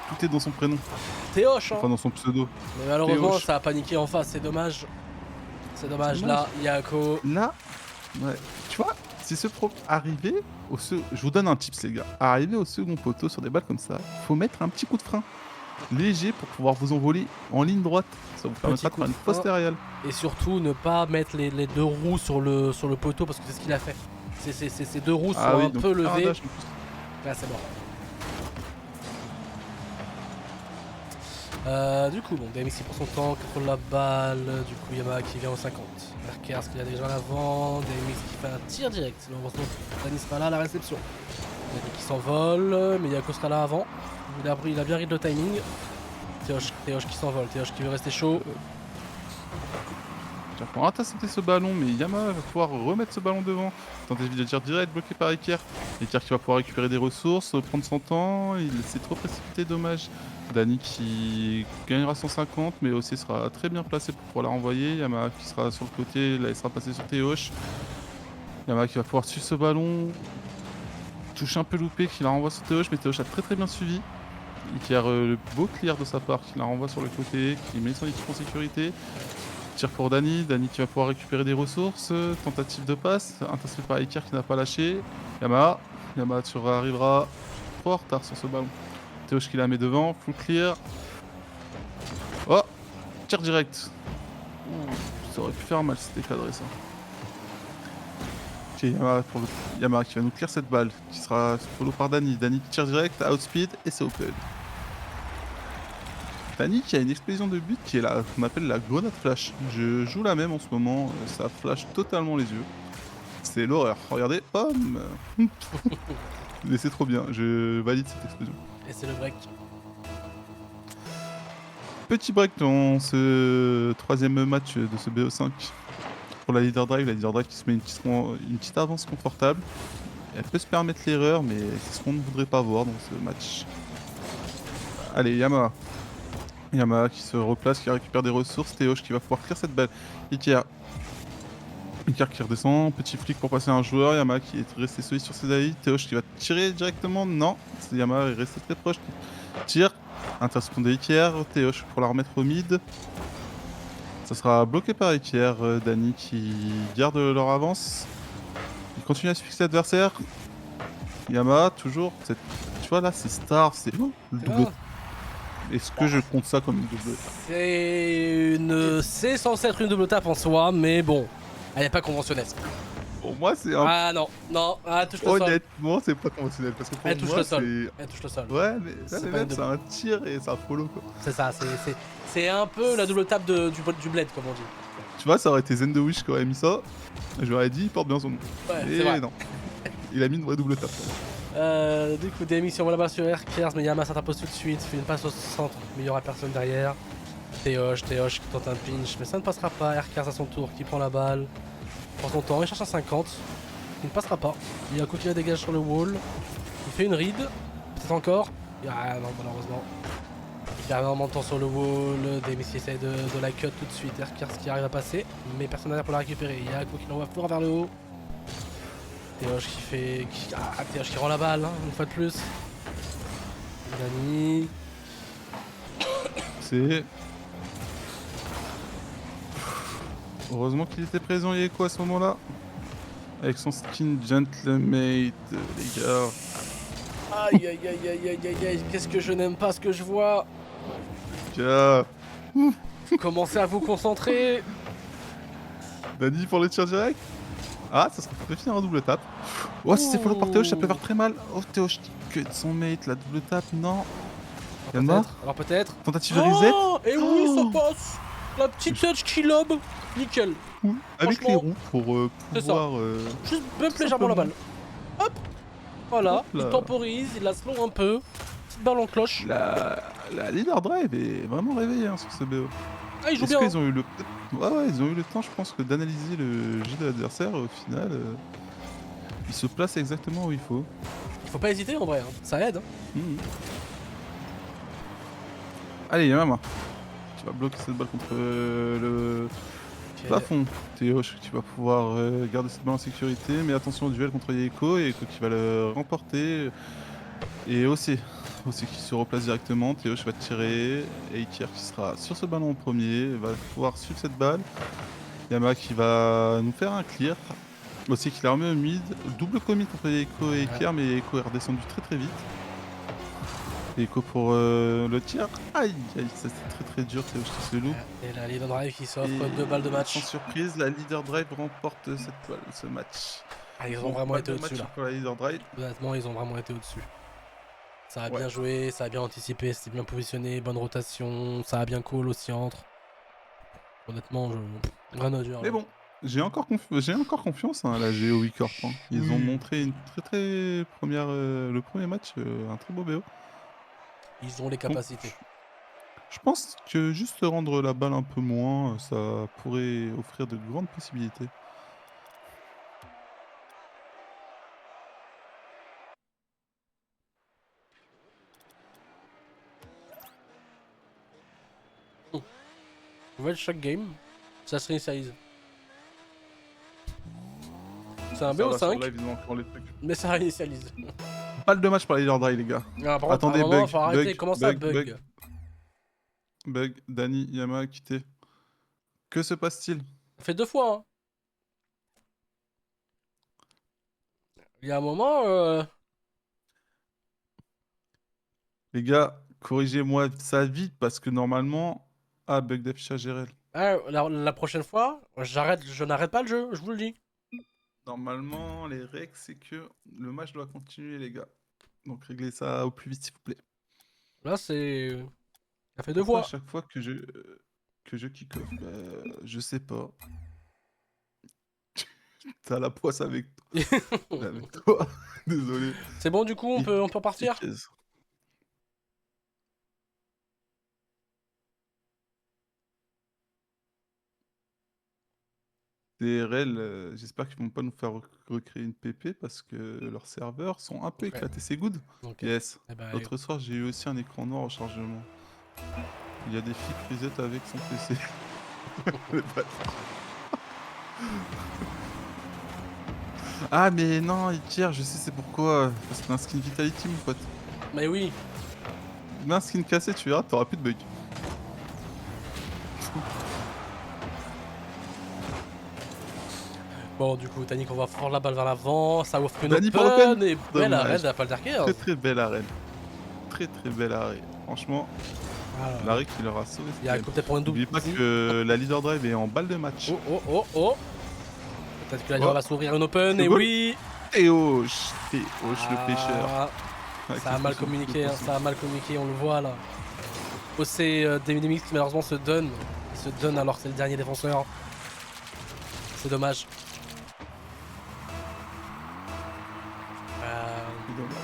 tout est dans son prénom, Théoche, hein. enfin dans son pseudo. Mais malheureusement, Théoche. ça a paniqué en face, c'est dommage. C'est dommage, là, Yako. Là, ouais, tu vois, si ce pro arrivé je vous donne un tips les gars, arriver au second poteau sur des balles comme ça, faut mettre un petit coup de frein léger pour pouvoir vous envoler en ligne droite. Ça vous permettra de coup faire de une fausse frein. aériale. Et surtout, ne pas mettre les deux roues sur le poteau parce que c'est ce qu'il a fait. Ces deux roues sont un donc peu levées. dash en plus. Là, c'est mort. Du coup, bon, DMX il prend son temps, contrôle la balle. Du coup, Yama qui vient au 50. Erkers qui a déjà l'avant. DMX qui fait un tir direct. Heureusement, Dany sera là à la réception. Dany qui s'envole, mais Yako sera là avant. Il a bien read le timing. Théoche qui s'envole, Théoche qui veut rester chaud. Tu vas pouvoir intercepter ce ballon, mais Yama va pouvoir remettre ce ballon devant. Tentative de tir direct bloqué par Ekier. Ekier qui va pouvoir récupérer des ressources, prendre son temps. Il s'est trop précipité, dommage. Dany qui gagnera 150, mais aussi sera très bien placé pour pouvoir la renvoyer. Yama qui sera sur le côté, là il sera passé sur Théoche. Yama qui va pouvoir suivre ce ballon. Touche un peu loupé, qui la renvoie sur Théoche, mais Théoche a très bien suivi. Ekier, le beau clear de sa part, qui la renvoie sur le côté, qui met son équipe en sécurité. Tir pour Dany qui va pouvoir récupérer des ressources. Tentative de passe, intercepté par Ekier qui n'a pas lâché. Yama tu arriveras trop en retard sur ce ballon. Théoche qui la met devant, full clear. Oh, tir direct. Ouh, ça aurait pu faire mal si c'était cadré ça. Ok, Yama qui va nous clear cette balle, qui sera follow par Dany qui tire direct, outspeed et c'est open. Dany qui a une explosion de but qui est qu'on appelle la grenade flash. Je joue la même en ce moment, ça flash totalement les yeux. C'est l'horreur. Regardez, pomme. Mais c'est trop bien, je valide cette explosion. Et c'est le break. Petit break dans ce troisième match de ce BO5 pour la leader drive. La leader drive qui se met une petite avance confortable. Elle peut se permettre l'erreur, mais c'est ce qu'on ne voudrait pas voir dans ce match. Allez, Yama qui se replace, qui récupère des ressources. Théoche qui va pouvoir clear cette balle. Ekier qui redescend, petit flic pour passer un joueur. Yama qui est resté solide sur ses alliés. Théoche qui va tirer directement. Non, Yama est resté très proche. Tire, interception de Ekier. Théoche pour la remettre au mid. Ça sera bloqué par Ekier. Dany qui garde leur avance. Il continue à se fixer l'adversaire. Yama toujours. Tu vois là, c'est star, c'est le double. Est-ce que je compte ça comme une double? C'est censé être une double tape en soi, mais bon, elle n'est pas conventionnelle. Pour moi, c'est un. Ah non, elle touche le sol. Honnêtement, c'est pas conventionnel parce que pour Elle touche moi, le sol. c'est. Elle touche le sol. Ouais, mais C'est là, pas même, une c'est un tir et c'est un follow quoi. C'est ça, c'est un peu la double tape du bled, comme on dit. Tu vois, ça aurait été Zen the Wish qui aurait mis ça. Je lui aurais dit, il porte bien son nom. Ouais, c'est Et vrai. non. Il a mis une vraie double tape. Du coup, DMX envoie la balle sur Erkers, mais Yama s'interpose tout de suite, fait une passe au centre, mais il n'y aura personne derrière. Théoche qui tente un pinch, mais ça ne passera pas. Erkers à son tour qui prend la balle, prend son temps, il cherche un 50, il ne passera pas. Il y a un coup qui la dégage sur le wall, il fait une read, peut-être encore. Ah non, malheureusement. Il perd énormément de temps sur le wall, DMX essaye de la cut tout de suite. Erkers qui arrive à passer, mais personne derrière pour la récupérer. Il y a un coup qui l'envoie fort vers le haut. Théoche Théoche qui rend la balle, hein, une fois de plus. Dany. C'est. Heureusement qu'il était présent, Yeko à ce moment-là. Avec son skin Gentlemate, les gars. Aïe aïe aïe aïe aïe aïe aïe, qu'est-ce que je n'aime pas ce que je vois. Tiens. Commencez à vous concentrer. Dani pour le tir direct. Ah, ça peut finir en double tape. Oh, si c'est follow par Théoche, ça peut faire très mal. Oh, Théoche que de son mate, la double tape, non. Yama, Alors peut-être. tentative de reset. Oh, et oui, ça Oh. passe. La petite touch qui lobe. Nickel. Avec les franchement, roues pour c'est ça. pouvoir. Juste bump Tout légèrement la balle. simplement. Hop. Voilà, Hop là. il temporise, il la slow un peu. Petite balle en cloche. La leader drive est vraiment réveillée hein, sur ce BO. Ah, il joue Est-ce bien. qu'ils ont eu le. Ouais, ils ont eu le temps, je pense, d'analyser le jeu de l'adversaire. Au final, il se place exactement où il faut. Il faut pas hésiter en vrai, hein. Ça aide. Hein. Mhm. Allez, Yama, tu vas bloquer cette balle contre le Ok. plafond. Théo, tu vas pouvoir garder cette balle en sécurité, mais attention au duel contre Yeko et qui va le remporter. Et OC qui se replace directement. Théo va tirer et Iker qui sera sur ce ballon en premier, va pouvoir suivre cette balle. Yama qui va nous faire un clear. Aussi qui l'a remis au mid, double commit entre Yeko et Iker, mais Yeko est redescendu très vite. Yeko pour le tir. Aïe, aïe, ça c'était très dur, Théo se loupe. Et la lead drive qui s'offre Et 2 balles de match. Sans surprise, la leader drive remporte ce match. Ah, ils ont Donc, vraiment pas été de au-dessus match là. pour la leader drive. Honnêtement, ils ont vraiment été au-dessus. Ça a Ouais. bien joué, ça a bien anticipé, c'était bien positionné, bonne rotation, ça a bien call aussi entre. Honnêtement, rien à dire. Mais là. bon, j'ai encore confiance hein, à la GO Corp. Hein. Ils ont Oui. montré une très première, le premier match, un très beau BO. Ils ont les Donc, capacités. je pense que juste rendre la balle un peu moins, ça pourrait offrir de grandes possibilités. Nouvelle chaque game, ça se réinitialise. C'est un Ça va, sur BO5, live, ils ont encore les trucs. mais ça réinitialise. Balle de match pour la leader drive, les gars. Ah, par contre, Attendez, à un moment, bug, faut arrêter. bug, Comment ça, bug, bug, Bug, Dani, Yama, quitté. Que se passe-t-il? Ça fait 2 fois, hein. Il y a un moment, Les gars, corrigez-moi ça vite parce que normalement. Ah, bug d'affichage RL. ah, la prochaine fois, je n'arrête pas le jeu, je vous le dis. Normalement, les règles, c'est que le match doit continuer, les gars. Donc réglez ça au plus vite, s'il vous plaît. Là, c'est. Ça fait 2 Pourquoi à fois. chaque fois que je kick off, je sais pas. T'as la poisse avec toi. Désolé. C'est bon, du coup, on peut partir. Yes. DRL, j'espère qu'ils vont pas nous faire recréer une PP parce que leurs serveurs sont un peu Ok. éclatés. C'est good? Ok. Yes. Eh ben, L'autre soir, j'ai eu aussi un écran noir au chargement. Il y a des filles reset avec son PC. Les bâtards. Ah, mais non, Iker, je sais c'est pourquoi. Parce que c'est un skin Vitality, mon pote. Mais oui. Mets un skin cassé, tu verras, t'auras plus de bugs. Bon, du coup, Tanik, on va prendre la balle vers l'avant. Ça offre une Dani pour open l'open. et belle Dommage. arrêt de la Paul d'Arkers. Très belle arène. Très belle arrêt. Franchement, l'arrêt qui leur a sauvé Il y a un coup peut-être pour une double. N'oubliez pas que la leader drive est en balle de match. Oh. Peut-être que la leader va s'ouvrir une open C'est et bon. oui. Théoche le pêcheur. Ah, Avec ça a les mal poissons communiqué, hein, poissons. ça a mal communiqué, on le voit là. OC Demix qui malheureusement se donne. Il se donne alors que c'est le dernier défenseur. C'est dommage. C'est dommage.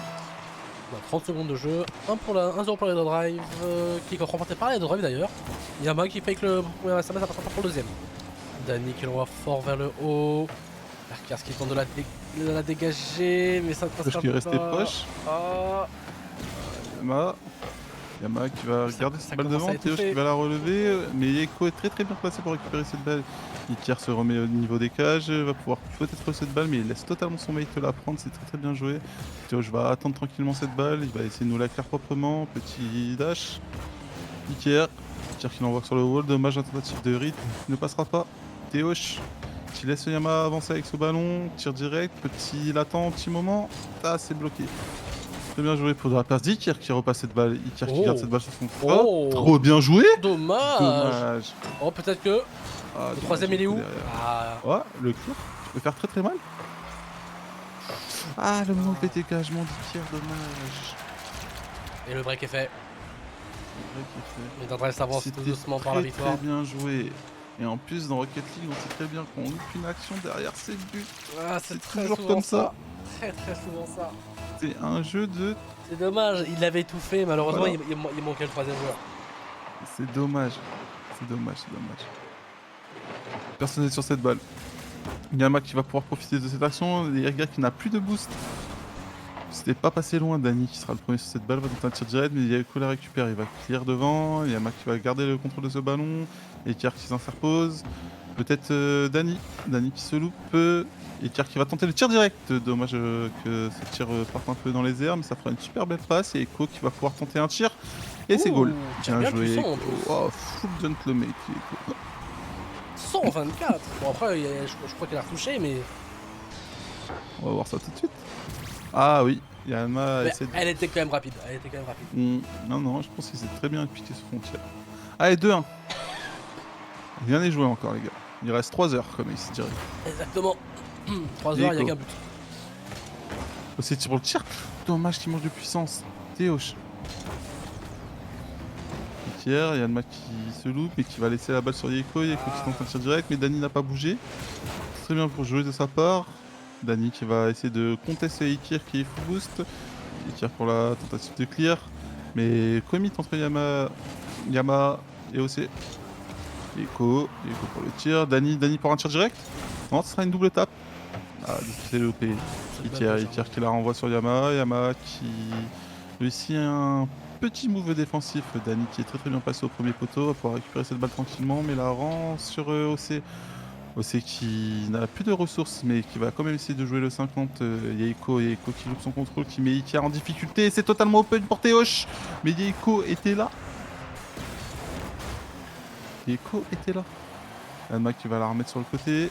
Bon, 30 secondes de jeu, 1-0 pour la Leader Drive, qui est remporté par la Leader Drive d'ailleurs. Yama qui fake le premier SMS, ça passera pas pour le deuxième. Dani qui l'envoie fort vers le haut. Arcas qui tente de la dégager, mais ça ne passe Théoche pas. qui est resté proche. Ah, Yama qui va Ça- garder ça cette balle commence à devant, Théoche étouffer. qui va la relever, mais Yeko est très bien placé pour récupérer cette balle. Iker se remet au niveau des cages, va pouvoir peut-être relever cette balle, mais il laisse totalement son mate la prendre, c'est très bien joué. Théoche va attendre tranquillement cette balle, il va essayer de nous la claire proprement, petit dash. Iker qui l'envoie sur le wall, dommage la tentative de rythme, il ne passera pas. Théoche qui laisse Yama avancer avec ce ballon, tir direct, petit latent, petit moment, ah c'est bloqué. Très bien joué pour la passe d'Ikir qui repasse cette balle. Ikir qui garde Oh. cette balle sur son Oh. Trop bien joué. Dommage. Dommage. Oh, peut-être que Ah, le troisième, il est où? derrière. Ah, Ouais, le clear, tu peux faire très très mal. Ah, le mauvais dégagement d'Ikir, dommage. et le break est fait. Le break est fait. Les Dendrels s'avancent tout C'était doucement par la très victoire. très bien joué. Et en plus, dans Rocket League, on sait très bien qu'on loupe une action derrière, c'est le but. Ah, C'est très toujours souvent comme ça. Très très souvent ça. C'est un jeu de... C'est dommage, il avait tout fait, malheureusement Voilà. il manquait le troisième joueur. C'est dommage. C'est dommage, c'est dommage. Personne n'est sur cette balle. Yama qui va pouvoir profiter de cette action. Yerga qui n'a plus de boost. C'était pas passé loin. Dani qui sera le premier sur cette balle va tenter un tir direct, mais Yaeko la récupère. Il va clear devant. Yama qui va garder le contrôle de ce ballon. Ekir qui s'interpose. Peut-être Dani. Dani qui se loupe. Ekir qui va tenter le tir direct. Dommage que ce tir parte un peu dans les airs, mais ça fera une super belle passe. Et Eko qui va pouvoir tenter un tir. Et c'est Ouh, goal. tir Bien bien joué. puissant, en Eko. plus. Oh, full gentleman. Eko. 124. Bon après je crois qu'il a retouché mais, On va voir ça tout de suite. Ah oui, Yama mais essaie de... elle était quand même rapide. Non, non, je pense qu'il s'est très bien appliqué ce frontière. Allez, 2-1. Rien n'est joué encore, les gars. Il reste 3 heures, comme il se dirait. Exactement. 3 heures, il n'y a Eko. qu'un but. C'est pour le tir. Dommage qu'il manque de puissance. Théoche. Pierre, Yanma qui se loupe et qui va laisser la balle sur Yeko. Yeko qui tente un tir direct, mais Dani n'a pas bougé. Très bien pour jouer de sa part. Dani qui va essayer de contester Ikir qui est full boost. Ikir pour la tentative de clear. Mais commit entre Yama et OC. Yeko pour le tir. Dani pour un tir direct. Non, ce sera une double tape. Ah, c'est le OP. Ikir qui la renvoie sur Yama. Yama qui réussit un petit move défensif. Dani qui est très très bien passé au premier poteau. Va pouvoir récupérer cette balle tranquillement, mais la rend sur OC. OC qui n'a plus de ressources, mais qui va quand même essayer de jouer le 50. Yeiko qui loupe son contrôle, qui met Ikir en difficulté. C'est totalement open pour Théoche. Mais Yeiko était là. Alma qui va la remettre sur le côté.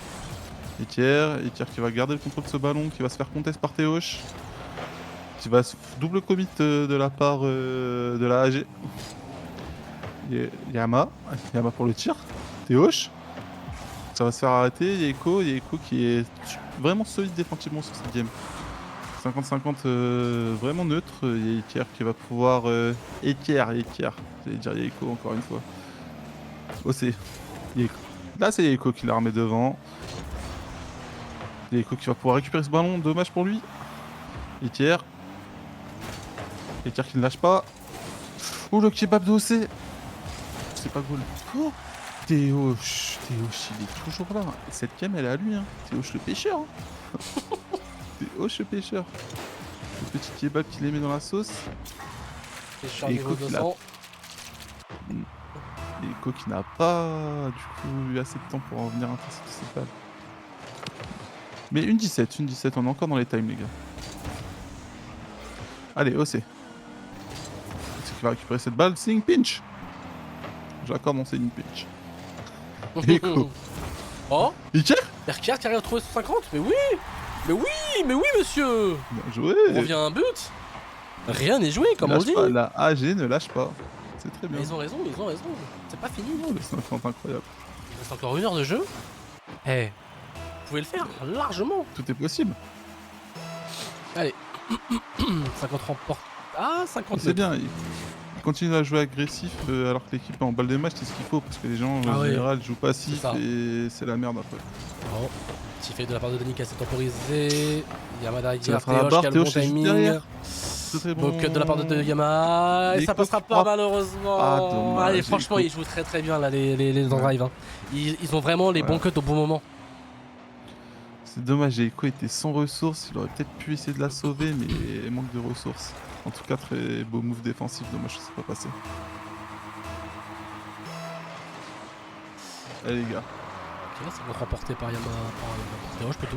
Ikir qui va garder le contrôle de ce ballon, qui va se faire contest par Théoche. Qui va double commit de la part de la AG. Yama pour le tir. Théoche. Ça va se faire arrêter. Yeiko qui est vraiment solide défensivement sur cette game. 50-50 vraiment neutre. Ikir qui va pouvoir... Ikir. J'allais dire Yeiko encore une fois. Oh c'est Yeiko. Là c'est Yeiko qui la remet devant. Yeiko qui va pouvoir récupérer ce ballon. Dommage pour lui. Ikir qui ne lâche pas. Oh le kebab de OC. C'est pas goal. Oh Théoche, il est toujours là. Cette game elle est à lui, hein. Théoche le pêcheur. Hein. Théoche le pêcheur. Le petit kebab qu'il les met dans la sauce. Pêcheur niveau 200. Eko qui n'a pas du coup eu assez de temps pour en venir intercepter cette balle. Mais une 17, on est encore dans les times les gars. Allez, OC. C'est qui va récupérer cette balle, c'est une pinch. J'accorde, non c'est une pinch. Eko. Oh, Ikir Erkiar qui arrive à trouver 150. Mais oui monsieur. Bien joué. On revient à un but. Rien n'est joué comme on Lâche dit. pas, la AG ne lâche pas. C'est très bien. Mais ils ont raison. C'est pas fini. Oh, le 50 incroyable. Il reste encore 1 heure de jeu. Eh, vous pouvez le faire largement. Tout est possible. Allez. 50 remporte. Ah, 50. C'est bien. Il continue à jouer agressif alors que l'équipe est en balle de match, c'est ce qu'il faut parce que les gens en général jouent passif ça. et c'est la merde après. Bon. Petit fait de la part de Denis qui a s'est temporisé. Yamada Ça qui fera la barre, a le bon Théoche est juste timing. derrière. C'est très bon. Beau cut de la part de Yama. Et Les ça passera coups pas frappent. malheureusement. Ah, dommage, Allez, les franchement, coups. ils jouent très bien là, les drive. Hein. Ils ont vraiment les bons cuts au bon moment. C'est dommage, Eko était sans ressources, il aurait peut-être pu essayer de la sauver mais il manque de ressources. En tout cas très beau move défensif, dommage que ça s'est pas passé. Allez les gars. Ok, c'est bon, remporté par Yama. Par Théoche plutôt.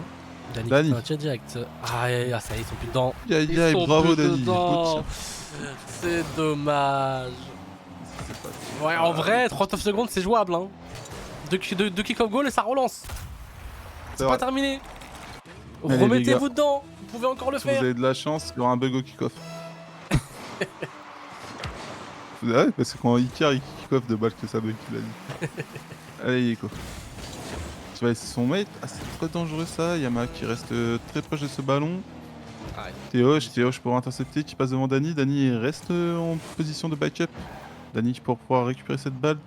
Dani. Dani. Un tir direct. Ah, ça y est, ils sont plus dedans. Aïe Ils aïe, sont bravo plus Dani. dedans. Beau tir. C'est dommage. C'est pas tir. Ouais, en vrai, 39 secondes, c'est jouable. Hein. Deux kick-off goal et ça relance. C'est pas vrai. terminé. Allez, les Remettez-vous gars. dedans. Vous pouvez encore le Si vous faire. avez de la chance, il y aura un bug au kick-off. Ouais, parce que quand Icar il kick-off de balle que ça bug, il a dit. Allez, Yeko. Tu vas laisser son mate. Ah, c'est très dangereux ça. Yama qui reste très proche de ce ballon. Ah, Théoche pour intercepter, qui passe devant Dani. Dani reste en position de backup. Dani pour pouvoir récupérer cette balle.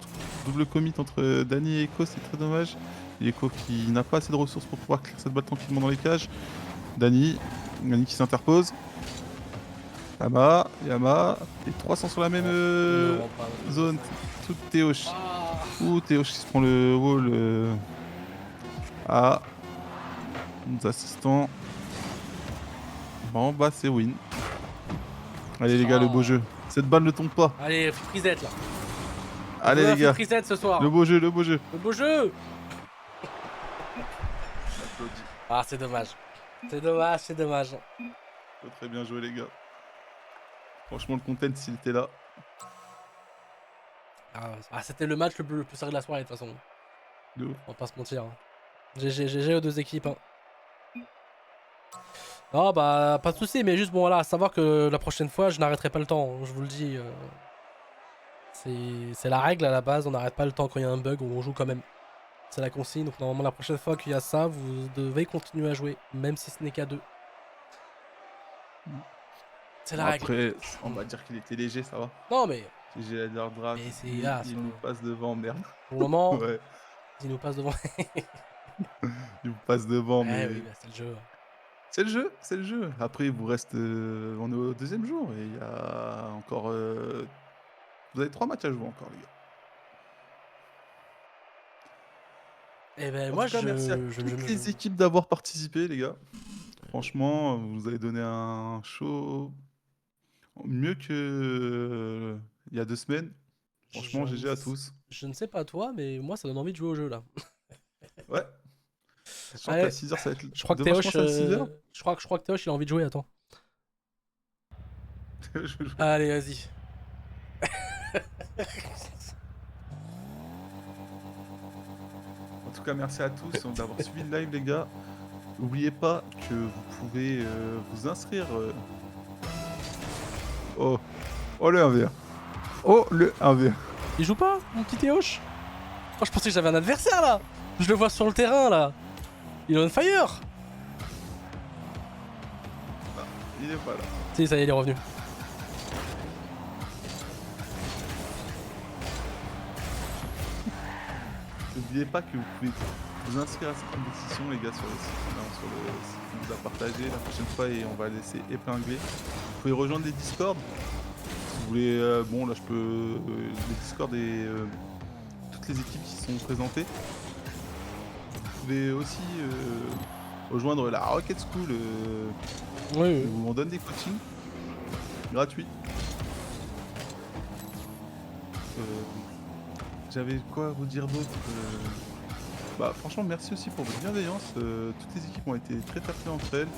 Double commit entre Dani et Eko, c'est très dommage. Et Eko qui n'a pas assez de ressources pour pouvoir clear cette balle tranquillement dans les cages. Dani qui s'interpose. Yama. Et 300 sur la même Non, pas- zone. Tout Théoche. Ah. Ouh, Théoche qui se prend le wall. Ah. Nos assistants. Bon, bah c'est win. Allez les gars, le beau Ah. jeu. Cette balle ne tombe pas. Allez, frisette là. Allez les gars, Frisette ce soir. le beau jeu, le beau jeu. Le beau jeu. Ah, c'est dommage. C'est dommage, c'est dommage. Très bien joué les gars. Franchement, le content s'il était là. Ah, c'était le match le plus serré de la soirée de toute façon. De ouf. On va pas se mentir. Hein. GG aux deux équipes. Hein. Non, bah, pas de soucis, mais juste bon, voilà, à savoir que la prochaine fois, je n'arrêterai pas le temps. Je vous le dis. C'est la règle à la base, on n'arrête pas le temps quand il y a un bug, on joue quand même. C'est la consigne, donc normalement, la prochaine fois qu'il y a ça, vous devez continuer à jouer, même si ce n'est qu'à 2. C'est la règle. Après, on va dire qu'il était léger, ça va. Non, mais J'ai la draft. Mais c'est- Il, ah, il c'est- nous passe devant, merde. pour le moment, Ouais, il nous passe devant. il nous passe devant, Eh mais. oui, bah, c'est le jeu. C'est le jeu, c'est le jeu. Après, il vous reste. On est au deuxième jour et il y a encore. Vous avez 3 matchs à jouer encore, les gars. Eh ben, En moi, tout cas, merci à je- toutes les équipes d'avoir participé, les gars. Franchement, vous nous avez donné un show mieux que il y a 2 semaines. Franchement, je- GG à tous. Je ne sais pas toi, mais moi, ça donne envie de jouer au jeu là. Ouais. Je sens Allez, qu'à 6h, ça va être. Je crois que Demain, Théoche, je pense à 6h. je crois que Théoche, il a envie de jouer. Attends. Je vais jouer. Allez, vas-y. En tout cas, merci à tous d'avoir suivi le live, les gars. N'oubliez pas que vous pouvez vous inscrire. Oh, oh le 1v1. Oh le 1v1. Il joue pas, mon petit Théoche? Oh, je pensais que j'avais un adversaire là. Je le vois sur le terrain là. Il est on fire. Il est pas là. Si, ça y est, il est revenu. N'oubliez pas que vous pouvez vous inscrire à cette compétition, les gars, sur le site, sur le site qu'on vous a partagé la prochaine fois et on va laisser épingler. Vous pouvez rejoindre les Discord. Si vous voulez, bon là je peux. Les Discord et toutes les équipes qui sont présentées. Vous pouvez aussi rejoindre la Rocket School Oui, où on donne des coachings gratuits. J'avais quoi à vous dire d'autre Bah franchement merci aussi pour votre bienveillance. Toutes les équipes ont été très tapées entre elles.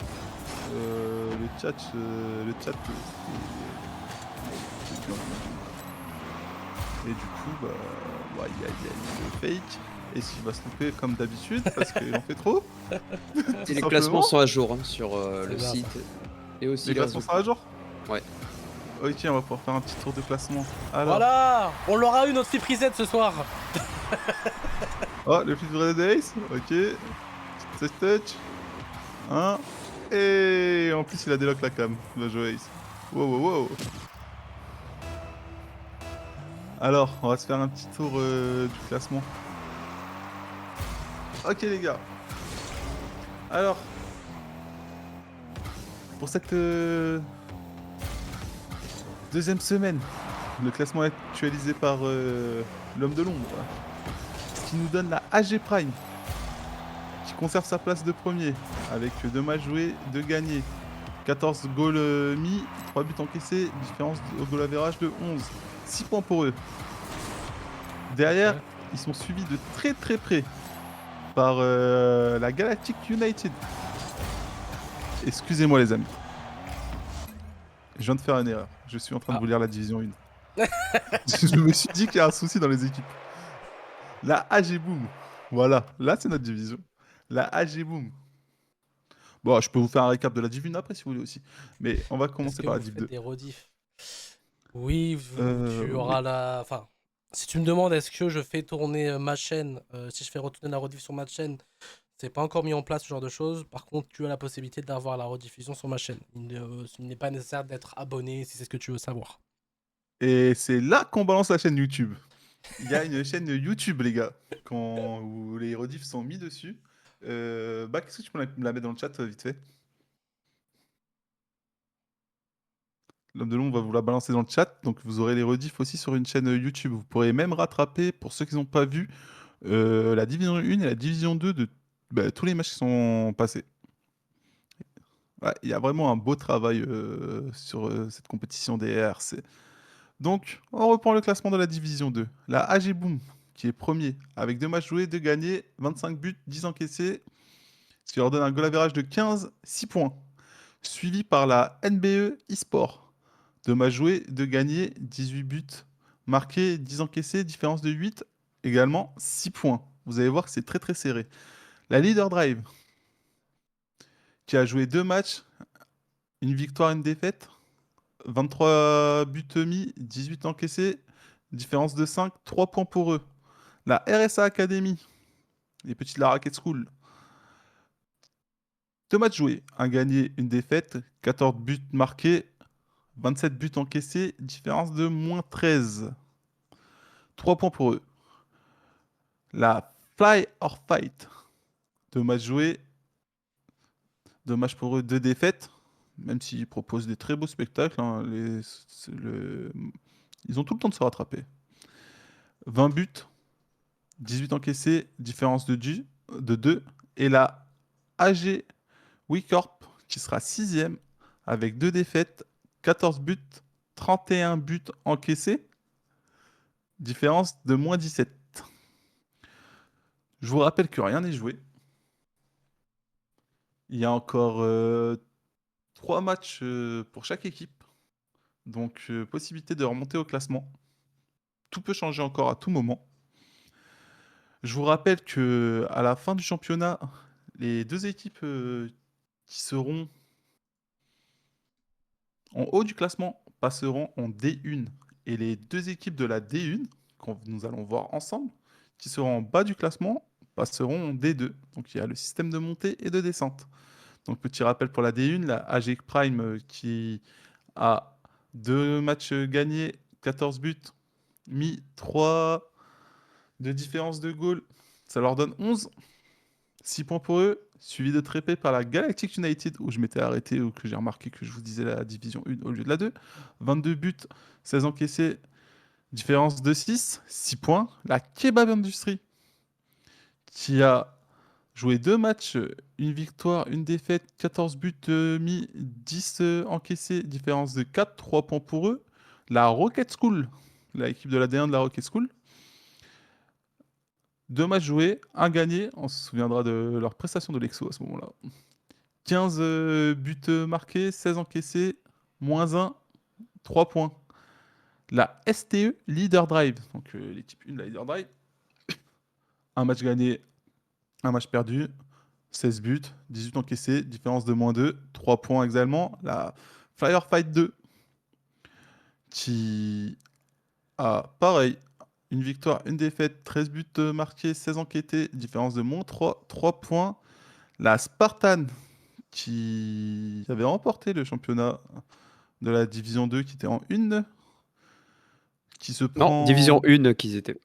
Le chat c'était bien. Et du coup bah il y a le fake. Et s'il va se louper comme d'habitude parce qu'il en fait trop. Et les Tout classements simplement. sont à jour hein, sur C'est le bien, ça. site. Et aussi Les classements réseaux. sont à jour. Ouais. Ok, on va pouvoir faire un petit tour de classement. Alors, voilà. On l'aura eu notre flip reset ce soir. oh, le flip de Ace, ok. Test touch. 1. Et en plus, il a délock la cam. Bien joué, Ace. Wow, wow, wow. Alors, on va se faire un petit tour du classement. Ok, les gars. Alors, pour cette deuxième semaine, le classement est actualisé par l'homme de l'ombre. Ce qui nous donne la AG Prime, qui conserve sa place de premier, avec 2 matchs joués, 2 gagnés, 14 goals mis, 3 buts encaissés, différence au goal average de 11. 6 points pour eux. Derrière, ils sont suivis de très très près par la Galactic United. Excusez-moi les amis. Je viens de faire une erreur. Je suis en train de vous lire la division 1. Je me suis dit qu'il y a un souci dans les équipes. La AG Boom. Voilà, là c'est notre division. La AG Boom. Bon, je peux vous faire un récap de la Div 1 après si vous voulez aussi. Mais on va Est-ce commencer que par la vous Div faites 2. des rediffs? Oui, tu auras Oui. la. Enfin, si tu me demandes est-ce que je fais tourner ma chaîne, si je fais retourner la rediff sur ma chaîne, c'est pas encore mis en place ce genre de choses. Par contre, tu as la possibilité d'avoir la rediffusion sur ma chaîne. Il n'est pas nécessaire d'être abonné si c'est ce que tu veux savoir. Et c'est là qu'on balance la chaîne YouTube. Il y a une chaîne YouTube, les gars, où les rediffs sont mis dessus. Qu'est-ce que tu peux me la mettre dans le chat, vite fait? L'homme de l'ombre va vous la balancer dans le chat. Donc, vous aurez les rediffs aussi sur une chaîne YouTube. Vous pourrez même rattraper, pour ceux qui n'ont pas vu, la Division 1 et la Division 2 de tous les matchs qui sont passés. Ouais, il y a vraiment un beau travail sur cette compétition des RC. Donc, on reprend le classement de la Division 2. La AG Boom, qui est premier, avec 2 matchs joués, 2 gagnés, 25 buts, 10 encaissés, ce qui leur donne un goal average de 15, 6 points. Suivi par la NBE eSport. 2 matchs joués, 2 gagnés, 18 buts marqués, 10 encaissés, différence de 8, également 6 points. Vous allez voir que c'est très très serré. La Leader Drive, qui a joué 2 matchs, une victoire, une défaite, 23 buts mis, 18 encaissés, différence de 5, 3 points pour eux. La RSA Academy, les petits de la Racket School, 2 matchs joués, un gagné, une défaite, 14 buts marqués, 27 buts encaissés, différence de moins 13. 3 points pour eux. La Fly or Fight, 2 matchs joués, 2 matchs pour eux, 2 défaites, même s'ils proposent des très beaux spectacles, hein, ils ont tout le temps de se rattraper. 20 buts, 18 encaissés, différence de 2. Et la AG Wicorp, qui sera 6ème, avec 2 défaites, 14 buts, 31 buts encaissés, différence de moins 17. Je vous rappelle que rien n'est joué. Il y a encore 3 matchs pour chaque équipe. Donc, possibilité de remonter au classement. Tout peut changer encore à tout moment. Je vous rappelle que à la fin du championnat, les 2 équipes qui seront en haut du classement passeront en D1. Et les 2 équipes de la D1, que nous allons voir ensemble, qui seront en bas du classement, passeront en D2. Donc il y a le système de montée et de descente. Donc petit rappel pour la D1, la AG Prime qui a 2 matchs gagnés, 14 buts, mis 3 de différence de goal. Ça leur donne 11. 6 points pour eux, suivi de très près par la Galactic United, où je m'étais arrêté, où que j'ai remarqué que je vous disais la division 1 au lieu de la 2. 22 buts, 16 encaissés, différence de 6, 6 points. La Kebab Industry, qui a joué 2 matchs, une victoire, une défaite, 14 buts mis, 10 encaissés, différence de 4, 3 points pour eux. La Rocket School, l'équipe de la D1 de la Rocket School, 2 matchs joués, un gagné, on se souviendra de leur prestation de l'Exo à ce moment-là. 15 buts marqués, 16 encaissés, moins 1, 3 points. La STE Leader Drive, donc l'équipe 1 de la Leader Drive, un match gagné, un match perdu, 16 buts, 18 encaissés, différence de moins 2, 3 points également. La Firefight 2, qui a pareil, une victoire, une défaite, 13 buts marqués, 16 enquêtés, différence de moins 3, 3 points. La Spartan, qui avait remporté le championnat de la Division 2, qui était en 1, qui se Non, Division prend... 1 qu'ils étaient.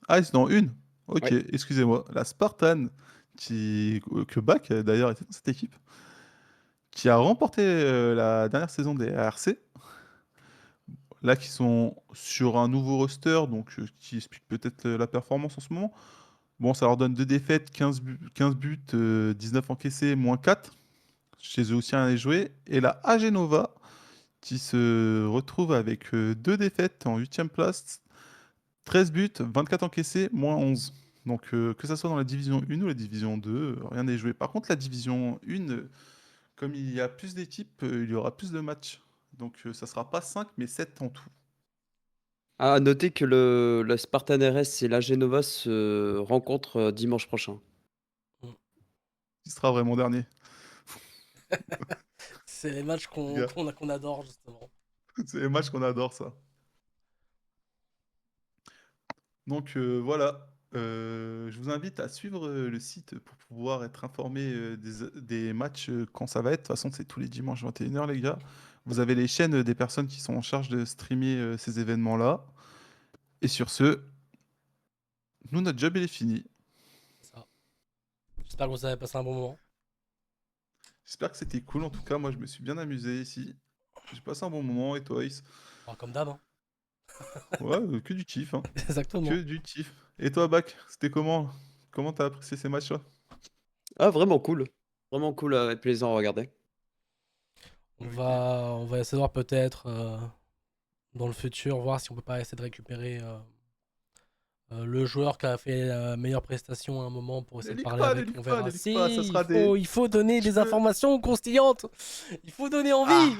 Ah, c'est dans 1. Ok, Ouais. excusez-moi. La Spartan, que Bach d'ailleurs était dans cette équipe, qui a remporté la dernière saison des ARC. Là, qui sont sur un nouveau roster, donc qui explique peut-être la performance en ce moment. Bon, ça leur donne 2 défaites, 15 buts, 19 encaissés, moins 4. Chez eux aussi, rien n'est joué. Et la AG Nova, qui se retrouve avec 2 défaites en 8ème place, 13 buts, 24 encaissés, moins 11. Donc, que ça soit dans la division 1 ou la division 2, rien n'est joué. Par contre, la division 1, comme il y a plus d'équipes, il y aura plus de matchs. Donc, ça sera pas 5, mais 7 en tout. À noter que le Spartan RS et la Genova se rencontrent dimanche prochain. Qui sera vraiment dernier, C'est les matchs les gars. qu'on adore, justement. C'est les matchs qu'on adore, ça. Donc voilà, je vous invite à suivre le site pour pouvoir être informé des matchs quand ça va être. De toute façon, c'est tous les dimanches 21h, les gars. Vous avez les chaînes des personnes qui sont en charge de streamer ces événements-là. Et sur ce, nous, notre job, il est fini. C'est ça. J'espère que vous avez passé un bon moment. J'espère que c'était cool. En tout cas, moi, je me suis bien amusé ici. J'ai passé un bon moment. Et toi, Ace? Alors, comme d'hab, hein. Ouais, que du kiff, hein. Exactement. Que du kiff. Et toi, Bac, c'était comment? Comment t'as apprécié ces matchs-là? Ah, vraiment cool. Vraiment cool, plaisant à regarder. On Ok. va essayer de voir peut-être dans le futur, voir si on peut pas essayer de récupérer le joueur qui a fait la meilleure prestation à un moment pour essayer de parler Ne avec. leak On pas, verra. ne leak Si, pas, ça sera des... il faut donner Je des veux- informations croustillantes. Il faut donner envie.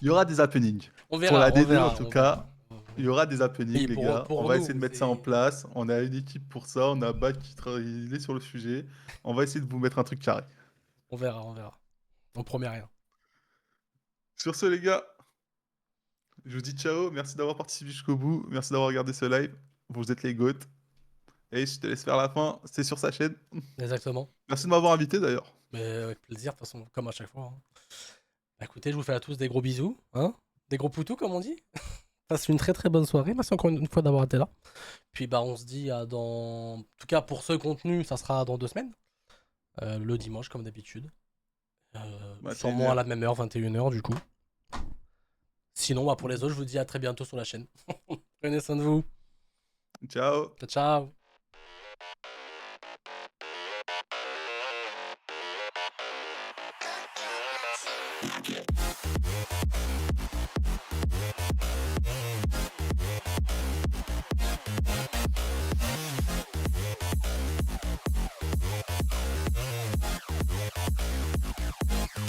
Il y aura des happenings. On Pour verra, la on D2, verra, en tout on cas, verra. il y aura des happenings, Et les pour- gars. pour On va nous, essayer de mettre ça en c'est- place. On a une équipe pour ça. On a Bac qui il est sur le sujet. On va essayer de vous mettre un truc carré. On verra, on verra. On promet rien. Sur ce, les gars, je vous dis ciao. Merci d'avoir participé jusqu'au bout. Merci d'avoir regardé ce live. Vous êtes les GOAT. Et je te laisse faire la fin. C'est sur sa chaîne. Exactement. Merci de m'avoir invité, d'ailleurs. Mais avec plaisir, de toute façon, comme à chaque fois, hein. Bah, écoutez, je vous fais à tous des gros bisous, hein, des gros poutous, comme on dit. Passe une très très bonne soirée. Merci encore une fois d'avoir été là. Puis bah on se dit à dans. En tout cas pour ce contenu, ça sera dans 2 semaines. Le dimanche comme d'habitude. Sûrement à 21h. la même heure, 21h du coup. Sinon, bah, pour les autres, je vous dis à très bientôt sur la chaîne. Prenez soin de vous. Ciao. Ciao, ciao.